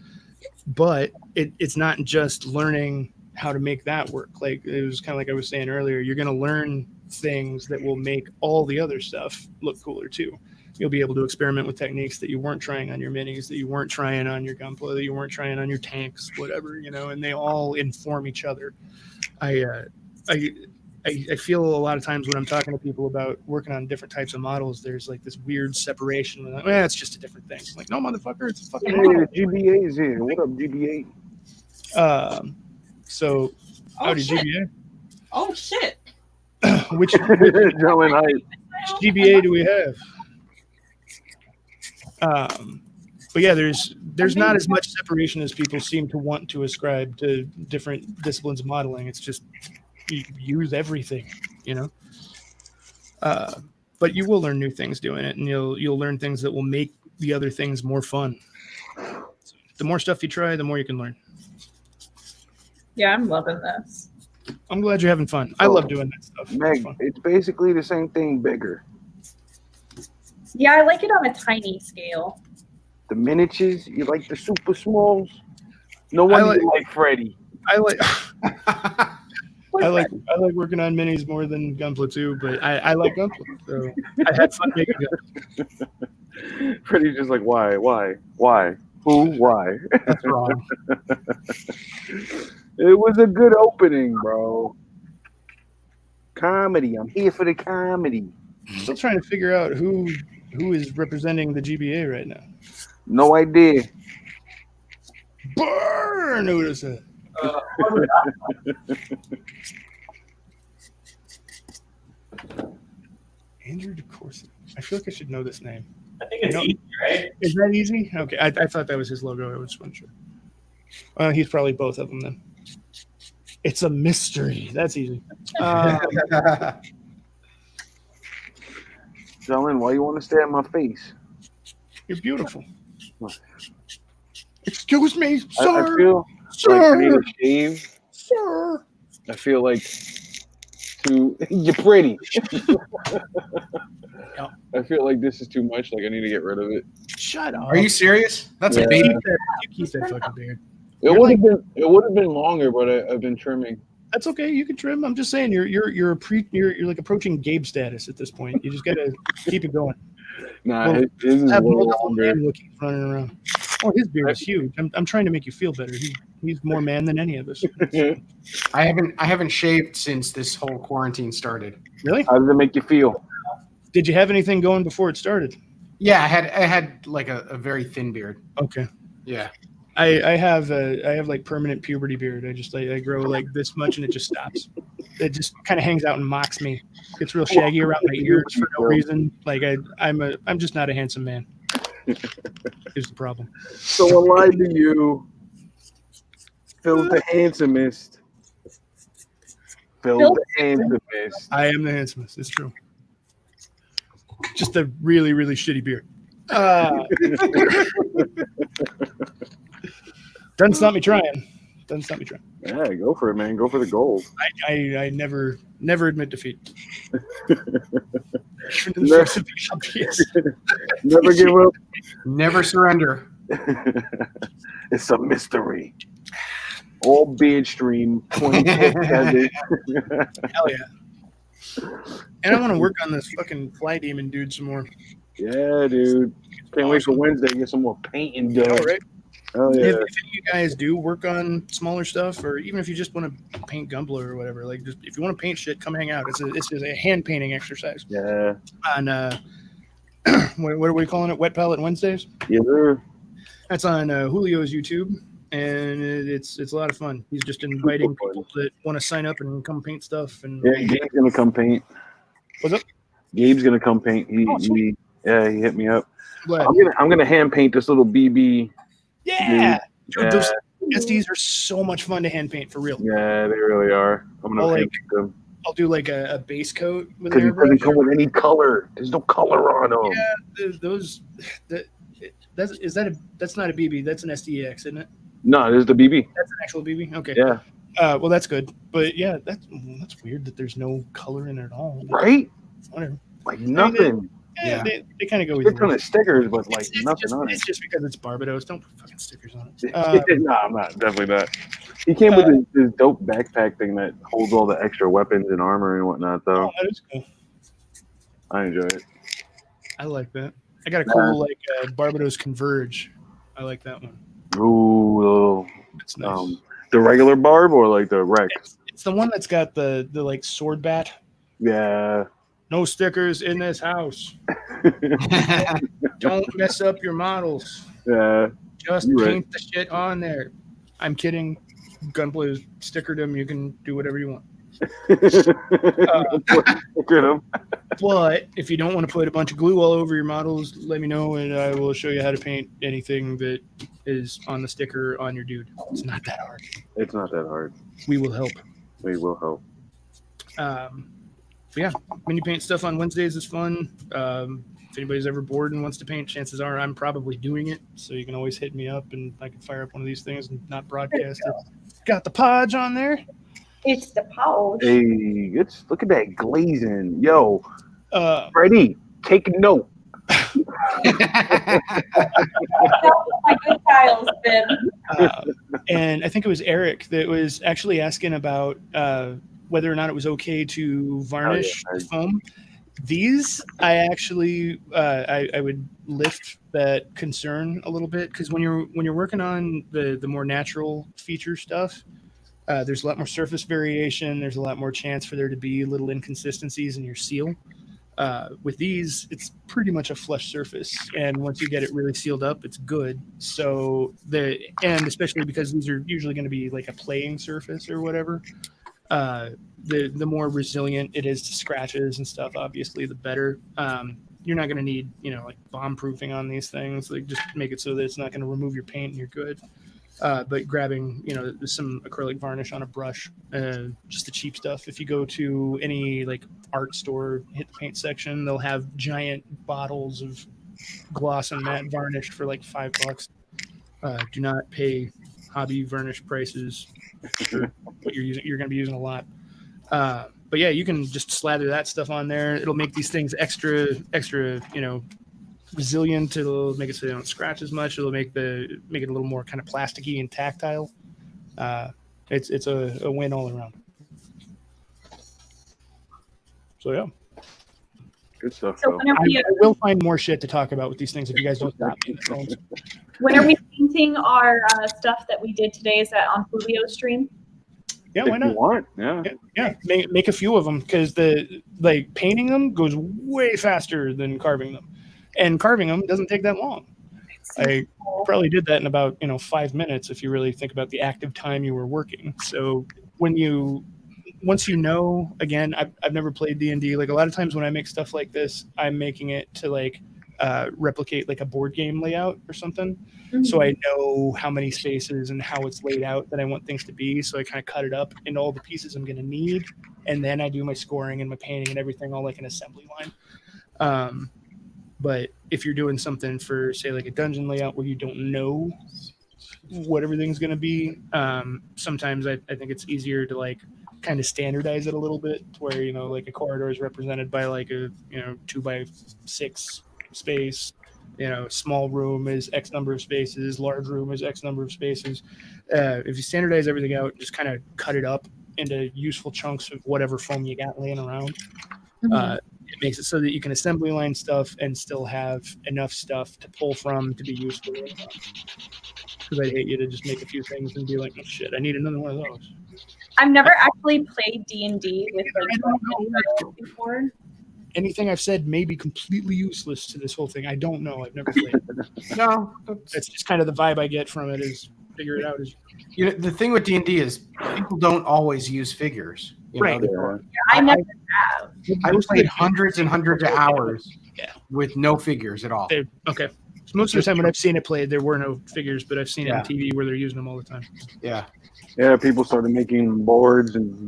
But it's not just learning how to make that work. Like it was kind of like I was saying earlier, you're going to learn things that will make all the other stuff look cooler too. You'll be able to experiment with techniques that you weren't trying on your minis, that you weren't trying on your Gunpla, that you weren't trying on your tanks, whatever, and they all inform each other. I feel a lot of times when I'm talking to people about working on different types of models, there's like this weird separation. Like, it's just a different thing. I'm like, no, motherfucker, it's a fucking Hey, GBA is here. What up, GBA? So, howdy, GBA. Oh shit! Which Gentlemen, GBA do we have? But yeah, there's not as much separation as people seem to want to ascribe to different disciplines of modeling. It's just you use everything, but you will learn new things doing it, and you'll learn things that will make the other things more fun. So the more stuff you try, the more you can learn. Yeah, I'm loving this. I'm glad you're having fun. I love doing that stuff. Meg, it's basically the same thing, bigger. Yeah, I like it on a tiny scale. The miniatures, you like the super smalls. No wonder you like Freddy. I like working on minis more than Gunpla too, but I like Gunpla, so I had fun making it. Freddy's just like, why, who, why? That's wrong. It was a good opening, bro. Comedy. I'm here for the comedy. Still trying to figure out who is representing the GBA right now. No idea. Burn! Who is it? Andrew DeCourcy. I feel like I should know this name. I think it's easy, right? Is that easy? Okay, I thought that was his logo. I was unsure. He's probably both of them then. It's a mystery. That's easy. Jalen, why you want to stare at my face? You're beautiful. Excuse me, sir. I feel like I need a shave. Sir. I feel like you're pretty. I feel like this is too much. Like I need to get rid of it. Shut up. Are you serious? That's a baby. You keep that fucking beard. It would have been longer, but I've been trimming. That's okay. You can trim. I'm just saying you're like approaching Gabe status at this point. You just gotta keep it going. Nah, his is a little longer. Running around. Oh, his beard is huge. I'm trying to make you feel better. He's more man than any of us. I haven't shaved since this whole quarantine started. Really? How does it make you feel? Did you have anything going before it started? Yeah, I had like a very thin beard. Okay. Yeah. I have like permanent puberty beard. I grow like this much and it just stops. It just kind of hangs out and mocks me. It's real shaggy around my ears for no reason. Like I'm just not a handsome man. Here's the problem. So I lied to you. Phil's the handsomest. Phil's the handsomest. I am the handsomest. It's true. Just a really, really shitty beard. Doesn't stop me trying. Yeah, go for it, man. Go for the gold. I never admit defeat. Never give up. Never surrender. It's a mystery. All beard stream. 20 Hell yeah. And I want to work on this fucking fly demon dude some more. Yeah, dude. Can't wait for Wednesday to get some more painting done. All right. Oh yeah. If any of you guys do work on smaller stuff, or even if you just want to paint Gunpla or whatever, like just if you want to paint shit, come hang out. It's a hand painting exercise. Yeah. On what are we calling it? Wet Palette Wednesdays. Yeah. That's on Julio's YouTube, and it's a lot of fun. He's just inviting people that want to sign up and come paint stuff. And Yeah, Gabe's gonna come paint. What's up? Gabe's gonna come paint. He hit me up. Glad. I'm gonna hand paint this little BB. Yeah. Dude. Those SDs are so much fun to hand paint for real. Yeah, they really are. I'm gonna hand paint them. I'll do like a base coat with because it doesn't come with any color. There's no color on them. Yeah, that's not a BB. That's an SDX, isn't it? No, this is the BB. That's an actual BB. Okay. Yeah. Well, that's good. But yeah, that's weird that there's no color in it at all. Right? Whatever. Like nothing. They kind of go with a ton of stickers, but like nothing on it. It's just because it's Barbados. Don't put fucking stickers on it. No, I'm not. Definitely not. He came with this dope backpack thing that holds all the extra weapons and armor and whatnot, though. Oh, that is cool. I enjoy it. I like that. I got a cool Barbados Converge. I like that one. Ooh, that's nice. The regular barb or like the Rex? It's the one that's got the like sword bat. Yeah. No stickers in this house. Don't mess up your models. Yeah. Just paint the shit on there. I'm kidding. Gunplay's stickered them. You can do whatever you want. But if you don't want to put a bunch of glue all over your models, let me know and I will show you how to paint anything that is on the sticker on your dude. It's not that hard. It's not that hard. We will help. We will help. But yeah, mini paint stuff on Wednesdays is fun. If anybody's ever bored and wants to paint, chances are I'm probably doing it. So you can always hit me up and I can fire up one of these things and not broadcast it. Got the podge on there. It's the pouch. Hey, look at that glazing. Yo, Freddie, take note. My good tiles, Ben. And I think it was Eric that was actually asking about whether or not it was okay to varnish foam. These, I actually, I would lift that concern a little bit because when you're working on the more natural feature stuff, there's a lot more surface variation. There's a lot more chance for there to be little inconsistencies in your seal. With these, it's pretty much a flush surface, and once you get it really sealed up, it's good. So and especially because these are usually going to be like a playing surface or whatever. The more resilient it is to scratches and stuff, obviously, the better. You're not going to need, like bomb proofing on these things. Like just make it so that it's not going to remove your paint and you're good. But grabbing, some acrylic varnish on a brush, just the cheap stuff. If you go to any like art store, hit the paint section, they'll have giant bottles of gloss and matte varnish for like $5. Do not pay hobby varnish prices for what you're using. You're going to be using a lot. But yeah, you can just slather that stuff on there. It'll make these things extra, resilient. It'll make it so they don't scratch as much. It'll make it a little more kind of plasticky and tactile. It's a win all around. So yeah. Good stuff. So I will find more shit to talk about with these things if you guys don't stop me. When are we painting our stuff that we did today? Is that on Julio's stream? Yeah, why not? If you want, yeah. Make a few of them because painting them goes way faster than carving them, and carving them doesn't take that long. I probably did that in about 5 minutes if you really think about the active time you were working. So once again, I've never played D&D. Like a lot of times when I make stuff like this, I'm making it to replicate like a board game layout or something. Mm-hmm. So I know how many spaces and how it's laid out that I want things to be. So I kind of cut it up into all the pieces I'm going to need. And then I do my scoring and my painting and everything all like an assembly line. But if you're doing something for, say, like a dungeon layout where you don't know what everything's going to be, sometimes I think it's easier to kind of standardize it a little bit to where, like a corridor is represented by like a, 2x6 space, small room is X number of spaces, large room is X number of spaces. If you standardize everything out, just kind of cut it up into useful chunks of whatever foam you got laying around. Mm-hmm. It makes it so that you can assembly line stuff and still have enough stuff to pull from to be useful. Because I'd hate you to just make a few things and be like, oh shit, I need another one of those. I've never actually played D&D with before. Anything I've said may be completely useless to this whole thing. I don't know. I've never played. No, that's just kind of the vibe I get from it. Is figure it out. You know, the thing with D&D is people don't always use figures. You know, Right. I never have. I played hundreds and hundreds of hours Yeah. with no figures at all. Okay. So most of the time when I've seen it played, there were no figures, but I've seen it Yeah. on TV where they're using them all the time. Yeah. Yeah, people started making boards and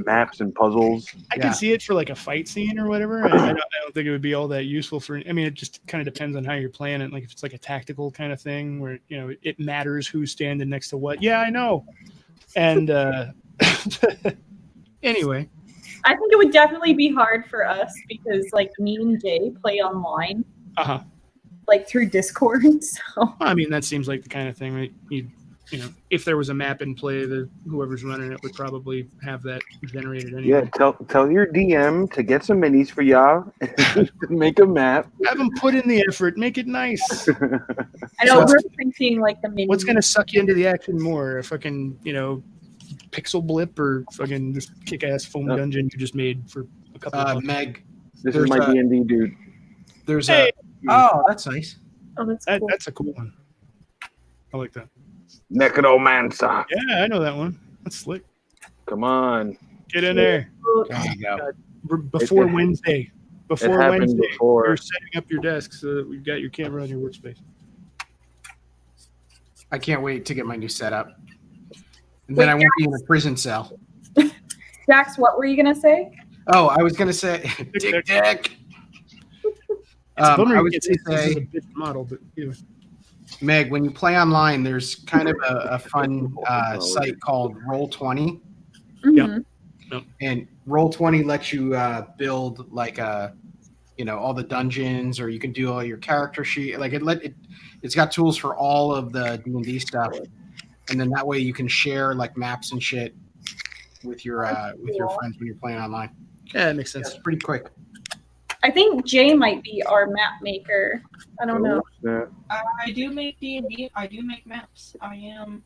maps and puzzles. I can see it for like a fight scene or whatever. I don't think it would be all that useful for. I mean, it just kind of depends on how you're playing it. Like if it's like a tactical kind of thing where it matters who's standing next to what. Yeah, I know. And anyway, I think it would definitely be hard for us because like me and Jay play online, like through Discord. So I mean, that seems like the kind of thing that if there was a map in play, whoever's running it would probably have that generated anyway. Yeah, tell your DM to get some minis for y'all. Make a map. Have them put in the effort. Make it nice. I know we're thinking like the mini. What's going to suck you into the action more? A fucking, pixel blip or fucking this kick-ass foam dungeon you just made for a couple of months? Meg. This is my D&D dude. There's Oh, that's nice. Oh, that's cool. That's a cool one. I like that. Necromancer. Yeah, I know that one. That's slick. Come on. Get in there. There you go. Before Wednesday. Before Wednesday, before. you're setting up your desk so that we've got your camera on your workspace. I can't wait to get my new setup. And then I won't be in a prison cell. Jax, what were you gonna say? Oh, I was gonna say Dick. It's a bummer I was this gonna say, is a bit model, but anyway. Meg, when you play online, there's kind of a fun site called Roll20. Mhm. And Roll20 lets you build like all the dungeons, or you can do all your character sheet. Like it's got tools for all of the D&D stuff, and then that way you can share like maps and shit with your friends when you're playing online. Yeah, that makes sense. It's pretty quick. I think Jay might be our map maker. I don't know. I do make D&D. I do make maps. I am.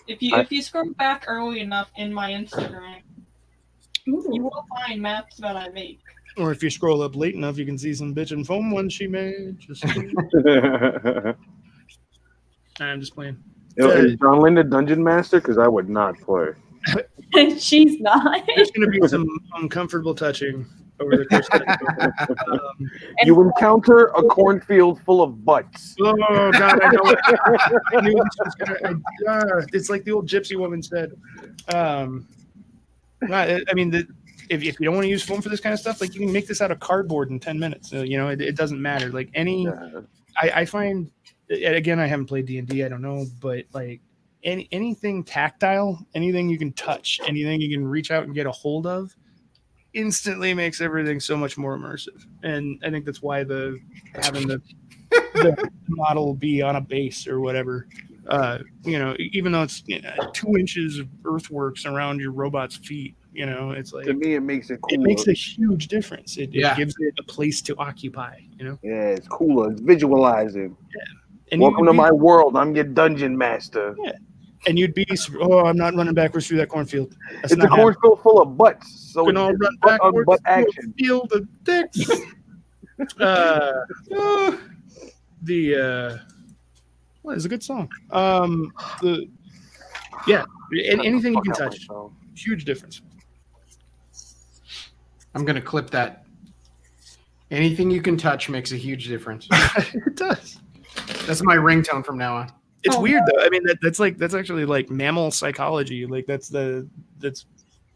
If you scroll back early enough in my Instagram, you will find maps that I make. Or if you scroll up late enough, you can see some bitchin' foam ones she made. I'm just playing. Is John Lynn a dungeon master? Because I would not play. She's not. There's going to be some uncomfortable touching over the course of that. You encounter a cornfield full of butts. Oh, God, I know. I knew this was gonna, it's like the old gypsy woman said. I mean, if you don't want to use foam for this kind of stuff, like you can make this out of cardboard in 10 minutes. It doesn't matter. Like I find, again, I haven't played D&D. I don't know, but like anything tactile, anything you can touch, anything you can reach out and get a hold of, instantly makes everything so much more immersive. And I think that's why having the model be on a base or whatever, even though it's 2 inches of earthworks around your robot's feet, it's like, to me it makes it cool. It makes a huge difference. It gives it a place to occupy. Yeah, it's cooler. It's visualizing. Yeah. And welcome to my world. I'm your dungeon master. Yeah. And you'd be, I'm not running backwards through that cornfield. It's a cornfield full of butts. So we can all run backwards butt through action. a field of dicks. What is a good song? Anything you can touch, huge difference. I'm gonna clip that. Anything you can touch makes a huge difference. It does. That's my ringtone from now on. It's weird though. I mean, that's actually like mammal psychology. Like that's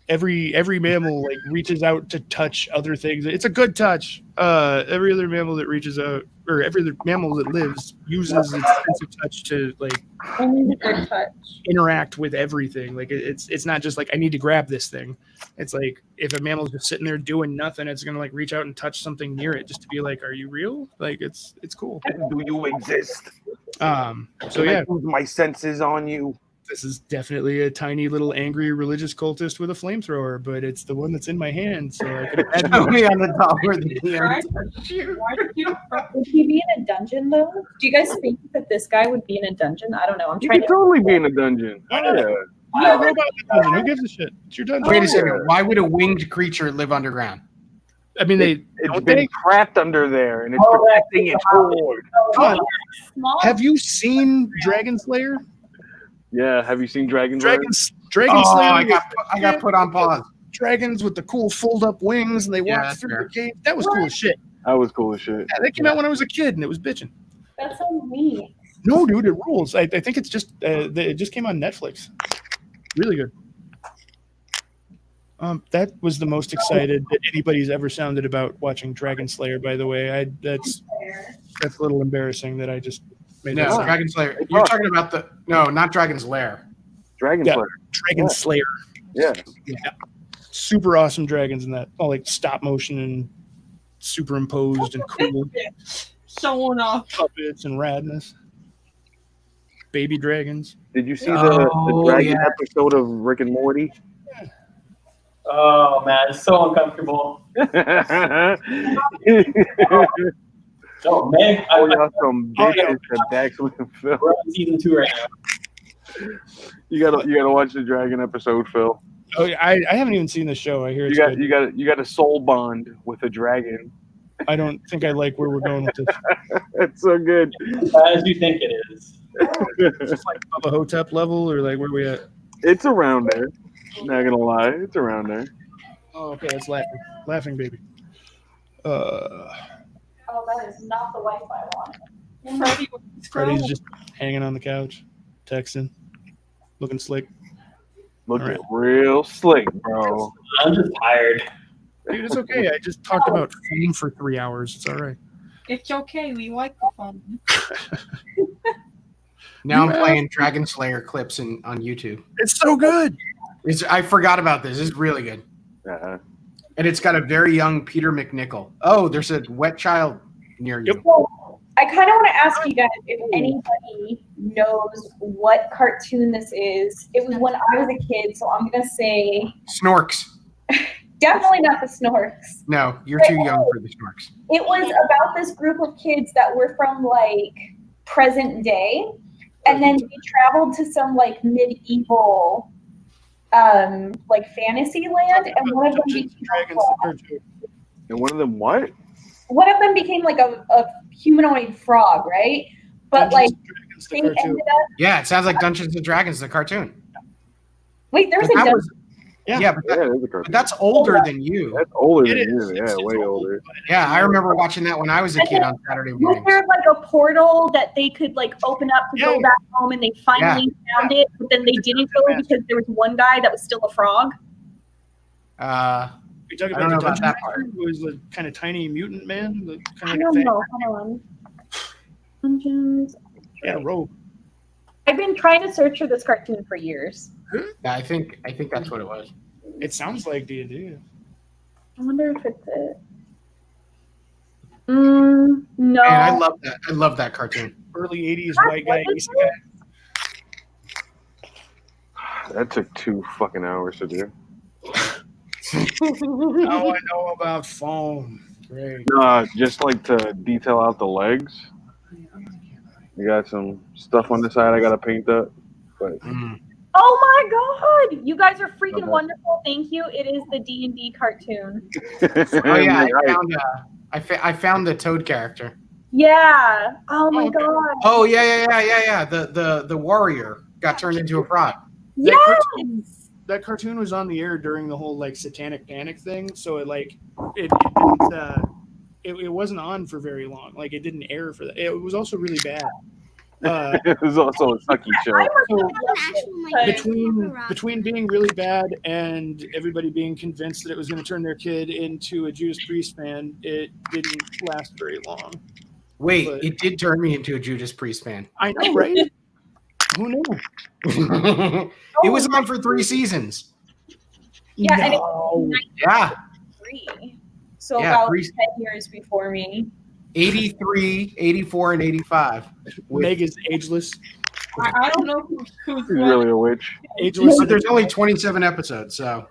every mammal like reaches out to touch other things. It's a good touch. Every other mammal that reaches out, or every other mammal that lives, uses its sense of touch to like interact with everything. Like it's not just like I need to grab this thing. It's like if a mammal's just sitting there doing nothing, it's gonna like reach out and touch something near it just to be like, are you real? Like it's cool. Do you exist? So yeah, my senses on you. This is definitely a tiny little angry religious cultist with a flamethrower, but it's the one that's in my hand, so I can imagine me on the top where the Would he be in a dungeon though? Do you guys think that this guy would be in a dungeon? I don't know. I'm You trying could to totally be in a dungeon. Yeah, robot in a dungeon. Who gives a shit? It's your dungeon. Wait a second. Why would a winged creature live underground? I mean, it's been trapped under there, and it's protecting its hoard. Have you seen Dragon Slayer? Yeah, have you seen Dragon Dragon Oh, Slayer. I got put on pause. Dragons with the cool fold-up wings, and they Yeah, walk that's through fair. the cave. That was cool as shit. That was cool as shit. Yeah, that came out when I was a kid, and it was bitching. That's so neat. No, dude, it rules. I think it's just it just came on Netflix. Really good. That was the most excited that anybody's ever sounded about watching Dragon Slayer. By the way, that's a little embarrassing that I just made that No, sound. Dragon Slayer. You're talking about not Dragon's Lair. Dragon Yeah, Slayer. Dragon Slayer. Yeah. Super awesome dragons in that. All like stop motion and superimposed and cool Showing off. puppets and radness. Baby dragons. Did you see the dragon episode of Rick and Morty? Oh man, it's so uncomfortable. Oh man, I got some bitches to Dax with Phil. we're on season 2 right now. You gotta watch the dragon episode, Phil. Oh, yeah, I haven't even seen the show. I hear it's good. You got a soul bond with a dragon. I don't think I like where we're going with this. It's so good. As you think it is. Just like Bubba Hotep level, or like where we at? It's around there. Not gonna lie, it's around there. Oh, okay, it's laughing baby. Oh, that is not the wife I want. Freddy, Freddy's just hanging on the couch, texting, looking slick. Looking real slick, bro. I'm just tired. Dude, it's okay. I just talked about foam for 3 hours. It's all right. It's okay. We like the fun. Now I'm playing Dragon Slayer clips on YouTube. It's so good. I forgot about this. It's really good. Uh-huh. And it's got a very young Peter McNichol. Oh, there's a wet child near you. Yep. Well, I kind of want to ask you guys if anybody knows what cartoon this is. It was when I was a kid, so I'm going to say Snorks. definitely not the Snorks. No, you're too young for the Snorks. It was about this group of kids that were from like present day, and then they traveled to some like medieval like fantasy land, and one of them became And one of them what? like a humanoid frog, right? But like they ended up. Yeah, it sounds like Dungeons and Dragons, the cartoon. Wait, there's But a that was, Yeah. but, Yeah, that, it is a but cartoon. that's older than you. That's older It than is. you. It's Yeah, way old. older. Yeah, I remember watching that when I was a kid on Saturday Was mornings. there like a portal that they could like open up to go Yeah. back home, and they finally found it, but then they didn't go because there was one guy that was still a frog? We talking I don't about know the about Dungeon that Master, who was a kind of tiny mutant man, I kind of don't like a know. Hold on. Dungeons. yeah, robe. I've been trying to search for this cartoon for years. Yeah, I think that's what it was. It sounds like D&D. I wonder if it's it. No. Man, I love that cartoon. Early 80s white guy, East guy. That took 2 fucking hours to do. Now I know about foam. Great. No, just like to detail out the legs. You got some stuff on the side I gotta paint up. But Oh my god! You guys are freaking Okay. wonderful. Thank you. It is the D&D cartoon. Oh yeah, I found the Toad character. Yeah. Oh my god. Oh yeah. The warrior got turned into a frog. Yes. That cartoon was on the air during the whole like satanic panic thing, so it wasn't on for very long. Like it didn't air for that. It was also really bad. It was also a sucky show. Between being really bad and everybody being convinced that it was going to turn their kid into a Judas Priest fan, it didn't last very long. Wait, But- it did turn me into a Judas Priest fan. I know, right? Who knew? It was on for 3 seasons. Yeah, and it No. was Yeah, 93. So Yeah, about 3 10 years before me. 83, 84, and 85. Meg is ageless. I don't know who's She's really a witch. Ageless. But there's only 27 episodes, so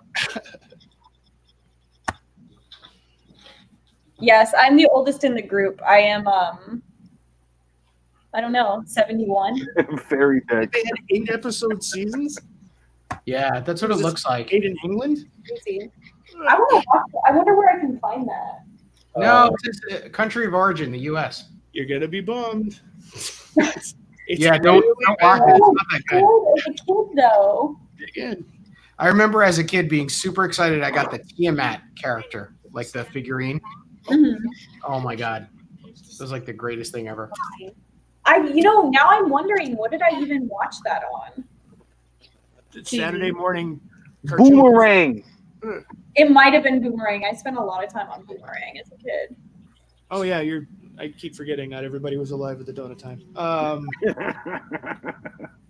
Yes, I'm the oldest in the group. I am I don't know, 71. Fairy tech. They had 8-episode seasons. yeah, that's what it looks like. 8 in England. Crazy. I wonder where I can find that. No, it's country of origin, the U.S. You're gonna be bummed. It's Yeah, don't watch it. It's not that good. Good as a kid, though. Again. I remember as a kid being super excited. I got the Tiamat character, like the figurine. Mhm. Oh my god, it was like the greatest thing ever. Now I'm wondering, what did I even watch that on? Saturday morning cartoon. Boomerang. It might have been Boomerang. I spent a lot of time on Boomerang as a kid. Oh yeah, I keep forgetting not everybody was alive at the donut time.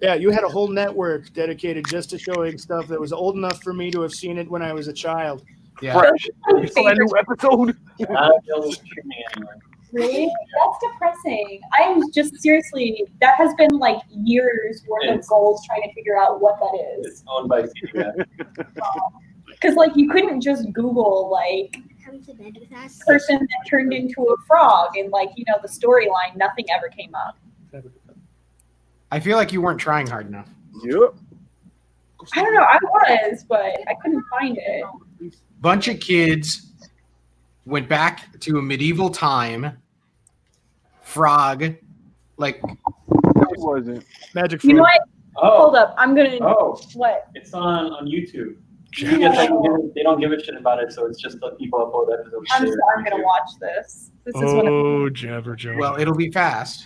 Yeah, you had a whole network dedicated just to showing stuff that was old enough for me to have seen it when I was a child. Yeah, Fresh. You saw that new episode? Not available streaming anywhere. Really? That's depressing. I'm just seriously, that has been like years worth of goals trying to figure out what that is. It's owned by CBS. Because like you couldn't just Google like Come to bed with us. person that turned into a frog and like the storyline. Nothing ever came up. I feel like you weren't trying hard enough. Yep. I don't know. I was, but I couldn't find it. Bunch of kids went back to a medieval time. Frog, like It wasn't. Magic You know Frog. what? Oh, Hold up. I'm gonna. oh, What? it's on YouTube. Yeah. They don't give a shit about it, so it's just the people upload episodes. I'm gonna watch this. This is what. Oh, Jabberjaw. well, it'll be fast.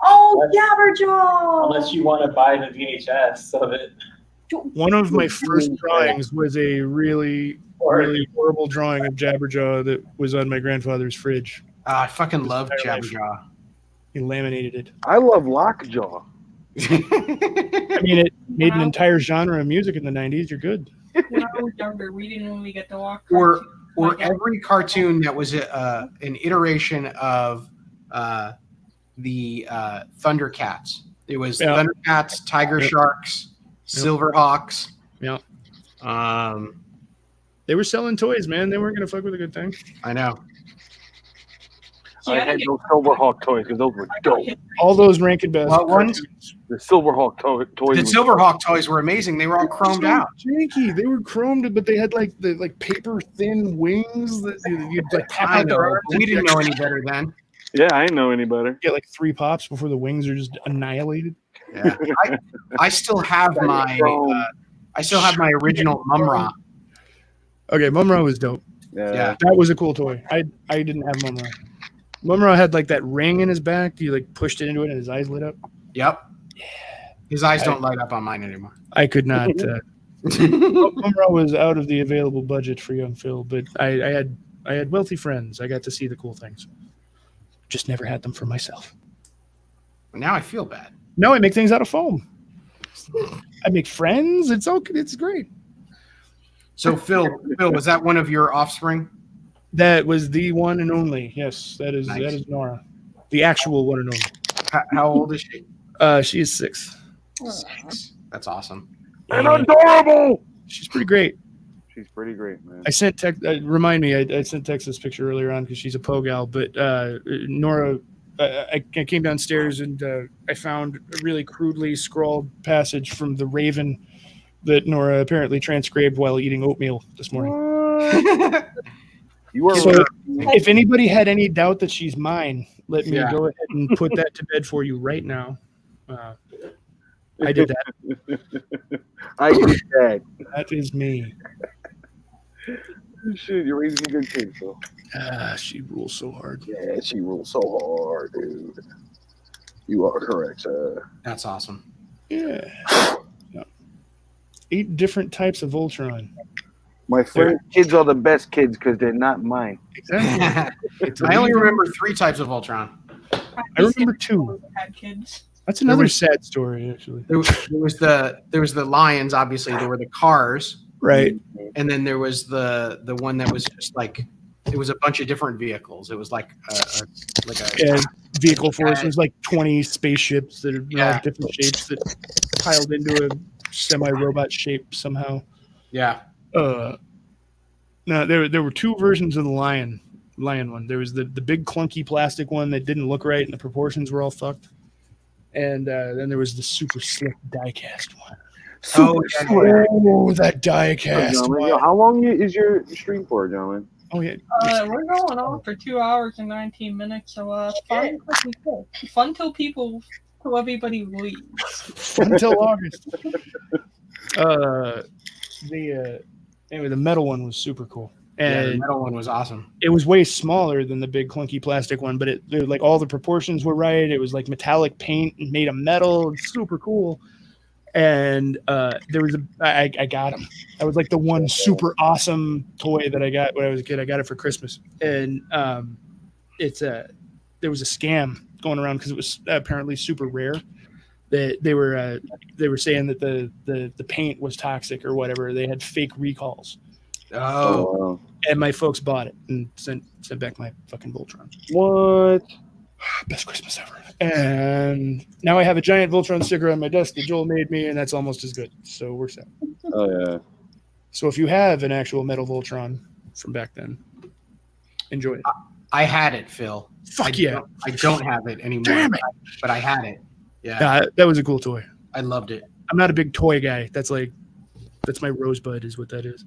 Oh, Jabberjaw! Unless you want to buy the VHS of it. One of my first drawings was a really horrible drawing of Jabberjaw that was on my grandfather's fridge. I fucking love Entire life. Jabberjaw. He laminated it. I love Lockjaw. I mean, it made an entire genre of music in the 90s. You're good. When I was younger, we didn't really get to walk. or cartoons. every cartoon that was an iteration of the Thundercats. It was Yeah. Thundercats, Tiger Yep. Sharks, Silverhawks. Yeah. Um, They were selling toys, man. They weren't going to fuck with a good thing. I know. I had those Silverhawk toys because those were dope. All those Rankin Bass What ones? cartoons. The Silverhawk toys. The Silverhawk toys were amazing. They were all chromed out. Janky. They were chromed, but they had like the paper thin wings that you'd like pop I out their know. arms. We didn't know any better then. Yeah, I didn't know any better. Get like 3 pops before the wings are just annihilated. Yeah. I still have my original Mumra. Okay, Mumra was dope. Yeah. That was a cool toy. I didn't have Mumra. Mumra had like that ring in his back. You like pushed it into it and his eyes lit up. Yep. His eyes don't light up on mine anymore. I could not. Mumra was out of the available budget for young Phil, but I had wealthy friends. I got to see the cool things. Just never had them for myself. Now I feel bad. No, I make things out of foam. I make friends. It's okay. It's great. So Phil, was that one of your offspring? That was the one and only. Yes, that is Nice. Nora, the actual one and only. How old is she? She is 6. 6. That's awesome. And adorable. She's pretty great. She's pretty great, man. I sent remind me. I sent Tex this picture earlier on because she's a gal. But Nora, I came downstairs and I found a really crudely scrawled passage from the Raven that Nora apparently transcribed while eating oatmeal this morning. You are So if anybody had any doubt that she's mine, let me Yeah. go ahead and put that to bed for you right now. I did that. I did that. That is me. Shit, you're raising a good kid, so. She rules so hard. Yeah, she rules so hard, dude. You are correct, sir. That's awesome. Yeah. 8 different types of Voltron. My friend's kids are the best kids because they're not mine. Exactly. I only remember 3 types of Voltron. I remember 2. Had kids. That's another sad story, actually. There was the lions, obviously. There were the cars, Right. and then there was the one that was just like it was a bunch of different vehicles. It was like a And vehicle force. There's like 20 spaceships that are all Yeah. different shapes that piled into a semi-robot shape somehow. yeah. No, there were 2 versions of the lion one. There was the big clunky plastic one that didn't look right and the proportions were all fucked. And then there was the super slick die-cast one. Oh, Oh, that die-cast Gentlemen, one. yo, how long is your stream for, gentlemen? Oh, yeah. We're going on for 2 hours and 19 minutes, so fun till people till everybody leaves. Until August. Anyway, the metal one was super cool. Yeah, the And metal one was awesome. it was way smaller than the big clunky plastic one, but like all the proportions were right. It was like metallic paint made of metal. It's super cool. And there was I got him. That was like the one super awesome toy that I got when I was a kid. I got it for Christmas, and there was a scam going around because it was apparently super rare. That they were saying that the paint was toxic or whatever. They had fake recalls. Oh, wow. And my folks bought it and sent back my fucking Voltron. What? Best Christmas ever. And now I have a giant Voltron sticker on my desk that Joel made me, and that's almost as good. So we're set. Oh yeah. So if you have an actual metal Voltron from back then, enjoy it. I had it, Phil. Fuck yeah. I don't have it anymore. Damn it. But I had it. Yeah. That was a cool toy. I loved it. I'm not a big toy guy. That's my rosebud is what that is.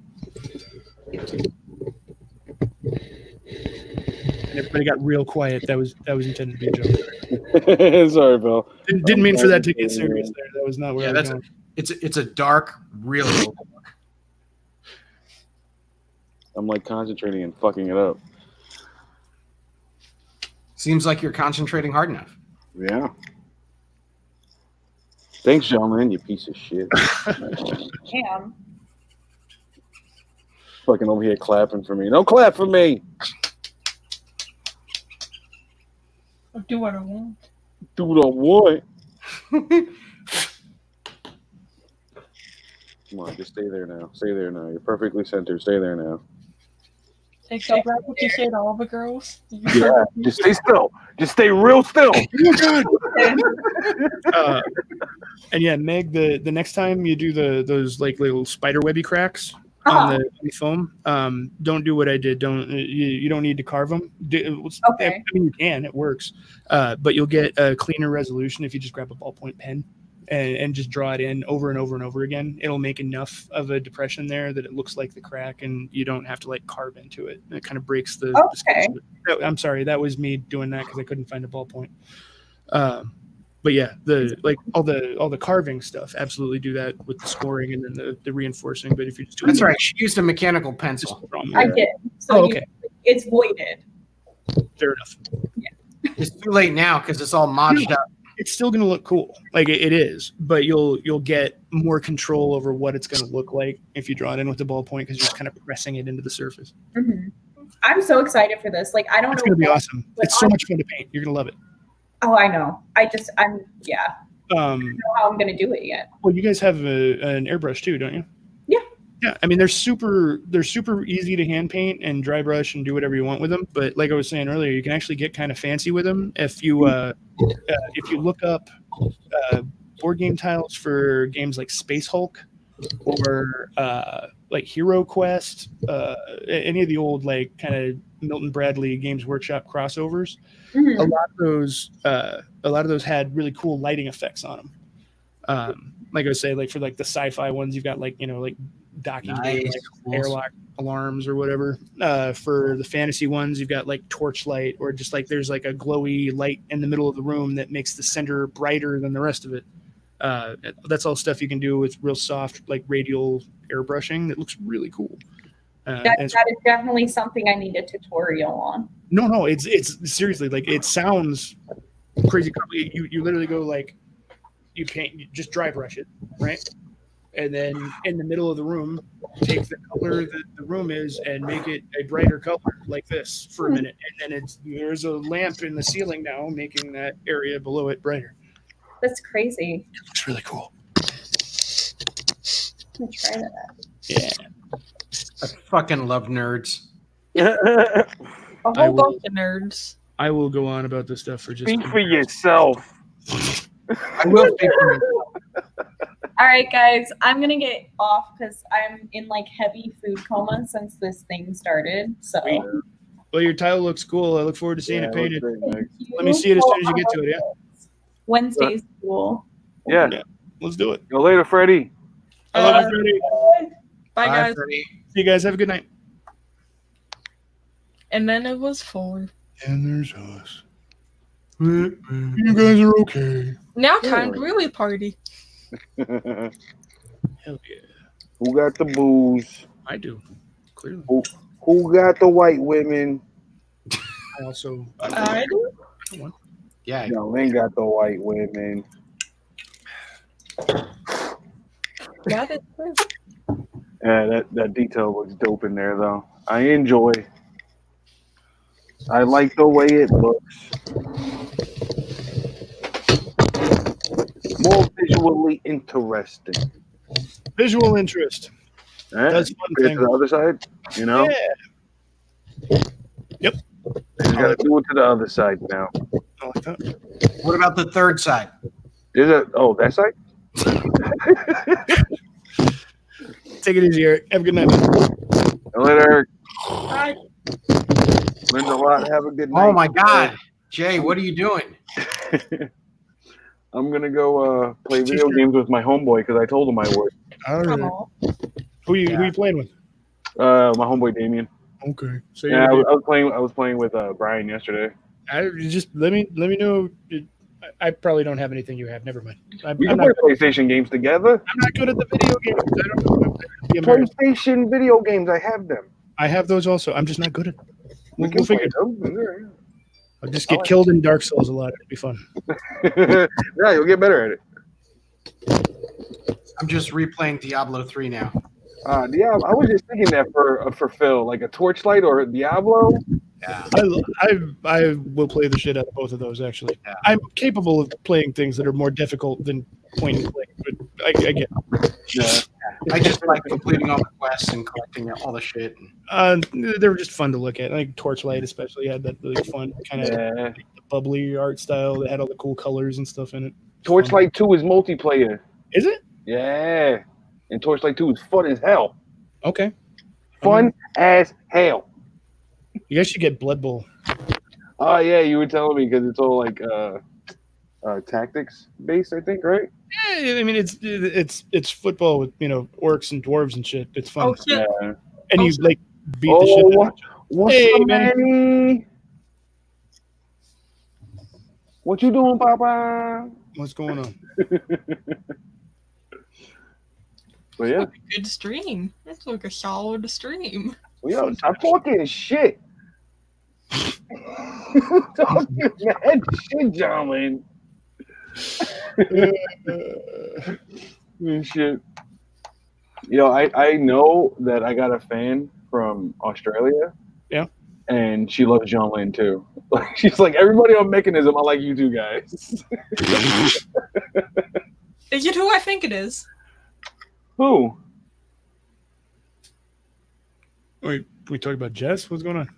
And everybody got real quiet. That was intended to be a joke. Sorry, Bill. Didn't mean for that to get serious there. That was not where I was going. It's a dark, real book. I'm like concentrating and fucking it up. Seems like you're concentrating hard enough. Yeah. Thanks, gentlemen, you piece of shit. Damn. Fucking over here clapping for me. Don't clap for me. I'll do what I want. Do what I want. Come on, just stay there now. Stay there now. You're perfectly centered. Stay there now. Take back what you say to all the girls. Yeah, just stay still. Just stay real still. And yeah, Meg, the next time you do those like little spider webby cracks on the foam, don't do what I did. You don't need to carve them. Okay. I mean, you can. It works. But you'll get a cleaner resolution if you just grab a ballpoint pen and just draw it in over and over and over again. It'll make enough of a depression there that it looks like the crack, and you don't have to like carve into it. It kind of breaks the. Okay. I'm sorry, that was me doing that because I couldn't find a ballpoint. But yeah, all the carving stuff, absolutely do that with the scoring and then the reinforcing. But if you just do That's right. She used a mechanical pencil. I did. So okay. It's voided. Fair enough. Yeah. It's too late now because it's all modged up. It's still going to look cool, like it is, but you'll get more control over what it's going to look like if you draw it in with the ballpoint because you're just kind of pressing it into the surface. Mm-hmm. I'm so excited for this. Like I don't know. It's going to be awesome. It's so much fun to paint. You're going to love it. Oh, I know. I don't know how I'm going to do it yet. Well, you guys have an airbrush too, don't you? Yeah. Yeah. I mean, they're super easy to hand paint and dry brush and do whatever you want with them. But like I was saying earlier, you can actually get kind of fancy with them if you look up board game tiles for games like Space Hulk or like Hero Quest, any of the old like kind of Milton Bradley Games Workshop crossovers. Mm-hmm. A lot of those had really cool lighting effects on them. Like I was saying, like for like the sci-fi ones, you've got like docking bay, like airlock alarms or whatever. For the fantasy ones, you've got like torchlight or just like there's like a glowy light in the middle of the room that makes the center brighter than the rest of it. That's all stuff you can do with real soft like radial airbrushing that looks really cool. That is definitely something I need a tutorial on. No, it's seriously like it sounds crazy. You literally go like you just dry brush it, right? And then in the middle of the room, take the color that the room is and make it a brighter color like this for a minute. And then there's a lamp in the ceiling now making that area below it brighter. That's crazy. It looks really cool. I'm gonna try that. Yeah. I fucking love nerds. A whole bunch of nerds. I will go on about this stuff for just. Speak for yourself. I will speak for myself. All right, guys, I'm gonna get off because I'm in like heavy food coma since this thing started. So. Well, your tile looks cool. I look forward to seeing it painted. Let me You. see it as soon as you get to it. Yeah. Wednesday's cool. Yeah. Let's do it. Go later, Freddie. I love you, Freddie. Bye, guys. Freddie. See you guys. Have a good night. And then it was 4. And there's us. You guys are okay. Now time to really party. Hell yeah. Who got the booze? I do. Clearly. Who got the white women? I also. I do. Yeah. No, ain't got the white women. That is true. Yeah, that detail looks dope in there, though. I enjoy. I like the way it looks. More visually interesting. Visual interest. That's one Compared thing. to the other side, you know? Yeah. Yep. You gotta do it to the other side now. I like that. What about the third side? Is it? Oh, that side? Take it easy, Eric. Have a good night. Later. I Learned a lot. Have a good night. Oh my God, Jay, what are you doing? I'm gonna go play video games with my homeboy because I told him I would. All right. Aw. Who you playing with? My homeboy Damien. Okay. So Yeah, I was playing with Brian yesterday. just let me know. I probably don't have anything you have. Never mind. We can play PlayStation games together. I'm not good at the video games. I don't know. PlayStation video games, I have them. I have those also. I'm just not good at them. We can We'll figure play it out. them. I'll just get killed in Dark Souls a lot. It'll be fun. Yeah, you'll get better at it. I'm just replaying Diablo 3 now. Diablo. I was just thinking that for Phil, like a Torchlight or a Diablo. Yeah. I will play the shit out of both of those, actually. Yeah. I'm capable of playing things that are more difficult than point and click, but I get it. Yeah. I just like completing all the quests and collecting all the shit. They were just fun to look at. Like Torchlight especially had that really fun kind of bubbly art style that had all the cool colors and stuff in it. Torchlight 2 is multiplayer. Is it? Yeah. And Torchlight 2 is fun as hell. Okay. Fun as hell. You guys should get Blood Bowl. Oh yeah, you were telling me because it's all like tactics based, I think, right? Yeah, I mean it's football with orcs and dwarves and shit. It's fun. Oh shit. Yeah. And you like beat the shit out of What's Hey, up, Manny. Manny? What you doing, Papa? What's going on? But yeah, Good stream. That's like a solid stream. yo, stop talking shit. Talking mad shit, gentlemen. Shit. Yo, I know that I got a fan from Australia. Yeah. And she loves John Lynn too. Like she's like, everybody on Mechanism, I like you two guys. Is it who I think it is? Who? Wait, we talked about Jess? What's going on?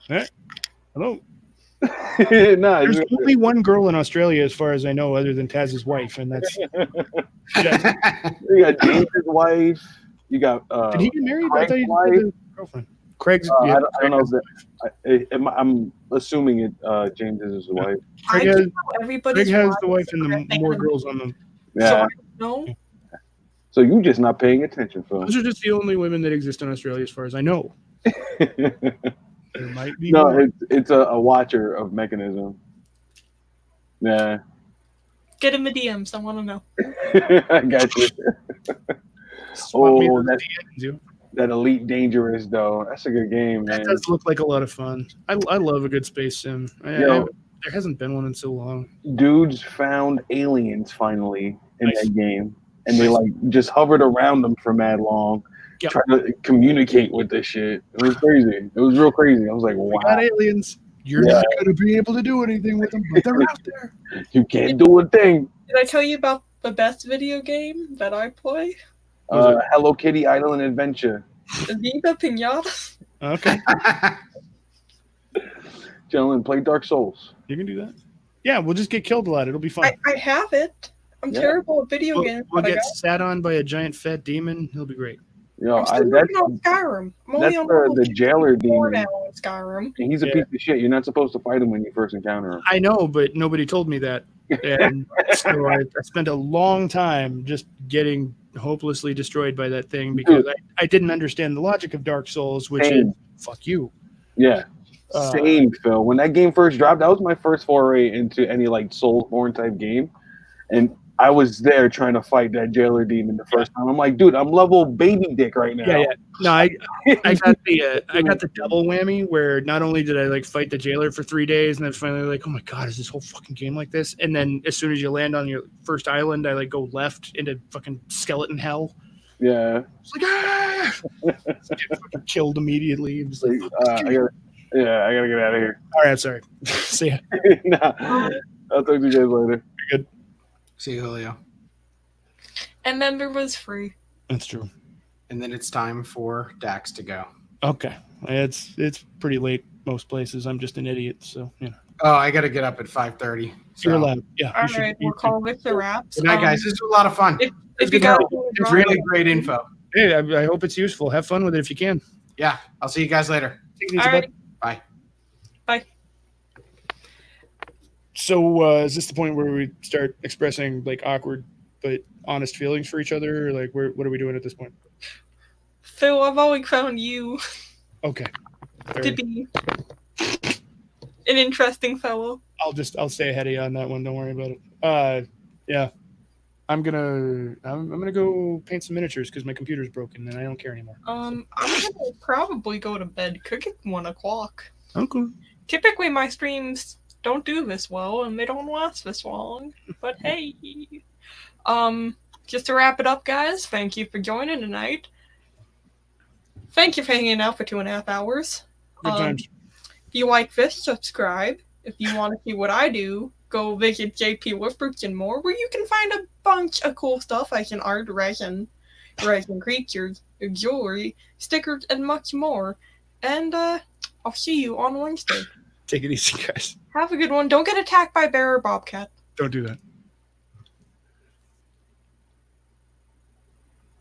Hey, hello. Nah, There's only one girl in Australia, as far as I know, other than Taz's wife, and that's Jess. you got James's wife. You got Did he get married? I Craig's thought you wife. had a girlfriend. Craig's. I Yeah, don't know if I'm assuming it. James is his wife. Craig I has- do know everybody's Craig has the wife wives and the are more fans. girls on them. So Yeah. I don't know. So you just not paying attention, Phil. Those are just the only women that exist in Australia, as far as I know. There might be No, more. it's a watcher of Mechanism. Yeah, Get in the DMs. I want to know. I got you. Swap me Oh, those that's DMs, you. that Elite Dangerous though. That's a good game, man. That does look like a lot of fun. I love a good space sim. Yo. There hasn't been one in so long. Dudes found aliens finally in Nice. that game, and they like just hovered around them for mad long, Yep. trying to communicate with this shit. It was crazy. It was real crazy. I was like, We got wow, aliens. You're Yeah. not going to be able to do anything with them, but they're out there. you can't do a thing. Did I tell you about the best video game that I play? Was it- Hello Kitty Island Adventure. Viva Pinata. Okay, Gentlemen, play Dark Souls. you can do that. Yeah, we'll just get killed a lot. It'll be fun. I have it. I'm Yeah. terrible at video We'll games, get but I got. sat on by a giant fat demon. He'll be great. Yo, I'm still working on Skyrim. I'm only that's on the level jailer 4 demon. now in Skyrim. And he's a Yeah. piece of shit. You're not supposed to fight him when you first encounter him. I know, but nobody told me that. And so I spent a long time just getting hopelessly destroyed by that thing because I didn't understand the logic of Dark Souls, which is Same. fuck you. Yeah. Same, Phil. When that game first dropped, that was my first foray into any like Soulsborne type game, and I was there trying to fight that jailer demon the first time. I'm like, dude, I'm level baby dick right now. Yeah. No, I got the double whammy where not only did I like fight the jailer for 3 days, and then finally like, oh my god, is this whole fucking game like this? And then as soon as you land on your first island, I like go left into fucking skeleton hell. Yeah. It's like get fucking killed immediately. It was like, I gotta get out of here. all right, sorry. See ya. Nah, I'll talk to you guys later. Good. See you, Julio. And member was free. That's true. And then it's time for Dax to go. Okay, it's pretty late most places. I'm just an idiot, so you know. Oh, I got to get up at 5:30. So. You're allowed. Yeah. All right, we'll call with the wraps. Good night, guys. This was a lot of fun. If you guys It's really great info. Hey, I hope it's useful. Have fun with it if you can. Yeah, I'll see you guys later. Take it easy, All bud. right. Bye. Bye. So is this the point where we start expressing like awkward but honest feelings for each other? Or, like, what are we doing at this point? Phil, I've always found you Okay. to be an interesting fellow. I'll stay ahead of you on that one. Don't worry about it. Yeah. I'm gonna go paint some miniatures because my computer's broken and I don't care anymore. I'm gonna probably go to bed. Cook at 1 o'clock. Okay. Typically, my streams don't do this well and they don't last this long. But hey, just to wrap it up, guys. Thank you for joining tonight. Thank you for hanging out for 2.5 hours. Good times. If you like this, subscribe. If you want to see what I do, go visit JP Whippers and more, where you can find a bunch of cool stuff like an art, resin creatures, jewelry, stickers, and much more. And I'll see you on Wednesday. Take it easy, guys. Have a good one. Don't get attacked by bear or bobcat. Don't do that.